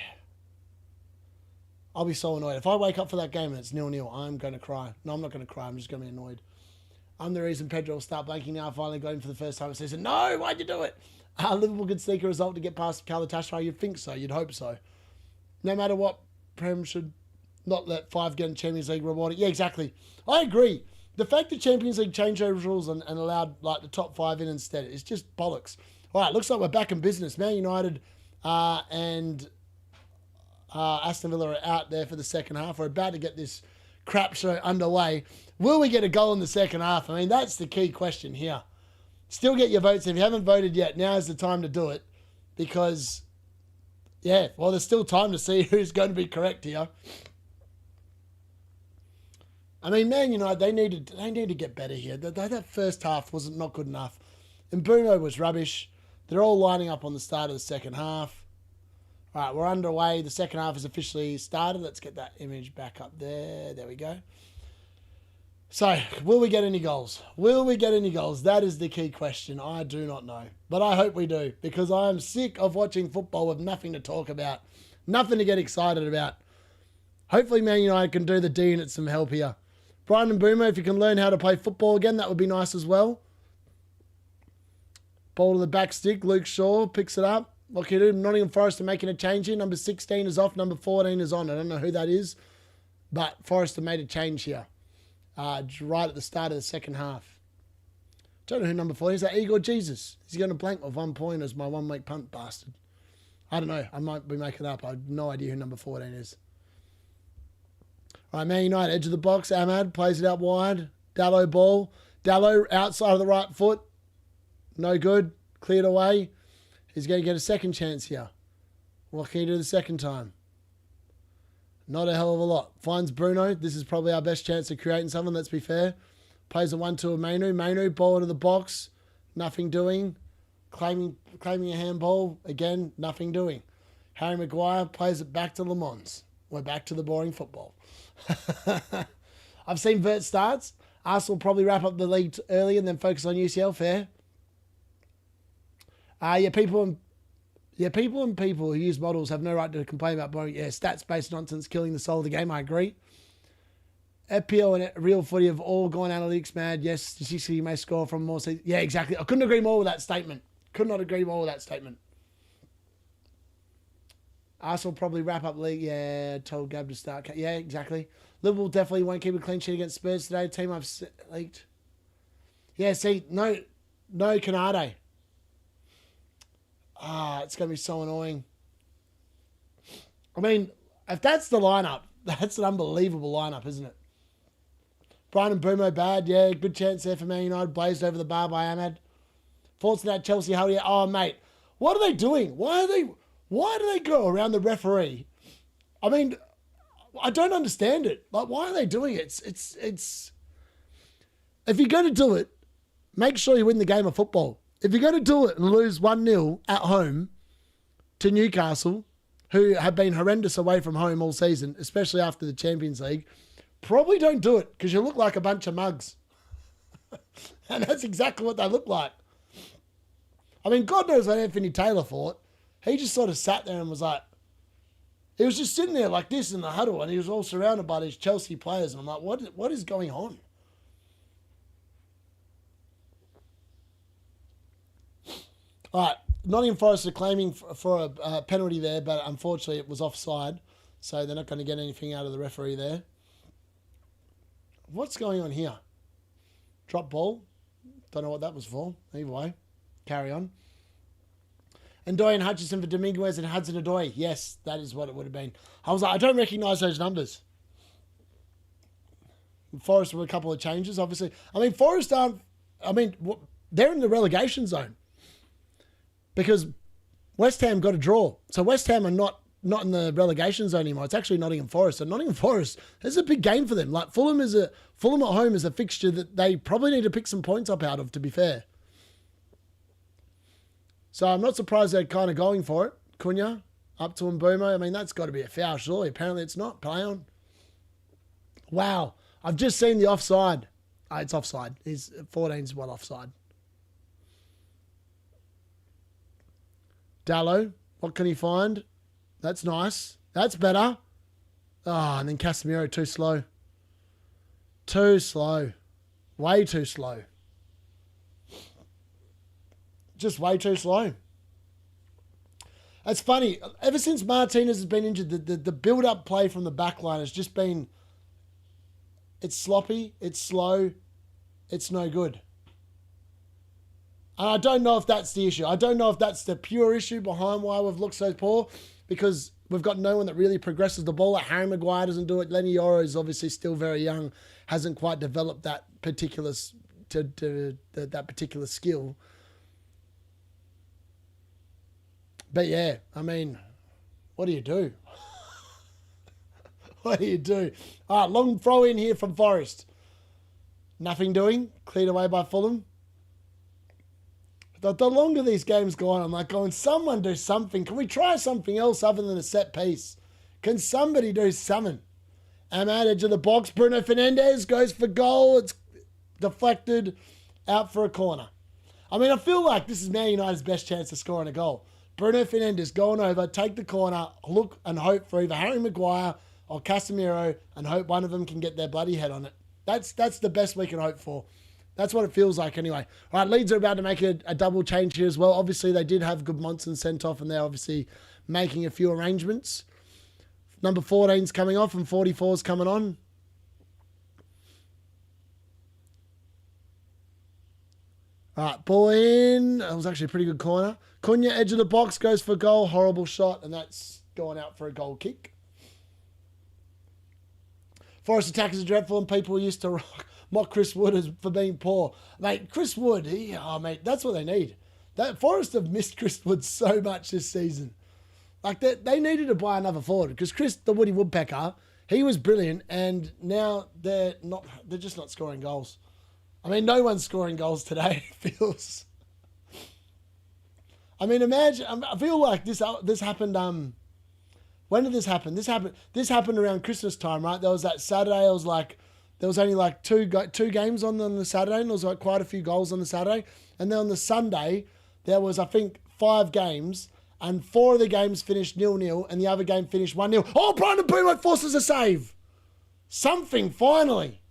I'll be so annoyed. If I wake up for that game and it's 0-0, I'm going to cry. No, I'm not going to cry. I'm just going to be annoyed. I'm the reason Pedro will start blanking now. I finally got him for the first time this season. No, why'd you do it? Liverpool could sneak a result to get past Galatasaray. You'd think so. You'd hope so. No matter what, Prem should not let 5 get in Champions League rewarded. Yeah, exactly. I agree. The fact that Champions League changed those rules and allowed like the top 5 in instead is just bollocks. All right, looks like we're back in business. Man United and Aston Villa are out there for the second half. We're about to get this crap show underway. Will we get a goal in the second half? I mean, that's the key question here. Still get your votes. If you haven't voted yet, now is the time to do it, because Yeah, well, there's still time to see who's going to be correct here. I mean, Man United, they need to get better here. That first half was not good enough. And Bruno was rubbish. They're all lining up on the start of the second half. All right, we're underway. The second half is officially started. Let's get that image back up there. There we go. So, will we get any goals? Will we get any goals? That is the key question. I do not know. But I hope we do, because I am sick of watching football with nothing to talk about. Nothing to get excited about. Hopefully Man United can do the D-Unit some help here. Brian and Mbeumo, if you can learn how to play football again, that would be nice as well. Ball to the back stick. Luke Shaw picks it up. What can you do? Nottingham Forest are making a change here. Number 16 is off. Number 14 is on. I don't know who that is. But Forest have made a change here. Right at the start of the second half. Don't know who number 14 is. That Igor Jesus. Is he going to blank with 1 point as my 1 week punt bastard? I don't know. I might be making it up. I have no idea who number 14 is. All right, Man United, edge of the box. Ahmad plays it out wide. Dallo ball. Dallo outside of the right foot. No good. Cleared away. He's going to get a second chance here. What can he do the second time? Not a hell of a lot. Finds Bruno. This is probably our best chance of creating something, let's be fair. Plays a 1-2 of Manu. Manu, ball into the box. Nothing doing. Claiming a handball. Again, nothing doing. Harry Maguire plays it back to Le Mans. We're back to the boring football. I've seen Vert starts. Arsenal will probably wrap up the league early and then focus on UCL. Fair. People who use models have no right to complain about boring. Yeah, stats-based nonsense killing the soul of the game. I agree. FPL and Real Footy have all gone analytics mad. Yes, statistically you may score from more. Yeah, exactly. I couldn't agree more with that statement. Could not agree more with that statement. Arsenal probably wrap up league. Yeah, told Gab to start. Yeah, exactly. Liverpool definitely won't keep a clean sheet against Spurs today. Team I've leaked. Yeah, see, no Konate. It's going to be so annoying. I mean, if that's the lineup, that's an unbelievable lineup, isn't it? Brian and Mbeumo bad. Yeah, good chance there for Man United. Blazed over the bar by Ahmad. Thoughts to that Chelsea huddle. Yeah. Oh, mate. What are they doing? Why do they go around the referee? I mean, I don't understand it. Like, why are they doing it? It's if you're going to do it, make sure you win the game of football. If you're going to do it and lose 1-0 at home to Newcastle, who have been horrendous away from home all season, especially after the Champions League, probably don't do it because you look like a bunch of mugs. And that's exactly what they look like. I mean, God knows what Anthony Taylor thought. He just sort of sat there and was like, he was just sitting there like this in the huddle and he was all surrounded by these Chelsea players. And I'm like, what is going on? All right, Nottingham Forest are claiming for a penalty there, but unfortunately it was offside, so they're not going to get anything out of the referee there. What's going on here? Drop ball. Don't know what that was for. Either way, carry on. And Dorian Hutchinson for Dominguez and Hudson-Odoi. Yes, that is what it would have been. I was like, I don't recognise those numbers. Forest with a couple of changes, obviously. I mean, Forest aren't... I mean, they're in the relegation zone. Because West Ham got a draw. So West Ham are not in the relegation zone anymore. It's actually Nottingham Forest. So Nottingham Forest, this is a big game for them. Like Fulham at home is a fixture that they probably need to pick some points up out of, to be fair. So I'm not surprised they're kind of going for it. Cunha, up to Mbeumo. I mean, that's got to be a foul, surely. Apparently it's not. Play on. Wow. I've just seen the offside. It's offside. 14's well offside. Dallo, what can he find? That's nice. That's better. And then Casemiro, too slow. Too slow. Way too slow. Just way too slow. It's funny. Ever since Martinez has been injured, the build-up play from the back line has just been... It's sloppy. It's slow. It's no good. And I don't know if that's the issue. I don't know if that's the pure issue behind why we've looked so poor, because we've got no one that really progresses the ball. Like Harry Maguire doesn't do it. Lenny Yoro is obviously still very young, hasn't quite developed that particular that particular skill. But yeah, I mean, What do you do? What do you do? All right, long throw in here from Forest. Nothing doing. Cleared away by Fulham. The longer these games go on, I'm like going, someone do something. Can we try something else other than a set piece? Can somebody do something? I'm at edge of the box. Bruno Fernandes goes for goal. It's deflected out for a corner. I mean, I feel like this is Man United's best chance of scoring a goal. Bruno Fernandes going over, take the corner, look and hope for either Harry Maguire or Casemiro and hope one of them can get their bloody head on it. That's the best we can hope for. That's what it feels like anyway. All right, Leeds are about to make a double change here as well. Obviously, they did have Goodmanson sent off and they're obviously making a few arrangements. Number 14's coming off and 44's coming on. All right, ball in. That was actually a pretty good corner. Cunha, edge of the box, goes for goal. Horrible shot, and that's going out for a goal kick. Forest attackers are dreadful, and people used to mock Chris Wood for being poor. Mate, Chris Wood, mate, that's what they need. Forest have missed Chris Wood so much this season. Like, they needed to buy another forward because Chris, the Woody Woodpecker, he was brilliant, and now they're just not scoring goals. I mean, no one's scoring goals today, it feels. I mean, imagine, I feel like this happened, when did this happen? This happened around Christmas time, right? There was that Saturday, there was only like two games on the Saturday, and there was like quite a few goals on the Saturday. And then on the Sunday, there was, I think, 5 games, and 4 of the games finished 0-0, and the other game finished 1-0. Oh, Brian Mbeumo forces a save. Something, finally.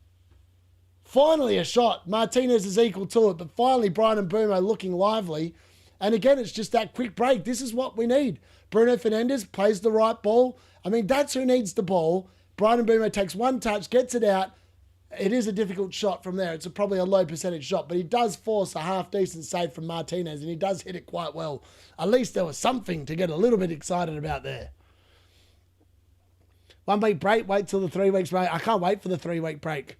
Finally a shot. Martinez is equal to it, but finally Brian Mbeumo looking lively. And again, it's just that quick break. This is what we need. Bruno Fernandes plays the right ball. I mean, that's who needs the ball. Brian Mbeumo takes one touch, gets it out. It is a difficult shot from there. It's probably a low percentage shot, but he does force a half-decent save from Martinez, and he does hit it quite well. At least there was something to get a little bit excited about there. 1 week break, wait till the 3 weeks break. I can't wait for the 3-week break.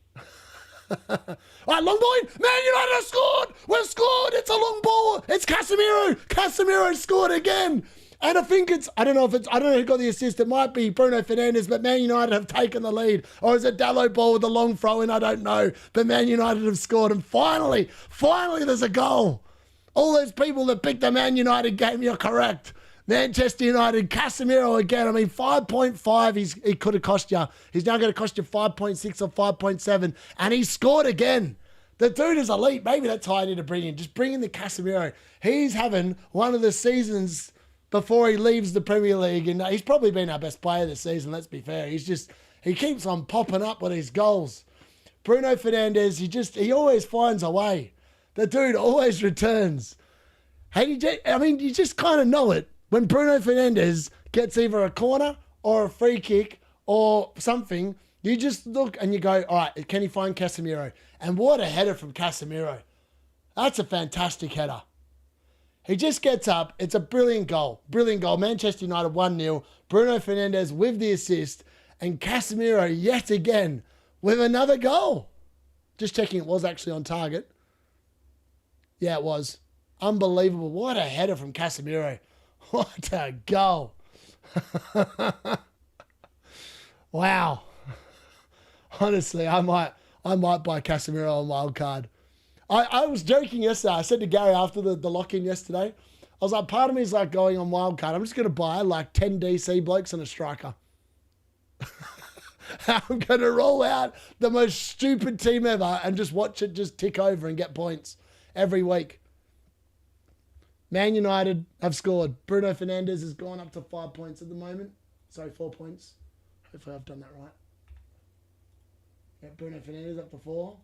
All right, long ball in. Man United have scored. We've scored. It's a long ball. It's Casemiro. Casemiro scored again. And I think I don't know who got the assist. It might be Bruno Fernandes, but Man United have taken the lead. Or is it Dalot ball with a long throw in? I don't know. But Man United have scored. And finally there's a goal. All those people that picked the Man United game, you're correct. Manchester United, Casemiro again. I mean, 5.5, he could have cost you. He's now going to cost you 5.6 or 5.7. And he scored again. The dude is elite. Maybe that's how I need to bring in. Just bring in the Casemiro. He's having one of the seasons before he leaves the Premier League. And he's probably been our best player this season, let's be fair. He keeps on popping up with his goals. Bruno Fernandes, he always finds a way. The dude always returns. You just kind of know it. When Bruno Fernandes gets either a corner or a free kick or something, you just look and you go, all right, can he find Casemiro? And what a header from Casemiro. That's a fantastic header. He just gets up. It's a brilliant goal. Brilliant goal. Manchester United 1-0. Bruno Fernandes with the assist. And Casemiro yet again with another goal. Just checking it was actually on target. Yeah, it was. Unbelievable. What a header from Casemiro. What a goal. Wow. Honestly, I might buy Casemiro on wild card. I was joking yesterday. I said to Gary after the lock-in yesterday, I was like, part of me is like going on wild card. I'm just going to buy like 10 DC blokes and a striker. I'm going to roll out the most stupid team ever and just watch it just tick over and get points every week. Man United have scored. Bruno Fernandes has gone up to 5 points at the moment. Sorry, 4 points. Hopefully I've done that right. Yeah, Bruno Fernandes up to 4.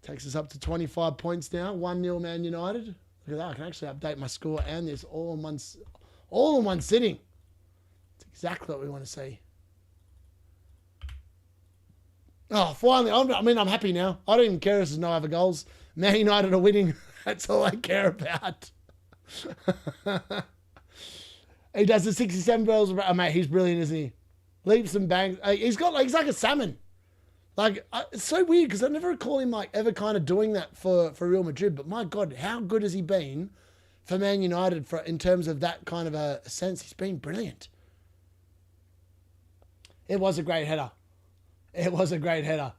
Takes us up to 25 points now. 1-0 Man United. Look at that. I can actually update my score and this all in one sitting. It's exactly what we want to see. Oh, finally. I'm happy now. I don't even care if there's no other goals. Man United are winning. That's all I care about. He does the 67 goals. Oh, mate, he's brilliant, isn't he? Leaps and bangs. He's like a salmon. Like, it's so weird because I never recall him like ever kind of doing that for Real Madrid. But my God, how good has he been for Man United in terms of that kind of a sense? He's been brilliant. It was a great header. It was a great header.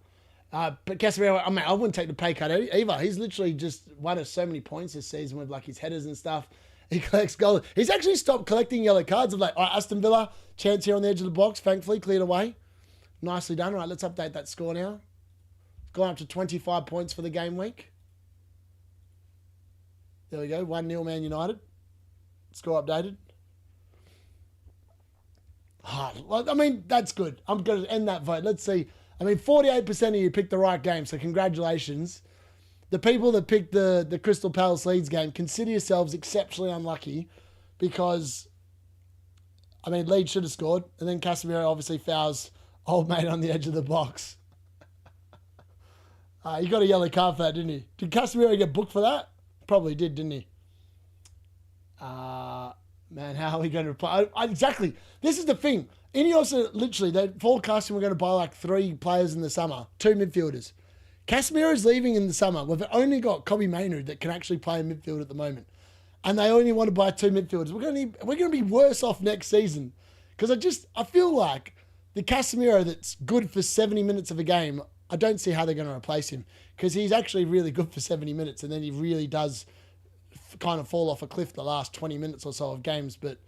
But Casemiro, I mean, I wouldn't take the pay cut either. He's literally just won us so many points this season with like his headers and stuff. He collects goals. He's actually stopped collecting yellow cards. Of like, all right, Aston Villa, chance here on the edge of the box. Thankfully, cleared away. Nicely done. All right, let's update that score now. It's gone up to 25 points for the game week. There we go. 1-0 Man United. Score updated. I mean, that's good. I'm going to end that vote. Let's see. I mean, 48% of you picked the right game, so congratulations. The people that picked the Crystal Palace Leeds game, consider yourselves exceptionally unlucky because, I mean, Leeds should have scored, and then Casemiro obviously fouls old mate on the edge of the box. He got a yellow card for that, didn't he? Did Casemiro get booked for that? Probably did, didn't he? Man, how are we going to play? Exactly. This is the thing. Ineos literally, they're forecasting we're going to buy like 3 players in the summer, 2 midfielders. Casemiro's leaving in the summer. We've only got Kobbie Mainoo that can actually play in midfield at the moment. And they only want to buy 2 midfielders. We're going to be worse off next season. Because I feel like the Casemiro that's good for 70 minutes of a game, I don't see how they're going to replace him. Because he's actually really good for 70 minutes and then he really does kind of fall off a cliff the last 20 minutes or so of games. But,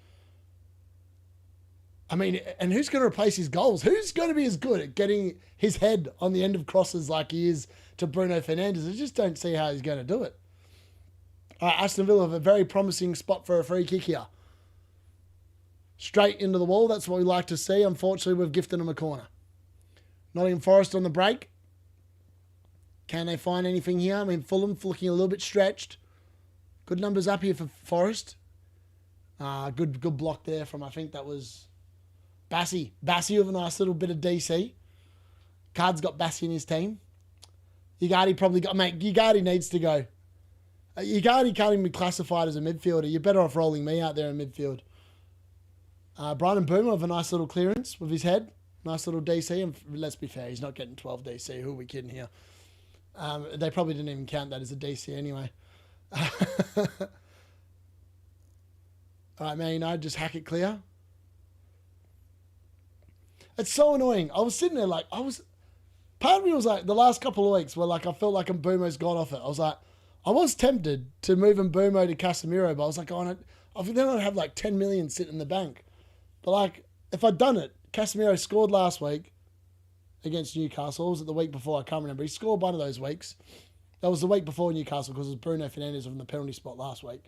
I mean, and who's going to replace his goals? Who's going to be as good at getting his head on the end of crosses like he is to Bruno Fernandes? I just don't see how he's going to do it. Aston Villa have a very promising spot for a free kick here. Straight into the wall. That's what we like to see. Unfortunately, we've gifted them a corner. Nottingham Forest on the break. Can they find anything here? I mean, Fulham looking a little bit stretched. Good numbers up here for Forest. Good block there from, I think that was Bassey. Bassey with a nice little bit of DC. Card's got Bassey in his team. Ugarte probably got... Mate, Ugarte needs to go. Ugarte can't even be classified as a midfielder. You're better off rolling me out there in midfield. Brian Mbeumo with a nice little clearance with his head. Nice little DC. And let's be fair, he's not getting 12 DC. Who are we kidding here? They probably didn't even count that as a DC anyway. All right, Man United, just hack it clear. It's so annoying. I was sitting there like, part of me was like, the last couple of weeks where like I felt like Mbeumo's gone off it. I was like, I was tempted to move Mbeumo to Casemiro, but I was like, I think then I'd have like 10 million sitting in the bank. But like, if I'd done it, Casemiro scored last week against Newcastle. Was it the week before? I can't remember. He scored one of those weeks. That was the week before Newcastle because it was Bruno Fernandes from the penalty spot last week.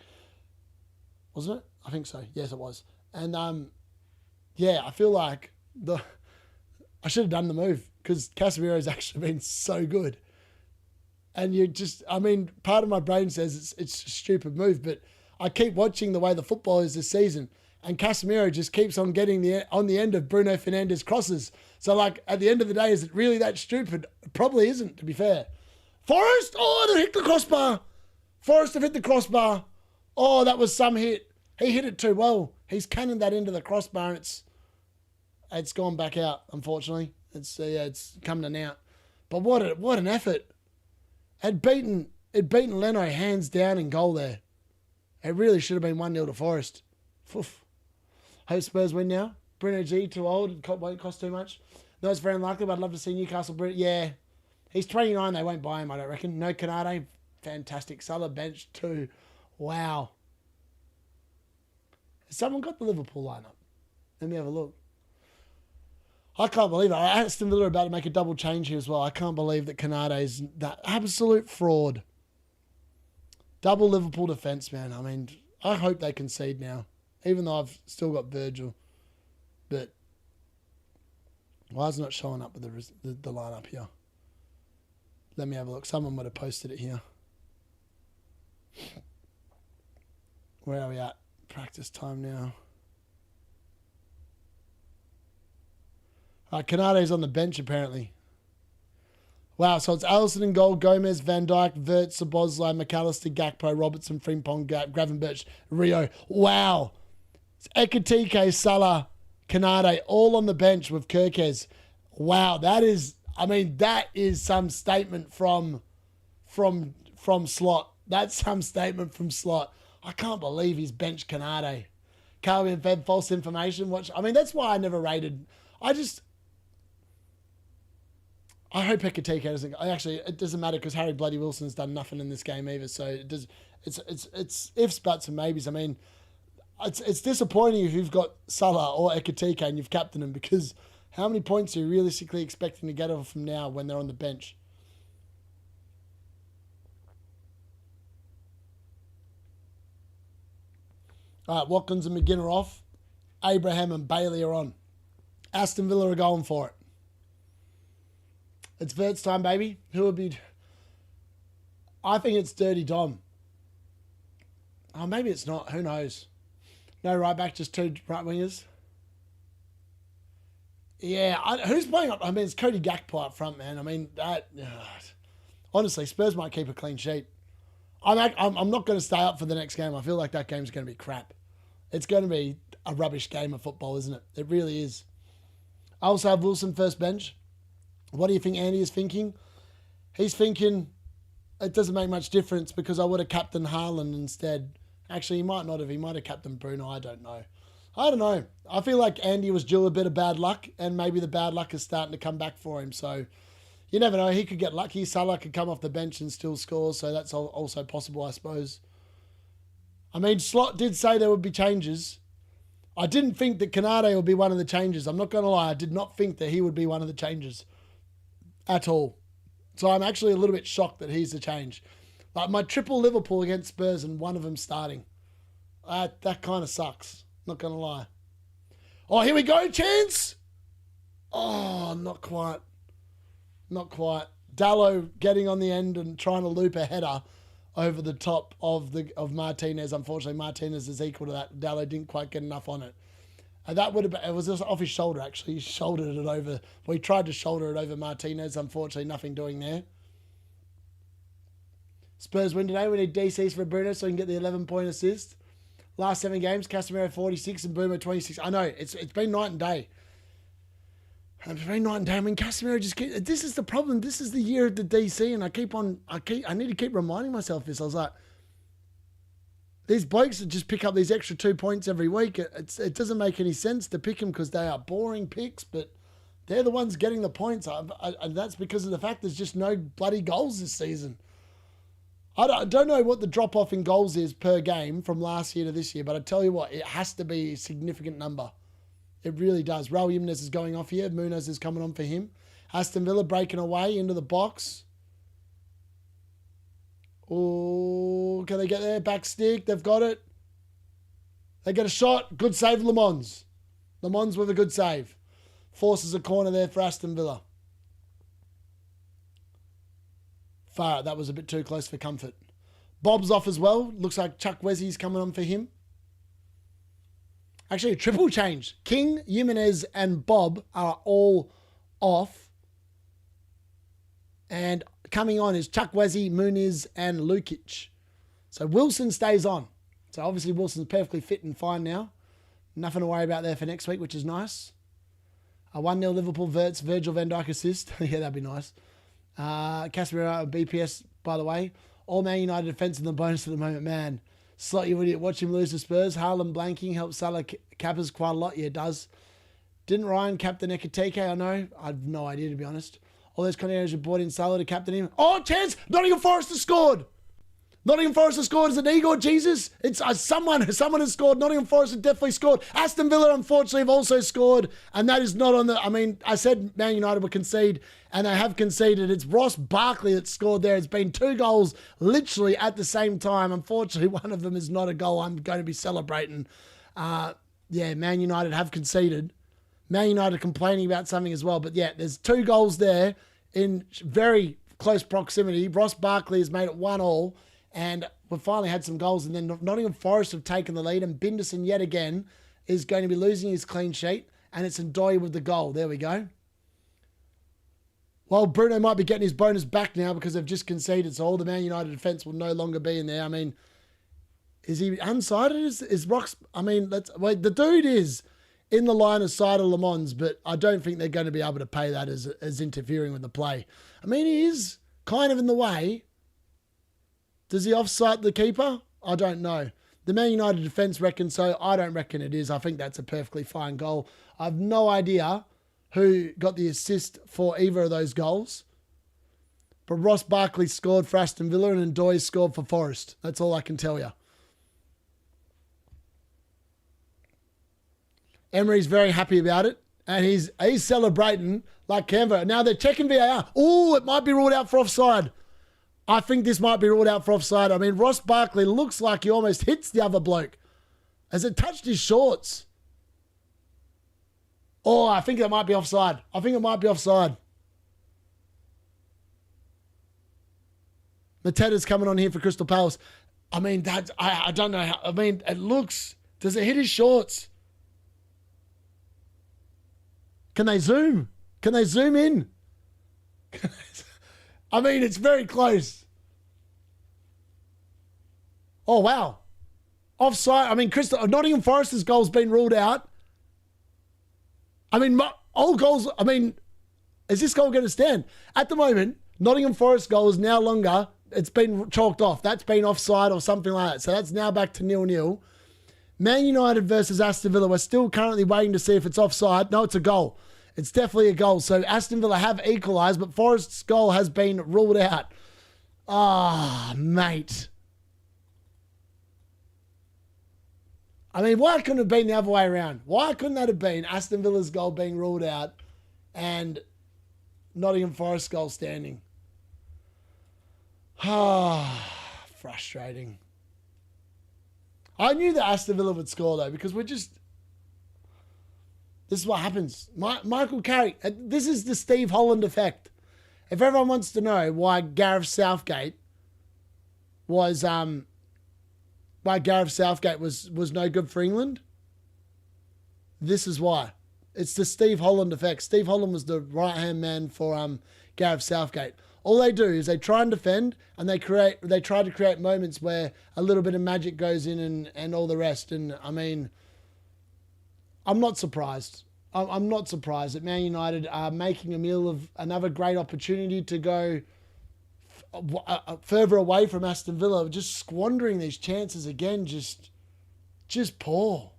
Wasn't it? I think so. Yes, it was. And yeah, I feel like I should have done the move because Casemiro's actually been so good. And you just, I mean, part of my brain says it's a stupid move, but I keep watching the way the football is this season, and Casemiro just keeps on getting on the end of Bruno Fernandes crosses. So, like, at the end of the day, is it really that stupid? It probably isn't, to be fair. Forrest! Oh, they hit the crossbar. Forrest have hit the crossbar. Oh, that was some hit. He hit it too well. He's cannoned that into the crossbar, and it's gone back out, unfortunately. It's coming out. But what an effort. It beaten Leno hands down in goal there. It really should have been 1-0 to Forest. Oof. Hope Spurs win now. Bruno G, too old. Won't cost too much. No, it's very unlikely, but I'd love to see Newcastle. Yeah. He's 29. They won't buy him, I don't reckon. No Konate. Fantastic. Salah bench too. Wow. Has someone got the Liverpool lineup? Let me have a look. I can't believe it. Aston Villa are about to make a double change here as well. I can't believe that Konate is that absolute fraud. Double Liverpool defence, man. I mean, I hope they concede now. Even though I've still got Virgil. But why is it not showing up with the lineup here? Let me have a look. Someone would have posted it here. Where are we at? Practice time now. Konate's on the bench apparently. Wow, so it's Alisson in goal, Gomez, Van Dijk, Vert, Szoboszlai, McAllister, Gakpo, Robertson, Frimpong, Gravenberch, Rio. Wow. It's Ekitike, Salah, Konate, all on the bench with Kirkez. Wow, that is some statement from Slot. That's some statement from Slot. I can't believe he's benched Konate. Can't be fed false information. That's why I never rated. I hope Ekatike doesn't. Actually, it doesn't matter because Harry Bloody Wilson's done nothing in this game either. So it does. It's ifs, buts, and maybes. I mean, it's disappointing if you've got Salah or Ekatike and you've captained them, because how many points are you realistically expecting to get off from now when they're on the bench? All right, Watkins and McGinn are off. Abraham and Bailey are on. Aston Villa are going for it. It's Vert's time, baby. Who would be... I think it's Dirty Dom. Oh, maybe it's not. Who knows? No right back, just two right wingers. Yeah, who's playing up? I mean, it's Cody Gakpo up front, man. I mean, that... honestly, Spurs might keep a clean sheet. I'm not going to stay up for the next game. I feel like that game's going to be crap. It's going to be a rubbish game of football, isn't it? It really is. I also have Wilson first bench. What do you think Andy is thinking? He's thinking it doesn't make much difference because I would have captained Haaland instead. Actually, he might not have. He might have captained Bruno. I don't know. I feel like Andy was due a bit of bad luck, and maybe the bad luck is starting to come back for him. So you never know. He could get lucky. Salah could come off the bench and still score. So that's also possible, I suppose. I mean, Slot did say there would be changes. I didn't think that Konate would be one of the changes. I'm not going to lie. I did not think that he would be one of the changes at all. So I'm actually a little bit shocked that he's the change. Like my triple Liverpool against Spurs and one of them starting. That kind of sucks. Not going to lie. Oh, here we go. Chance. Oh, not quite. Not quite. Dallo getting on the end and trying to loop a header over the top of Martinez. Unfortunately, Martinez is equal to that. Dallo didn't quite get enough on it. And that would have been, it was just off his shoulder, actually. He shouldered it over. Well, he tried to shoulder it over Martinez. Unfortunately, nothing doing there. Spurs win today. We need DCs for Bruno so we can get the 11-point assist. Last 7 games, Casemiro 46 and Mbeumo 26. I know, it's been night and day. It's been night and day. I mean, Casemiro just this is the problem. This is the year of the DC, and I need to keep reminding myself this. I was like, these blokes that just pick up these extra 2 points every week, it doesn't make any sense to pick them because they are boring picks, but they're the ones getting the points. And that's because of the fact there's just no bloody goals this season. I don't know what the drop-off in goals is per game from last year to this year, but I tell you what, it has to be a significant number. It really does. Raul Jimenez is going off here. Munoz is coming on for him. Aston Villa breaking away into the box. Oh, can they get there? Back stick. They've got it. They get a shot. Good save, Le Mans. Le Mans with a good save. Forces a corner there for Aston Villa. Far out. That was a bit too close for comfort. Bob's off as well. Looks like Chuck Wesley's coming on for him. Actually, a triple change. King, Jimenez, and Bob are all off. And coming on is Chuck Wesley, Muniz, and Lukic. So Wilson stays on. So obviously Wilson's perfectly fit and fine now. Nothing to worry about there for next week, which is nice. A 1-0 Liverpool Verts, Virgil van Dijk assist. Yeah, that'd be nice. Casemiro BPS, by the way. All Man United defence in the bonus at the moment, man. Slot, you idiot. Watch him lose to Spurs. Haaland blanking helps Salah cappers quite a lot. Yeah, it does. Didn't Ryan captain Ekatike? I know. I have no idea, to be honest. All those Conneros have brought in Salah to captain him. Oh, chance! Nottingham Forest has scored! Nottingham Forest has scored. Is it Igor Jesus? It's someone has scored. Nottingham Forest have definitely scored. Aston Villa, unfortunately, have also scored. And that is not on the... I mean, I said Man United would concede, and they have conceded. It's Ross Barkley that scored there. It's been 2 goals literally at the same time. Unfortunately, one of them is not a goal I'm going to be celebrating. Yeah, Man United have conceded. Man United complaining about something as well. But yeah, there's 2 goals there in very close proximity. Ross Barkley has made it 1-1. And we've finally had some goals. And then Nottingham Forest have taken the lead. And Binderson yet again is going to be losing his clean sheet. And it's Ndoye with the goal. There we go. Well, Bruno might be getting his bonus back now because they've just conceded. So all the Man United defence will no longer be in there. I mean, is he unsided? Is Rocks... I mean, wait, the dude is in the line of sight of Le Mans, but I don't think they're going to be able to pay that as interfering with the play. I mean, he is kind of in the way. Does he offside the keeper? I don't know. The Man United defence reckons so. I don't reckon it is. I think that's a perfectly fine goal. I have no idea who got the assist for either of those goals. But Ross Barkley scored for Aston Villa and Ndoye scored for Forest. That's all I can tell you. Emery's very happy about it. And he's celebrating like Canva. Now they're checking VAR. Oh, it might be ruled out for offside. I think this might be ruled out for offside. I mean, Ross Barkley looks like he almost hits the other bloke as it touched his shorts. Oh, I think that might be offside. I think it might be offside. Mateta's coming on here for Crystal Palace. I mean, I don't know how. I mean, it looks. Does it hit his shorts? Can they zoom? Can they zoom in? I mean, it's very close. Oh, wow. Offside. I mean, Nottingham Forest's goal's been ruled out. I mean, all goals, I mean, is this goal going to stand? At the moment, Nottingham Forest goal is now longer. It's been chalked off. That's been offside or something like that. So that's now back to 0-0. Man United versus Aston Villa. We're still currently waiting to see if it's offside. No, it's a goal. It's definitely a goal. So Aston Villa have equalised, but Forest's goal has been ruled out. Ah, mate. I mean, why couldn't it have been the other way around? Why couldn't that have been Aston Villa's goal being ruled out and Nottingham Forest goal standing? Ah, frustrating. I knew that Aston Villa would score, though, because this is what happens. Michael Carrick, this is the Steve Holland effect. If everyone wants to know why Gareth Southgate was no good for England, this is why. It's the Steve Holland effect. Steve Holland was the right-hand man for Gareth Southgate. All they do is they try and defend, and they try to create moments where a little bit of magic goes in and all the rest. And I mean, I'm not surprised. I'm not surprised that Man United are making a meal of another great opportunity to go further away from Aston Villa, just squandering these chances again. Just poor.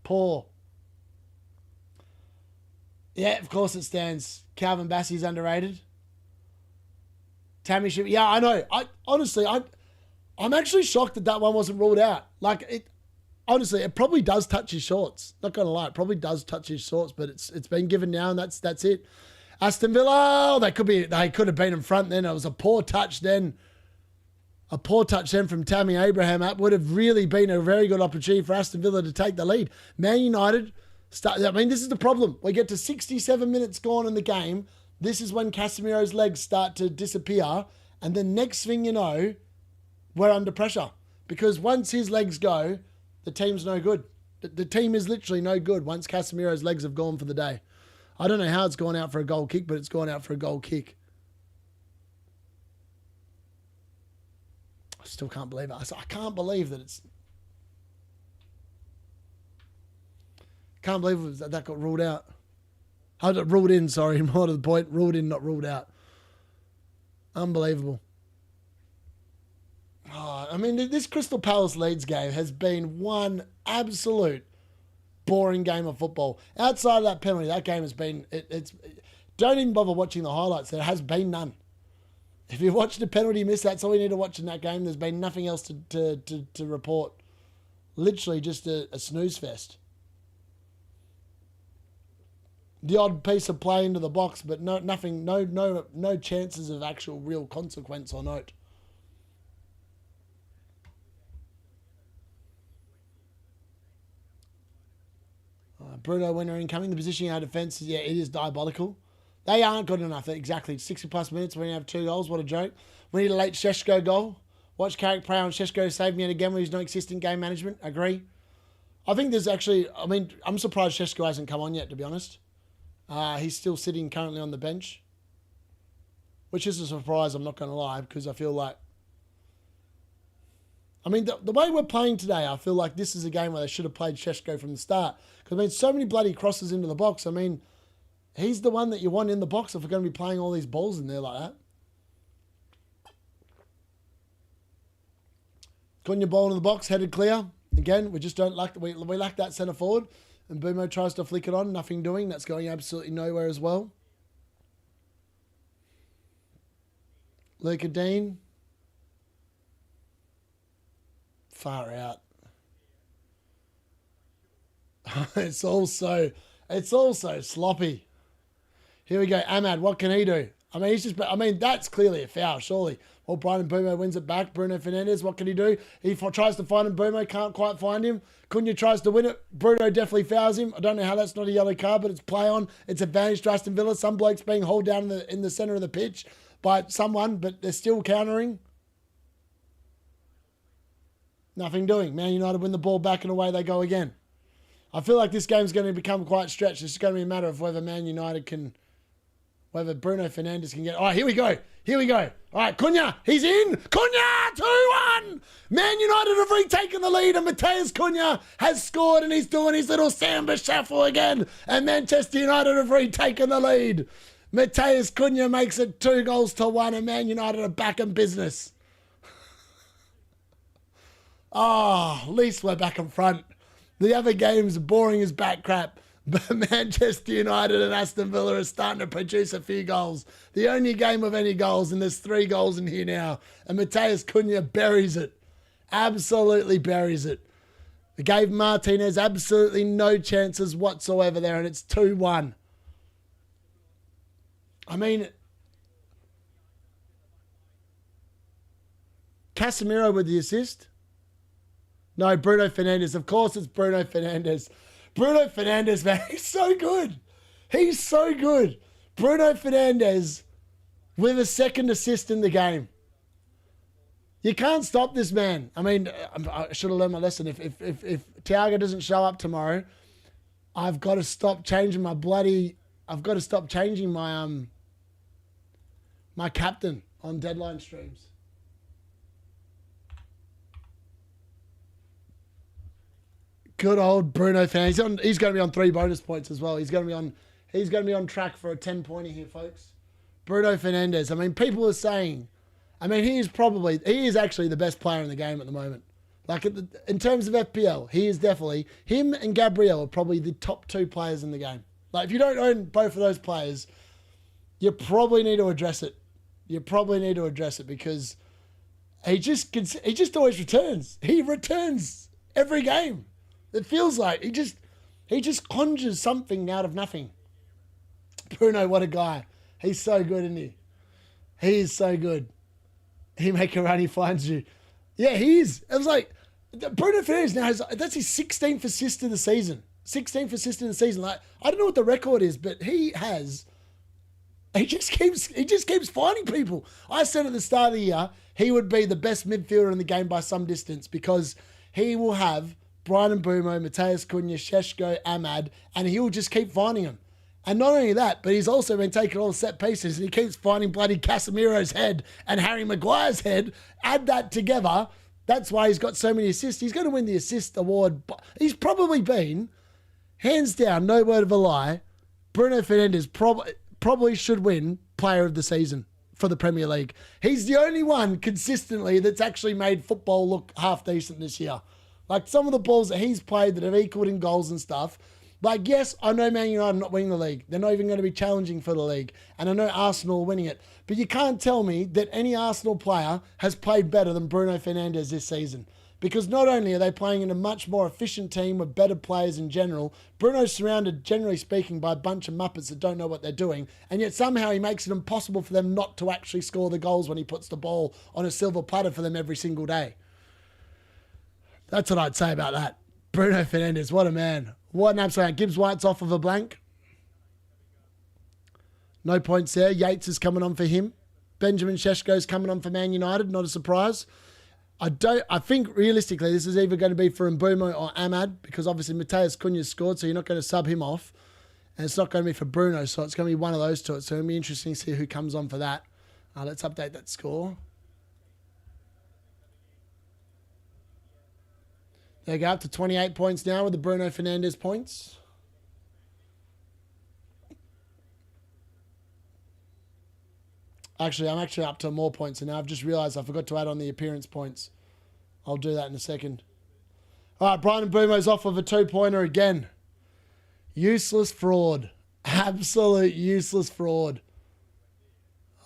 Poor. Yeah, of course it stands. Calvin Bassey's underrated. Tammy Ship. Yeah, I know. I'm actually shocked that one wasn't ruled out. Like, it probably does touch his shorts. Not going to lie, it probably does touch his shorts, but it's been given now, and that's it. Aston Villa, they could have been in front then. It was a poor touch then. A poor touch then from Tammy Abraham. That would have really been a very good opportunity for Aston Villa to take the lead. Man United, this is the problem. We get to 67 minutes gone in the game. This is when Casemiro's legs start to disappear. And then next thing you know, we're under pressure. Because once his legs go, the team's no good. The team is literally no good once Casemiro's legs have gone for the day. I don't know how it's gone out for a goal kick, but it's gone out for a goal kick. I still can't believe it. I can't believe that it's... Can't believe that got ruled out. Ruled in, sorry, more to the point. Ruled in, not ruled out. Unbelievable. Oh, I mean, this Crystal Palace Leeds game has been one absolute boring game of football. Outside of that penalty, that game has been... Don't even bother watching the highlights. There has been none. If you watched a penalty miss, that's all you need to watch in that game. There's been nothing else to report. Literally just a snooze fest. The odd piece of play into the box, but nothing, no chances of actual real consequence or note. Bruno winner incoming. The positioning of our defence, it is diabolical. They aren't good enough. Exactly. 60 plus minutes. We're going to have 2 goals. What a joke. We need a late Sheshko goal. Watch Carrick play on Sheshko save me yet again with his non-existent game management. Agree. I think there's actually... I mean, I'm surprised Sheshko hasn't come on yet, to be honest. He's still sitting currently on the bench. Which is a surprise, I'm not going to lie, because I feel like... I mean, the way we're playing today, I feel like this is a game where they should have played Sheshko from the start. Because, I mean, so many bloody crosses into the box. I mean, he's the one that you want in the box if we're going to be playing all these balls in there like that. Cunha ball into the box, headed clear. Again, we just don't lack... We lack that centre forward. And Mbeumo tries to flick it on. Nothing doing. That's going absolutely nowhere as well. Luca Dean. Far out. It's also sloppy. Here we go. Ahmad, what can he do? I mean, that's clearly a foul, surely. Well, Brian Mbeumo wins it back. Bruno Fernandes, what can he do? He tries to find him. Mbeumo can't quite find him. Cunha tries to win it. Bruno definitely fouls him. I don't know how that's not a yellow card, but it's play on. It's advantage to Aston Villa. Some bloke's being hauled down in the centre of the pitch by someone, but they're still countering. Nothing doing. Man United win the ball back and away they go again. I feel like this game's going to become quite stretched. It's going to be a matter of whether Man United can... whether Bruno Fernandes can get... All right, here we go. Here we go. All right, Cunha, he's in. Cunha, 2-1. Man United have retaken the lead and Matheus Cunha has scored and he's doing his little samba shuffle again. And Manchester United have retaken the lead. Matheus Cunha makes it 2-1 and Man United are back in business. Oh, at least we're back in front. The other games are boring as bat crap. But Manchester United and Aston Villa are starting to produce a few goals. The only game of any goals, and there's 3 goals in here now. And Matheus Cunha buries it. Absolutely buries it. It gave Martinez absolutely no chances whatsoever there, and it's 2-1. I mean, Casemiro with the assist. No, Bruno Fernandes. Of course it's Bruno Fernandes. Bruno Fernandes, man, he's so good. He's so good. Bruno Fernandes with a second assist in the game. You can't stop this man. I mean, I should have learned my lesson. If Thiago doesn't show up tomorrow, I've got to stop changing my my captain on deadline streams. Good old Bruno Fernandes. He's going to be on 3 bonus points as well. He's going to be on track for a 10-pointer here, folks. Bruno Fernandes. I mean, people are saying, I mean, he is actually the best player in the game at the moment. Like in terms of FPL, he is definitely, him and Gabriel are probably the top 2 players in the game. Like if you don't own both of those players, you probably need to address it. You probably need to address it because he just always returns. He returns every game. It feels like he just conjures something out of nothing. Bruno, what a guy. He's so good, isn't he? He is so good. He make a run, he finds you. Yeah, he is. It was like, Bruno Fernandes now that's his 16th assist of the season. 16th assist in the season. Like, I don't know what the record is, but he just keeps finding people. I said at the start of the year, he would be the best midfielder in the game by some distance because he will have Brian Mbeumo, Matheus Cunha, Šeško, Ahmad, and he'll just keep finding them. And not only that, but he's also been taking all the set pieces and he keeps finding bloody Casemiro's head and Harry Maguire's head. Add that together. That's why he's got so many assists. He's going to win the assist award. He's probably been, hands down, no word of a lie, Bruno Fernandes probably should win Player of the Season for the Premier League. He's the only one consistently that's actually made football look half decent this year. Like some of the balls that he's played that have equaled in goals and stuff. Like, yes, I know Man United are not winning the league. They're not even going to be challenging for the league. And I know Arsenal are winning it. But you can't tell me that any Arsenal player has played better than Bruno Fernandes this season. Because not only are they playing in a much more efficient team with better players in general, Bruno's surrounded, generally speaking, by a bunch of muppets that don't know what they're doing. And yet somehow he makes it impossible for them not to actually score the goals when he puts the ball on a silver platter for them every single day. That's what I'd say about that. Bruno Fernandes, what a man. What an absolute. Gibbs White's off of a blank. No points there. Yates is coming on for him. Benjamin Šeško's coming on for Man United. Not a surprise. I think realistically this is either going to be for Mbeumo or Ahmad because obviously Matheus Cunha scored, so you're not going to sub him off. And it's not going to be for Bruno, so it's going to be one of those two. So it'll be interesting to see who comes on for that. Let's update that score. They go up to 28 points now with the Bruno Fernandes points. Actually, I'm actually up to more points, and now I've just realised I forgot to add on the appearance points. I'll do that in a second. All right, Brian Mbeumo's off of a 2-pointer again. Useless fraud. Absolute useless fraud.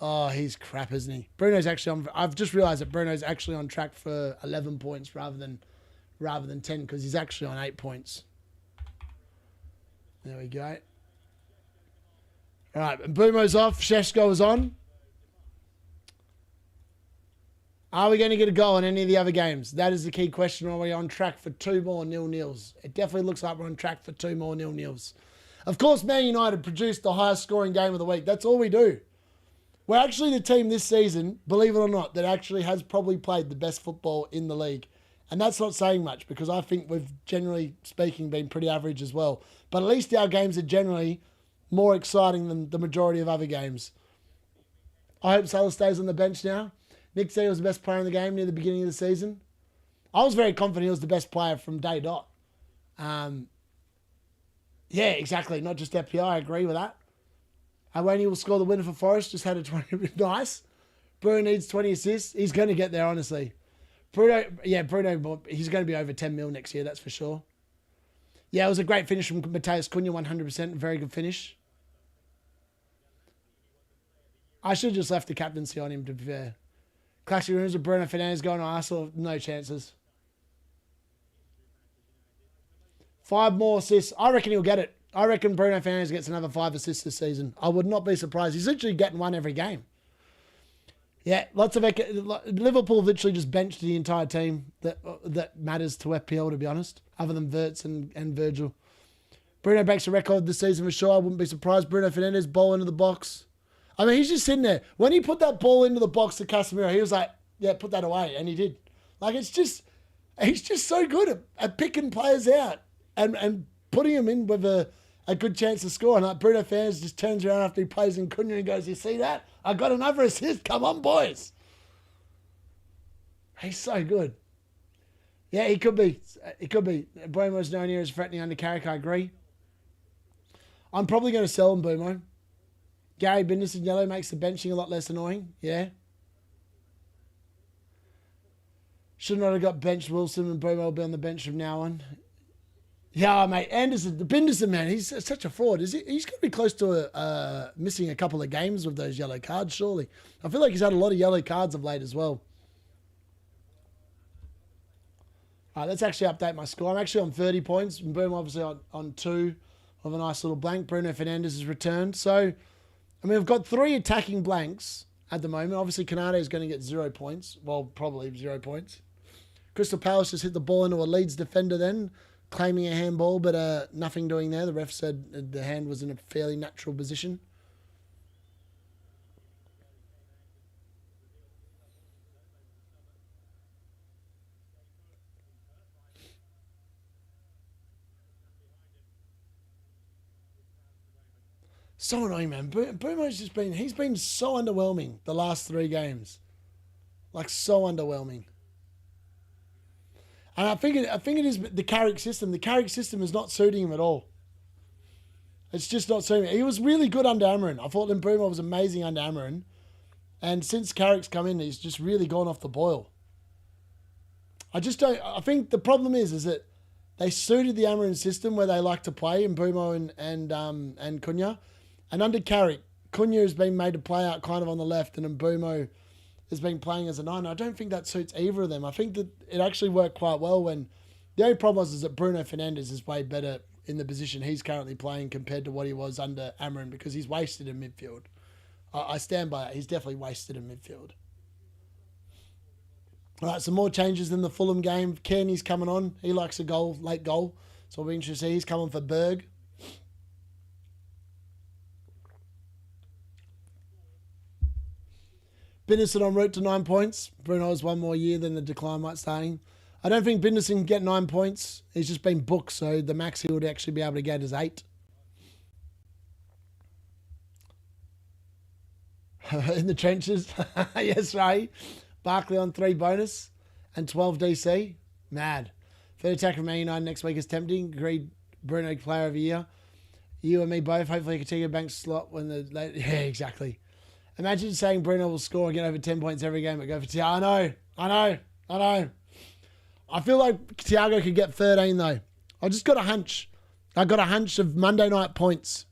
Oh, he's crap, isn't he? Bruno's actually on... I've just realised that Bruno's actually on track for 11 points rather than 10 because he's actually on 8 points. There we go. All right, Mbeumo's off. Sheshko is on. Are we going to get a goal in any of the other games? That is the key question. Are we on track for 2 more 0-0s? It definitely looks like we're on track for 2 more 0-0s. Of course, Man United produced the highest scoring game of the week. That's all we do. We're actually the team this season, believe it or not, that actually has probably played the best football in the league. And that's not saying much because I think we've, generally speaking, been pretty average as well. But at least our games are generally more exciting than the majority of other games. I hope Salah stays on the bench now. Nick said he was the best player in the game near the beginning of the season. I was very confident he was the best player from day dot. Yeah, exactly. Not just FPL. I agree with that. Awani will score the winner for Forest. Just had a 20. Nice. Bruno needs 20 assists. He's going to get there, honestly. Bruno, he's going to be over 10 mil next year. That's for sure. Yeah, it was a great finish from Matheus Cunha, 100%. Very good finish. I should have just left the captaincy on him, to be fair. Classic rooms with Bruno Fernandes going to Arsenal. No chances. 5 more assists. I reckon he'll get it. I reckon Bruno Fernandes gets another 5 assists this season. I would not be surprised. He's literally getting one every game. Yeah, lots of... Liverpool literally just benched the entire team that matters to FPL, to be honest, other than Wirtz and Virgil. Bruno breaks a record this season for sure. I wouldn't be surprised. Bruno Fernandes, ball into the box. I mean, he's just sitting there. When he put that ball into the box to Casemiro, he was like, yeah, put that away. And he did. Like, it's just... He's just so good at picking players out and putting them in with a good chance to score. And like Bruno Fernandes just turns around after he plays in Cunha and goes, you see that? I got another assist. Come on, boys. He's so good. Yeah, he could be. He could be. Mbeumo's known here as threatening under Carrick. I agree. I'm probably going to sell Mbeumo. Gary Bindus in yellow makes the benching a lot less annoying. Yeah. Should not have got benched Wilson, and Mbeumo will be on the bench from now on. Yeah, mate. Anderson, the Bindus, man, he's such a fraud. He's going to be close to missing a couple of games with those yellow cards, surely. I feel like he's had a lot of yellow cards of late as well. All right, let's actually update my score. I'm actually on 30 points. Mbeumo obviously on 2 of a nice little blank. Bruno Fernandes has returned. So, I mean, we've got 3 attacking blanks at the moment. Obviously, Konate is going to get 0 points. Well, probably 0 points. Crystal Palace just hit the ball into a Leeds defender then, claiming a handball, but nothing doing there. The ref said the hand was in a fairly natural position. So annoying, man. Mbeumo's just been... He's been so underwhelming the last 3 games. Like, so underwhelming. And I think it is the Carrick system. The Carrick system is not suiting him at all. It's just not suiting him. He was really good under Amarin. I thought Mbeumo was amazing under Amarin. And since Carrick's come in, he's just really gone off the boil. I just don't... I think the problem is that they suited the Amarin system where they like to play, Mbeumo and Cunha. And under Carrick, Cunha has been made to play out kind of on the left, and Mbeumo has been playing as a 9. I don't think that suits either of them. I think that it actually worked quite well when... The only problem is that Bruno Fernandes is way better in the position he's currently playing compared to what he was under Amarin, because he's wasted in midfield. I stand by that. He's definitely wasted in midfield. All right, some more changes in the Fulham game. Kearney's coming on. He likes a goal, late goal. So we'll be interested to see. He's coming for Berg. Bindison en route to 9 points. Bruno has 1 more year, then the decline might starting. I don't think Bindison can get 9 points. He's just been booked, so the max he would actually be able to get is 8. In the trenches. Yes, Ray. Barkley on 3 bonus and 12 DC. Mad. Third attack from Man United next week is tempting. Agreed. Bruno player of the year. You and me both. Hopefully, he can take a bank slot when the... Yeah, exactly. Imagine saying Bruno will score and get over 10 points every game but go for Thiago. I know. I feel like Thiago could get 13 though. I just got a hunch I got a hunch of Monday night points.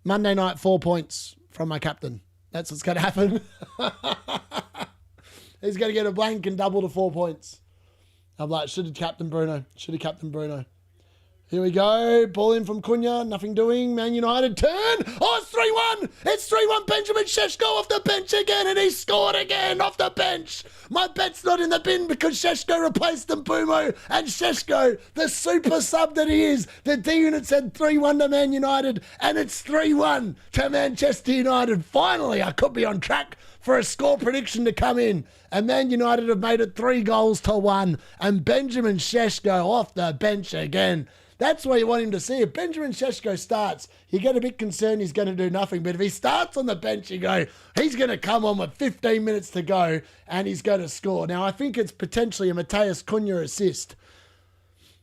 Monday night 4 points from my captain. That's what's going to happen. He's going to get a blank and double to 4 points. I'm like, should have captain Bruno. Should have captain Bruno. Here we go. Ball in from Cunha. Nothing doing. Man United turn. Oh, it's 3-1. It's 3-1. Benjamin Šeško off the bench again, and he scored again off the bench. My bet's not in the bin because Šeško replaced Mbeumo, and Šeško, the super sub that he is, the D-Unit said 3-1 to Man United, and it's 3-1 to Manchester United. Finally, I could be on track for a score prediction to come in. And Man United have made it 3-1, and Benjamin Šeško off the bench again. That's where you want him to see. If Benjamin Šeško starts, you get a bit concerned he's going to do nothing. But if he starts on the bench, you go, he's going to come on with 15 minutes to go and he's going to score. Now, I think it's potentially a Matheus Cunha assist.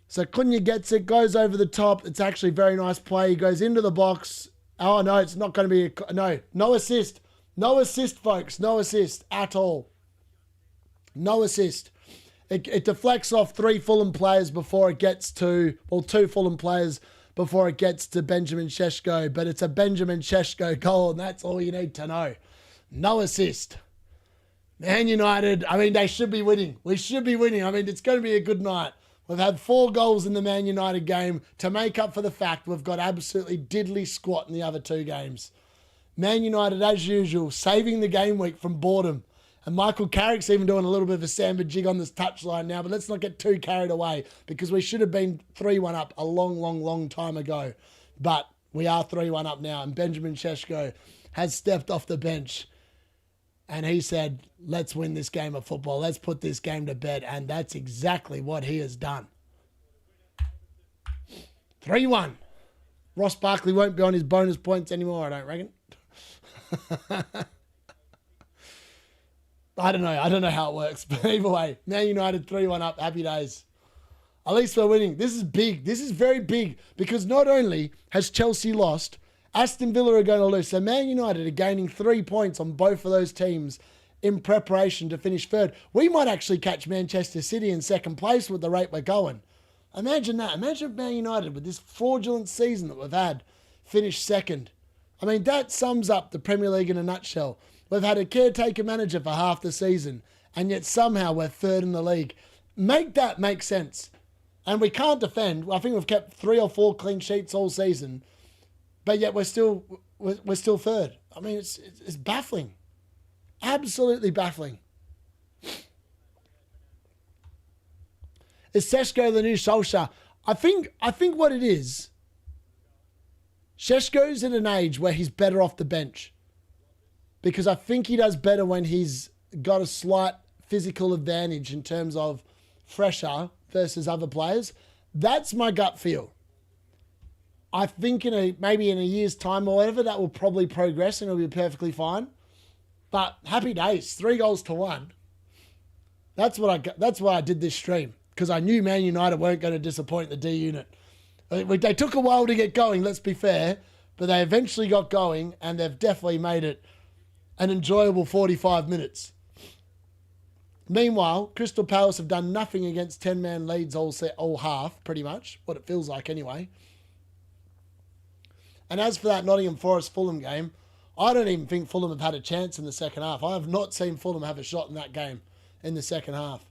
So Cunha gets it, goes over the top. It's actually a very nice play. He goes into the box. Oh, no, it's not going to be no assist. No assist, folks. No assist at all. No assist. It deflects off 3 Fulham players before it gets to, well, 2 Fulham players before it gets to Benjamin Šeško. But it's a Benjamin Šeško goal, and that's all you need to know. No assist. Man United, I mean, they should be winning. We should be winning. I mean, it's going to be a good night. We've had 4 goals in the Man United game to make up for the fact we've got absolutely diddly squat in the other 2 games. Man United, as usual, saving the game week from boredom. And Michael Carrick's even doing a little bit of a samba jig on this touchline now, but let's not get too carried away because we should have been 3-1 up a long time ago. But we are 3-1 up now, and Benjamin Šeško has stepped off the bench and he said, let's win this game of football. Let's put this game to bed, and that's exactly what he has done. 3-1. Ross Barkley won't be on his bonus points anymore, I don't reckon. I don't know how it works, but either way, Man United 3-1 up, happy days. At least we're winning. This is big. This is very big because not only has Chelsea lost, Aston Villa are going to lose. So Man United are gaining 3 points on both of those teams in preparation to finish third. We might actually catch Manchester City in second place with the rate we're going. Imagine that. Imagine Man United with this fraudulent season that we've had finish second. I mean, that sums up the Premier League in a nutshell. We've had a caretaker manager for half the season, and yet somehow we're third in the league. Make that make sense. And we can't defend. I think we've kept 3 or 4 clean sheets all season, but yet we're still third. I mean, it's baffling. Absolutely baffling. Is Šeško the new Solskjaer? I think what it is, Šeško's at an age where he's better off the bench. Because I think he does better when he's got a slight physical advantage in terms of fresher versus other players. That's my gut feel. I think maybe in a year's time or whatever, that will probably progress and it'll be perfectly fine. But happy days, 3-1. That's why I did this stream, because I knew Man United weren't going to disappoint the D-Unit. They took a while to get going, let's be fair, but they eventually got going and they've definitely made it an enjoyable 45 minutes. Meanwhile, Crystal Palace have done nothing against 10-man leads all half, pretty much, what it feels like anyway. And as for that Nottingham Forest-Fulham game, I don't even think Fulham have had a chance in the second half. I have not seen Fulham have a shot in that game in the second half.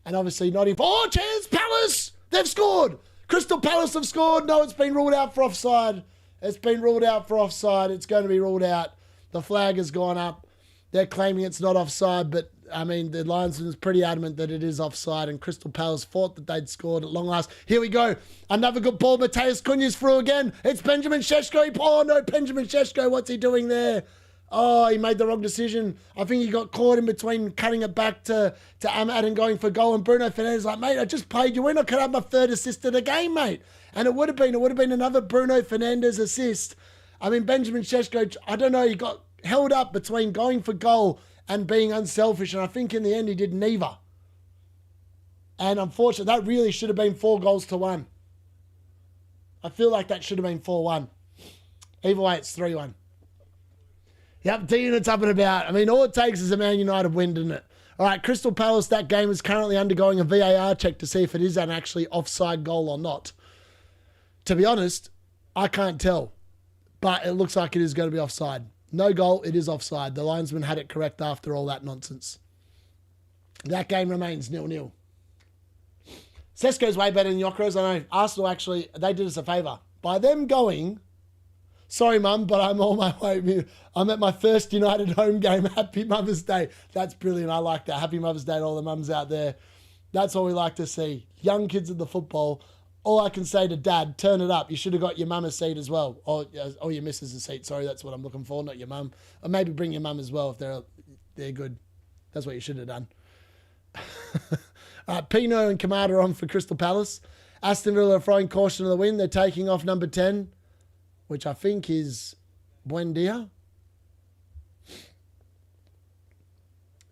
And obviously Nottingham... Oh, chance! Palace! They've scored! Crystal Palace have scored! No, it's been ruled out for offside. It's been ruled out for offside. It's going to be ruled out. The flag has gone up. They're claiming it's not offside, but, I mean, the linesman's pretty adamant that it is offside, and Crystal Palace thought that they'd scored at long last. Here we go. Another good ball. Matheus Cunha's through again. It's Benjamin Šeško. Oh, no, Benjamin Šeško. What's he doing there? Oh, he made the wrong decision. I think he got caught in between cutting it back to Ahmad and going for goal, and Bruno Fernandes like, mate, I just played you in. I could have my 3rd assist of the game, mate. And it would have been another Bruno Fernandes assist. I mean, Benjamin Šeško, I don't know, he got held up between going for goal and being unselfish, and I think in the end he did neither. And unfortunately, that really should have been 4-1. I feel like that should have been 4-1. Either way, it's 3-1. Yep, D-Unit's up and about. I mean, all it takes is a Man United win, doesn't it? All right, Crystal Palace, that game is currently undergoing a VAR check to see if it is an actually offside goal or not. To be honest, I can't tell, but it looks like it is going to be offside. No goal, it is offside. The linesman had it correct after all that nonsense. That game remains 0-0. Sesko's way better than Yokeros. I know Arsenal actually, they did us a favour. By them going, sorry mum, but I'm on my way. I'm at my first United home game. Happy Mother's Day. That's brilliant. I like that. Happy Mother's Day to all the mums out there. That's all we like to see. Young kids at the football. All I can say to Dad, turn it up. You should have got your mum a seat as well. Or your missus a seat. Sorry, that's what I'm looking for, not your mum. Or maybe bring your mum as well if they're good. That's what you should have done. Pino and Kamada are on for Crystal Palace. Aston Villa are throwing caution to the wind. They're taking off number 10, which I think is Buendia.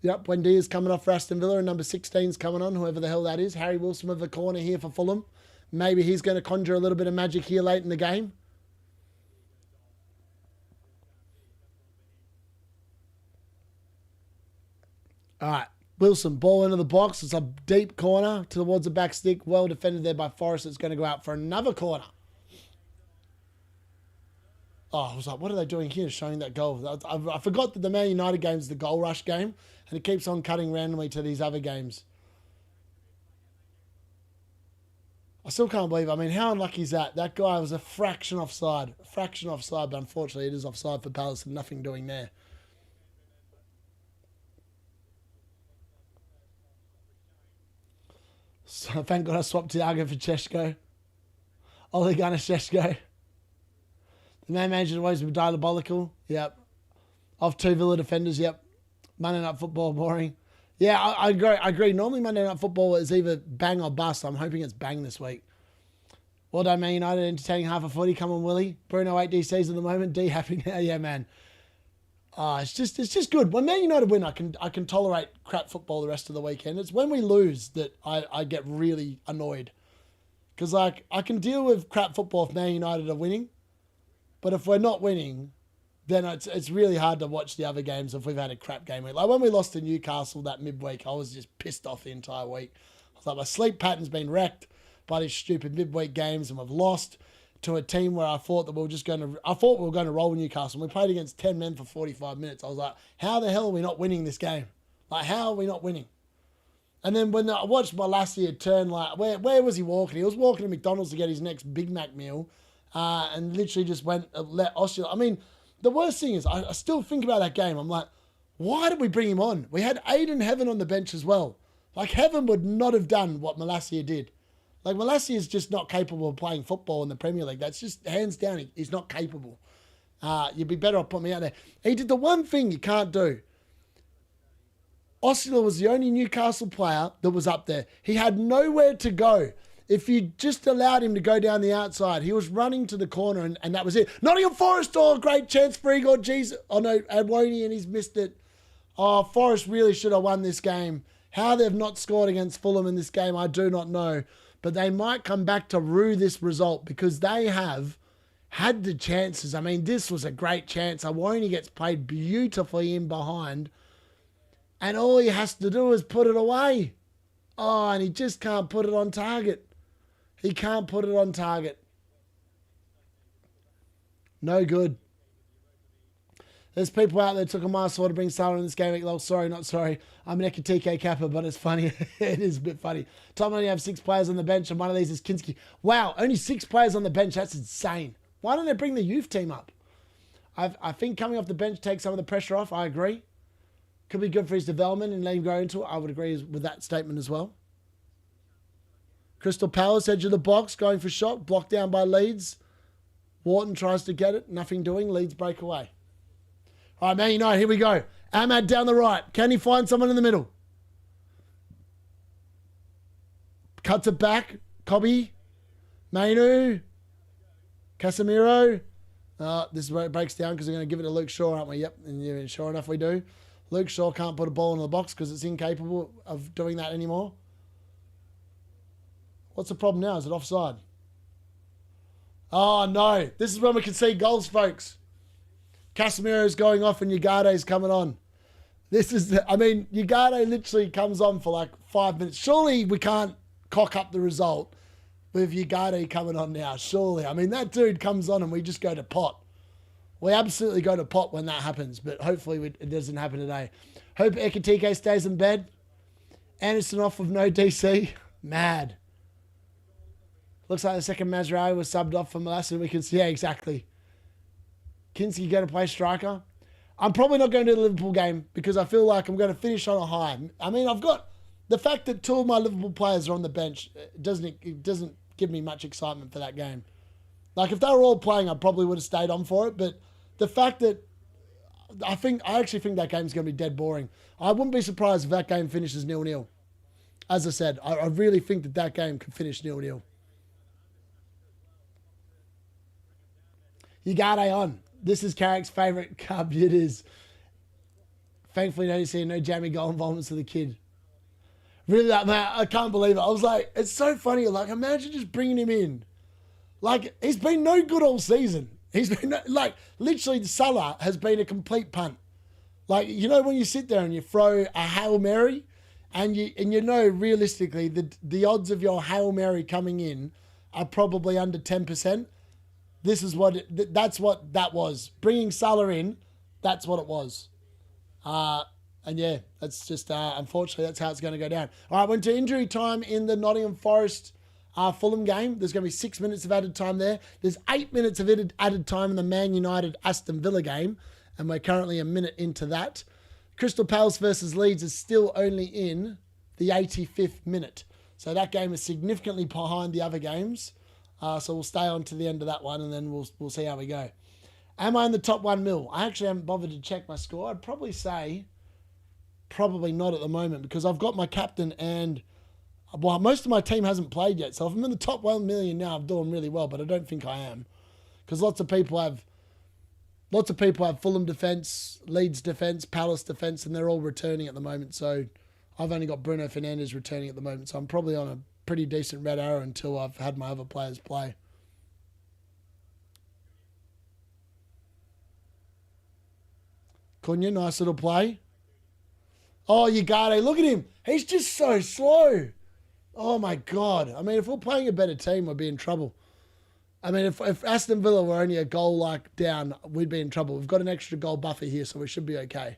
Yep, Buendia's coming off for Aston Villa, and number 16's coming on, whoever the hell that is. Harry Wilson with the corner here for Fulham. Maybe he's going to conjure a little bit of magic here late in the game. All right. Wilson, ball into the box. It's a deep corner towards the back stick. Well defended there by Forrest. It's going to go out for another corner. Oh, I was like, what are they doing here showing that goal? I forgot that the Man United game is the goal rush game, and it keeps on cutting randomly to these other games. I still can't believe, I mean, how unlucky is that? That guy was a fraction offside. A fraction offside, but unfortunately it is offside for Palace and nothing doing there. So thank God I swapped Thiago for Chesko. Ole Gunnar Chesko. The man manager always been diabolical. Yep. Off 2 Villa defenders. Yep. Monday Night Football, boring. Yeah, I agree. Normally Monday Night Football is either bang or bust. I'm hoping it's bang this week. Well done, Man United, entertaining half a footy. Come on, Willie. Bruno 8 DCs at the moment. D happy now. Yeah, man. It's just good. When Man United win, I can tolerate crap football the rest of the weekend. It's when we lose that I get really annoyed. Because like I can deal with crap football if Man United are winning, but if we're not winning, then it's really hard to watch the other games if we've had a crap game week. Like when we lost to Newcastle that midweek, I was just pissed off the entire week. I was like, my sleep pattern's been wrecked by these stupid midweek games, and we've lost to a team where I thought we were going to roll with Newcastle. We played against 10 men for 45 minutes. I was like, how the hell are we not winning this game? Like, how are we not winning? And then when I watched Malacia turn, like, where was he walking? He was walking to McDonald's to get his next Big Mac meal, and literally just went, let Oscar. I mean, the worst thing is, I still think about that game. I'm like, why did we bring him on? We had Aiden Heaven on the bench as well. Like, Heaven would not have done what Malacia did. Like, Malacia is just not capable of playing football in the Premier League. That's just, hands down, he's not capable. You'd be better off putting me out there. He did the one thing you can't do. Oscar was the only Newcastle player that was up there. He had nowhere to go. If you just allowed him to go down the outside, he was running to the corner and that was it. Nottingham Forest, great chance for Igor Jesus. Oh no, Adwoni, and he's missed it. Oh, Forest really should have won this game. How they've not scored against Fulham in this game, I do not know. But they might come back to rue this result because they have had the chances. I mean, this was a great chance. Awoni gets played beautifully in behind. And all he has to do is put it away. Oh, and he just can't put it on target. He can't put it on target. No good. There's people out there that took a milestone to bring Salah in this game. Like, sorry, not sorry. I'm an Ekatike Kappa, but it's funny. It is a bit funny. Tom only have 6 players on the bench, and one of these is Kinski. Wow, only 6 players on the bench. That's insane. Why don't they bring the youth team up? I think coming off the bench takes some of the pressure off. I agree. Could be good for his development and let him grow into it. I would agree with that statement as well. Crystal Palace, edge of the box, going for shot. Blocked down by Leeds. Wharton tries to get it. Nothing doing. Leeds break away. All right, Man United, here we go. Ahmad down the right. Can he find someone in the middle? Cuts it back. Cobby. Mainu. Casemiro. This is where it breaks down because we're going to give it to Luke Shaw, aren't we? Yep, and sure enough we do. Luke Shaw can't put a ball in the box because it's incapable of doing that anymore. What's the problem now? Is it offside? Oh, no. This is when we can see goals, folks. Casemiro's going off and Ugarte's coming on. This is, I mean, Ugarte literally comes on for like 5 minutes. Surely we can't cock up the result with Ugarte coming on now. Surely. I mean, that dude comes on and we just go to pot. We absolutely go to pot when that happens, but hopefully it doesn't happen today. Hope Ekitike stays in bed. Anderson off with no DC. Mad. Looks like the second Mazraoui was subbed off for Molassen. We can see, yeah, exactly. Kinski going to play striker. I'm probably not going to the Liverpool game because I feel like I'm going to finish on a high. I mean, I've got the fact that 2 of my Liverpool players are on the bench. It doesn't give me much excitement for that game. Like if they were all playing, I probably would have stayed on for it. But the fact that I actually think that game's going to be dead boring. I wouldn't be surprised if that game finishes 0-0. As I said, I really think that game could finish 0-0. Ugarte on. This is Carrick's favourite cub. It is. Thankfully, no jammy goal involvements for the kid. Really, man, I can't believe it. I was like, it's so funny. Like, imagine just bringing him in. Like, he's been no good all season. He's been, like, literally, Salah has been a complete punt. Like, you know when you sit there and you throw a Hail Mary and you know realistically the odds of your Hail Mary coming in are probably under 10%. This is what that's what that was. Bringing Salah in, that's what it was. And yeah, that's just unfortunately that's how it's going to go down. All right, went to injury time in the Nottingham Forest Fulham game. There's going to be 6 minutes of added time there. There's 8 minutes of added time in the Man United Aston Villa game, and we're currently a minute into that. Crystal Palace versus Leeds is still only in the 85th minute, so that game is significantly behind the other games. So we'll stay on to the end of that one, and then we'll see how we go. Am I in the top 1 mil? I actually haven't bothered to check my score. I'd probably say probably not at the moment because I've got my captain and, well, most of my team hasn't played yet. So if I'm in the top 1 million now, I'm doing really well, but I don't think I am because lots of people have Fulham defence, Leeds defence, Palace defence, and they're all returning at the moment. So I've only got Bruno Fernandes returning at the moment. So I'm probably on a pretty decent red arrow until I've had my other players play. Cunha, nice little play. Oh, Ugarte, look at him. He's just so slow. Oh, my God. I mean, if we're playing a better team, we'd be in trouble. I mean, if Aston Villa were only a goal like down, we'd be in trouble. We've got an extra goal buffer here, so we should be okay.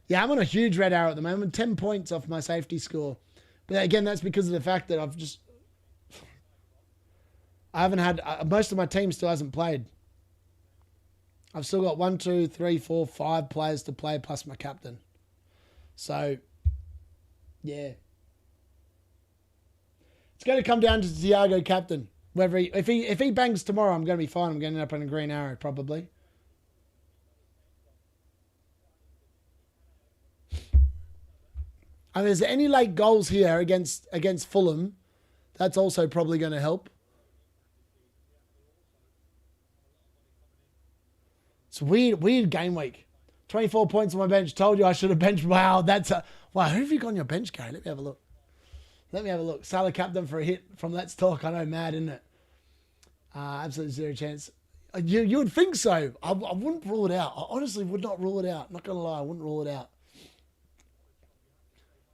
Yeah, I'm on a huge red arrow at the moment. 10 points off my safety score. But again, that's because of the fact that I haven't had, most of my team still hasn't played. I've still got 1, 2, 3, 4, 5 players to play plus my captain. So, yeah. It's going to come down to Thiago captain. Whether if he bangs tomorrow, I'm going to be fine. I'm going to end up on a green arrow probably. I mean, is there any late goals here against Fulham? That's also probably going to help. It's weird game week. 24 points on my bench. Told you I should have benched. Wow, wow. Who have you got on your bench, Gary? Let me have a look. Salah captain for a hit from Let's Talk. I know, mad, isn't it? Absolutely zero chance. You would think so. I wouldn't rule it out. I honestly would not rule it out. Not gonna lie, I wouldn't rule it out.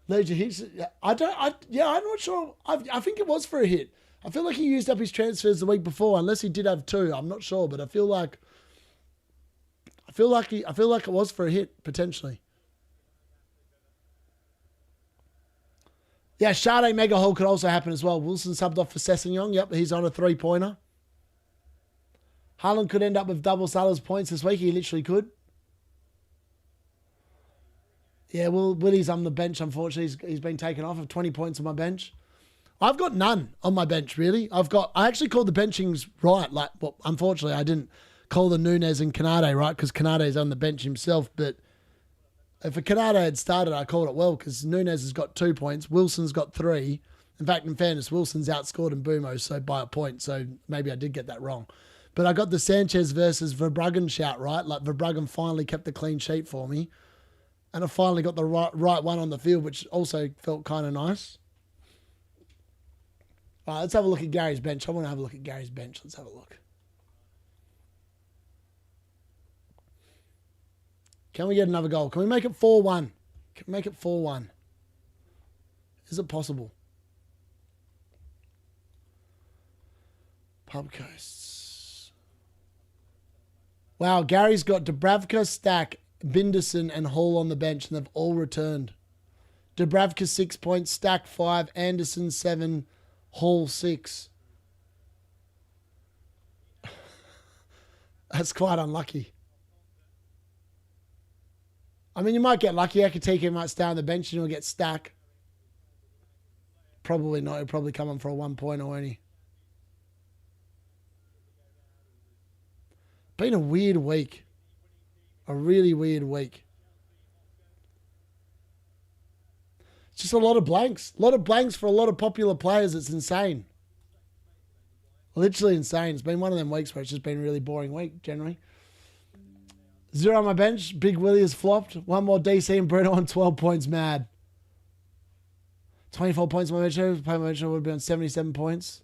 Leisure hits. I'm not sure. I think it was for a hit. I feel like he used up his transfers the week before, unless he did have 2. I'm not sure, but I feel like it was for a hit potentially. Yeah, Sade Mega Haul could also happen as well. Wilson subbed off for Sessegnon. Yep, he's on a 3-pointer. Haaland could end up with double Salah's points this week. He literally could. Yeah, well, Willie's on the bench, unfortunately. He's been taken off of 20 points on my bench. I've got none on my bench, really. I actually called the benchings right. Like, well, unfortunately, I didn't call the Nunez and Konate right because Konate's on the bench himself. But if a Konate had started, I called it well because Nunez has got 2 points. Wilson's got 3. In fact, in fairness, Wilson's outscored Mbeumo so by a point. So maybe I did get that wrong. But I got the Sanchez versus Verbruggen shout right. Like, Verbruggen finally kept the clean sheet for me. And I finally got the right one on the field, which also felt kind of nice. All right, let's have a look at Gary's bench. I want to have a look at Gary's bench. Let's have a look. Can we get another goal? Can we make it 4-1? Can we make it 4-1? Is it possible? Pub Coasts. Wow, Gary's got Dubravka, Stack, Binderson, and Hall on the bench, and they've all returned. Dubravka 6 points, Stack 5, Anderson 7, Hall 6. That's quite unlucky. I mean, you might get lucky. Ekitike might stay on the bench and he'll get Stack. Probably not. He'll probably come on for a 1 point or any. Been a weird week. A really weird week. It's just a lot of blanks. A lot of blanks for a lot of popular players. It's insane. Literally insane. It's been one of them weeks where it's just been a really boring week, generally. 0 on my bench. Big Willie has flopped. One more DC and Bruno on 12 points. Mad. 24 points on my bench. My bench would be on 77 points.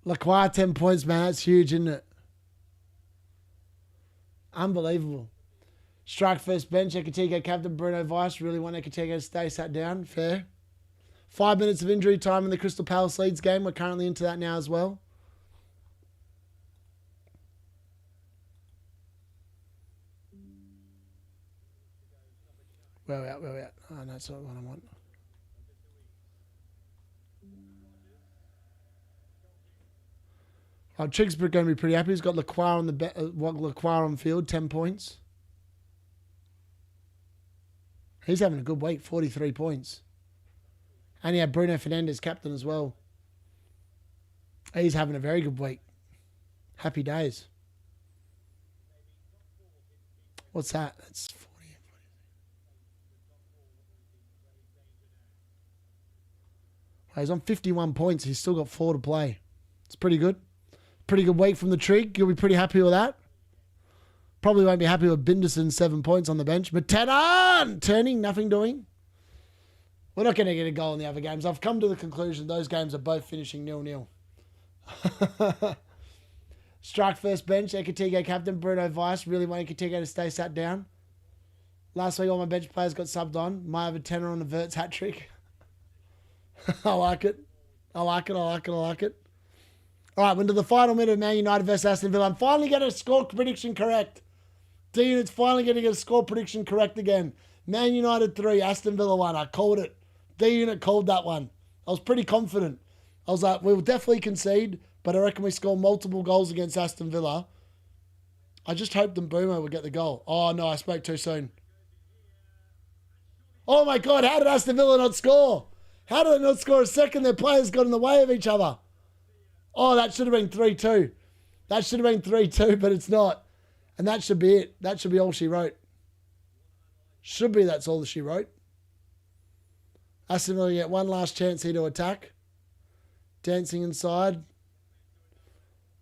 Lacroix 10 points, man. That's huge, isn't it? Unbelievable. Strike first bench. Ekitike captain. Bruno Vice. Really want Ekitike to stay sat down. Fair. 5 minutes of injury time in the Crystal Palace Leeds game. We're currently into that now as well. Where are we at? Where are we at? Oh, no, that's not what I want. Oh, Triggs going to be pretty happy. He's got Lacroix on Lacroix on field, 10 points. He's having a good week, 43 points. And he had Bruno Fernandes captain as well. He's having a very good week. Happy days. What's that? That's 40. He's on 51 points. He's still got 4 to play. It's pretty good. Pretty good week from the Trig. You'll be pretty happy with that. Probably won't be happy with Binderson, 7 points on the bench. But turning, nothing doing. We're not going to get a goal in the other games. I've come to the conclusion those games are both finishing 0-0. Strike first bench. Ekitike captain. Bruno Vice. Really want Ekitike to stay sat down. Last week all my bench players got subbed on. Might have a tenner on the Verts hat trick. I like it. I like it. I like it. I like it. All right, we're into the final minute of Man United versus Aston Villa. I'm finally getting a score prediction correct. D-Unit's finally going to get a score prediction correct again. Man United 3, Aston Villa 1. I called it. D-Unit called that one. I was pretty confident. I was like, we'll definitely concede, but I reckon we score multiple goals against Aston Villa. I just hoped Mbeumo would get the goal. Oh, no, I spoke too soon. Oh, my God, how did Aston Villa not score? How did they not score a second? Their players got in the way of each other. Oh, that should have been 3-2. That should have been 3-2, but it's not. And that should be it. That should be all she wrote. Should be that's all she wrote. Aston Villa get one last chance here to attack. Dancing inside.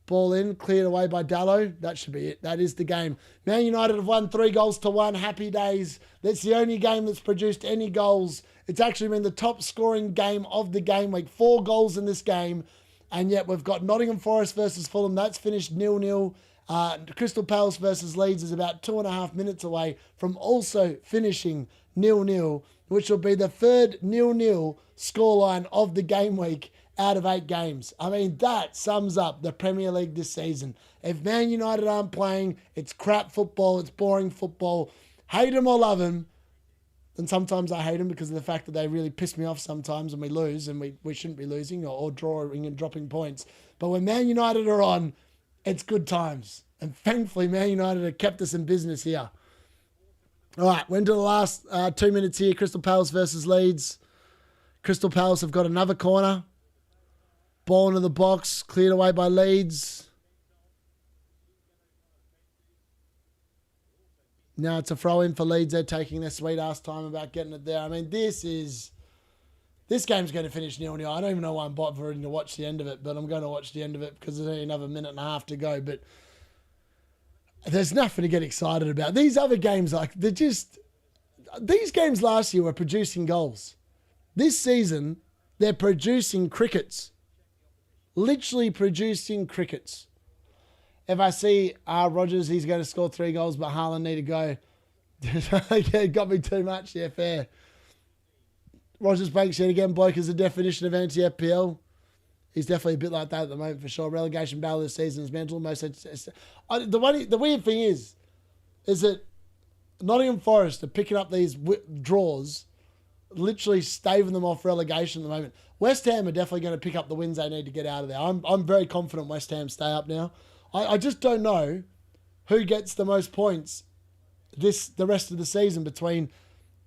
Ball in, cleared away by Dallo. That should be it. That is the game. Man United have won 3-1. Happy days. That's the only game that's produced any goals. It's actually been the top scoring game of the game week. 4 goals in this game. And yet we've got Nottingham Forest versus Fulham. That's finished 0-0. Crystal Palace versus Leeds is about 2.5 minutes away from also finishing 0-0, which will be the third 0-0 scoreline of the game week out of 8 games. I mean, that sums up the Premier League this season. If Man United aren't playing, it's crap football, it's boring football. Hate them or love them. And sometimes I hate them because of the fact that they really piss me off sometimes and we lose and we shouldn't be losing or drawing and dropping points. But when Man United are on, it's good times. And thankfully, Man United have kept us in business here. All right, we're into the last 2 minutes here. Crystal Palace versus Leeds. Crystal Palace have got another corner. Ball into the box, cleared away by Leeds. Now it's a throw in for Leeds. They're taking their sweet ass time about getting it there. I mean, this game's going to finish 0-0. I don't even know why I'm bothering to watch the end of it, but I'm going to watch the end of it because there's only another minute and a half to go. But there's nothing to get excited about. These other games, these games last year were producing goals. This season, they're producing crickets. Literally producing crickets. If I see Rodgers, he's going to score 3 goals, but Haaland need to go. It got me too much. Yeah, fair. Rodgers Banks yet again. Bloke is the definition of anti-FPL. He's definitely a bit like that at the moment for sure. Relegation battle this season is mental. The weird thing is that Nottingham Forest are picking up these draws, literally staving them off relegation at the moment. West Ham are definitely going to pick up the wins they need to get out of there. I'm very confident West Ham stay up now. I just don't know who gets the most points the rest of the season between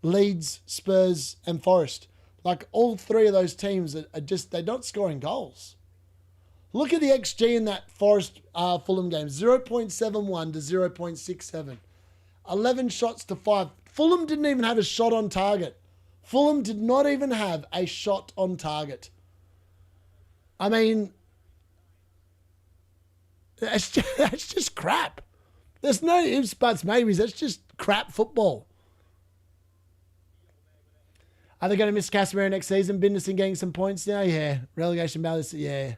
Leeds, Spurs and Forest. Like all 3 of those teams they're not scoring goals. Look at the XG in that Forest Fulham game. 0.71 to 0.67. 11 shots to 5. Fulham didn't even have a shot on target. Fulham did not even have a shot on target. I mean, that's just crap. There's no ifs, buts, maybes. That's just crap football. Are they going to miss Casemiro next season? Binderson getting some points now? Yeah. Relegation battle, yeah.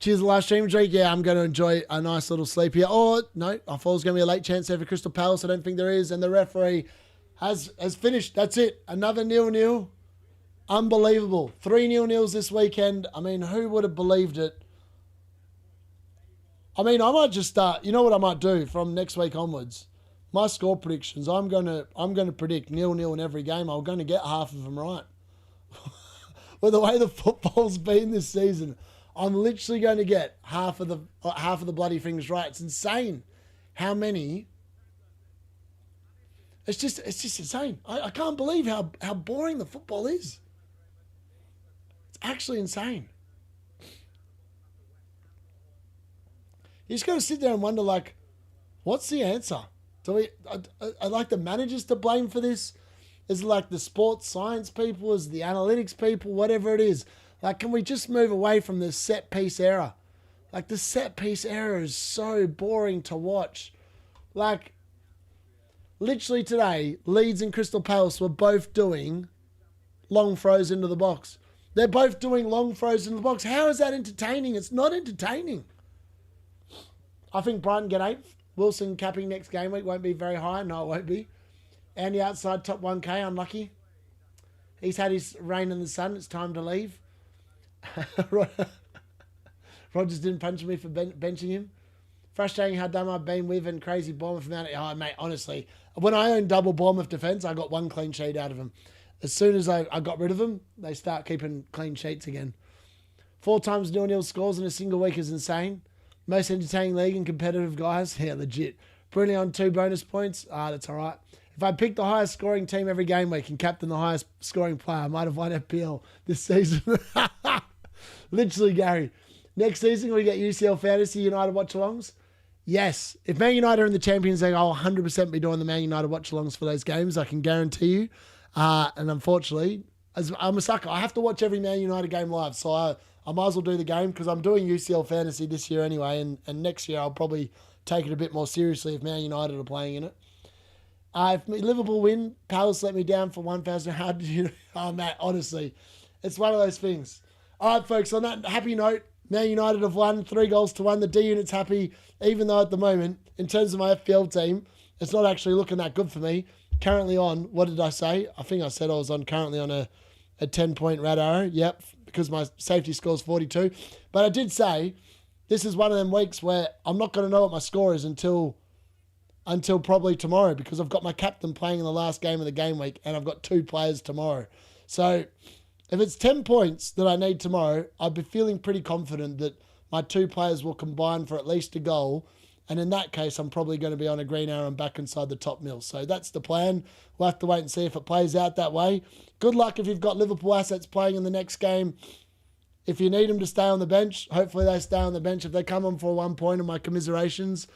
Cheers, live stream, Drake. Yeah, I'm going to enjoy a nice little sleep here. Oh, no, I thought it was going to be a late chance there for Crystal Palace. I don't think there is. And the referee has finished. That's it. Another 0-0. Unbelievable. 3 0-0s this weekend. I mean, who would have believed it? I mean, I might just start. You know what I might do from next week onwards? My score predictions. I'm going to predict 0-0 in every game. I'm going to get half of them right. With the way the football's been this season, I'm literally going to get half of the bloody things right. It's insane how many. It's just insane. I can't believe how boring the football is. It's actually insane. You just got to sit there and wonder, like, what's the answer? Are like the managers to blame for this? Is it like the sports science people? Is it the analytics people? Whatever it is. Like, can we just move away from the set piece era? Like, the set piece era is so boring to watch. Like, literally today, Leeds and Crystal Palace were both doing long throws into the box. They're both doing long throws into the box. How is that entertaining? It's not entertaining. I think Brighton get 8th. Wilson capping next game week won't be very high. No, it won't be. Andy outside top 1K, unlucky. He's had his rain in the sun. It's time to leave. Rodgers didn't punch me for benching him. Frustrating how dumb I've been with and crazy Bournemouth amount. Oh, mate, honestly. When I owned double Bournemouth defence, I got 1 clean sheet out of them. As soon as I got rid of them, they start keeping clean sheets again. 4 times 0-0 scores in a single week is insane. Most entertaining league and competitive guys. Yeah, legit. Bruno on 2 bonus points. That's all right. If I picked the highest scoring team every game week and captain the highest scoring player, I might have won FPL this season. Literally, Gary. Next season, we get UCL Fantasy United watch-alongs. Yes. If Man United are in the Champions League, I'll 100% be doing the Man United watch-alongs for those games. I can guarantee you. And unfortunately, as I'm a sucker. I have to watch every Man United game live. So I might as well do the game because I'm doing UCL Fantasy this year anyway. And next year, I'll probably take it a bit more seriously if Man United are playing in it. If Liverpool win, Palace let me down for 1,000. How did you... Oh, Matt, honestly, it's one of those things. All right, folks, on that happy note, Man United have won 3-1. The D-Unit's happy, even though at the moment, in terms of my FPL team, it's not actually looking that good for me. Currently on, what did I say? I think I said I was currently on a 10-point red arrow. Yep, because my safety score's 42. But I did say, this is one of them weeks where I'm not going to know what my score is until probably tomorrow because I've got my captain playing in the last game of the game week and I've got 2 players tomorrow. So if it's 10 points that I need tomorrow, I'd be feeling pretty confident that my 2 players will combine for at least a goal. And in that case, I'm probably going to be on a green arrow and back inside the top mill. So that's the plan. We'll have to wait and see if it plays out that way. Good luck if you've got Liverpool assets playing in the next game. If you need them to stay on the bench, hopefully they stay on the bench. If they come on for 1 point, my commiserations.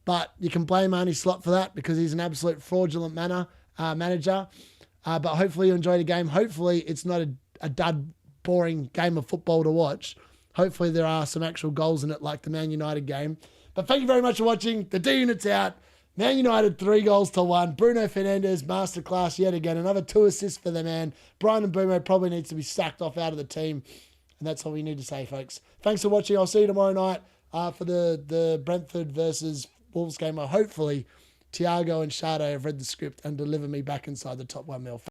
But you can blame Arnie Slot for that because he's an absolute fraudulent manager. But hopefully you enjoy the game. Hopefully it's not a dud, boring game of football to watch. Hopefully there are some actual goals in it like the Man United game. But thank you very much for watching. The D-Unit's out. Man United 3-1. Bruno Fernandes, masterclass yet again. Another 2 assists for the man. Brian Mbeumo probably needs to be sacked off out of the team. And that's all we need to say, folks. Thanks for watching. I'll see you tomorrow night for the Brentford versus Wolves game. Hopefully, Thiago and Sade have read the script and deliver me back inside the top 1 mil.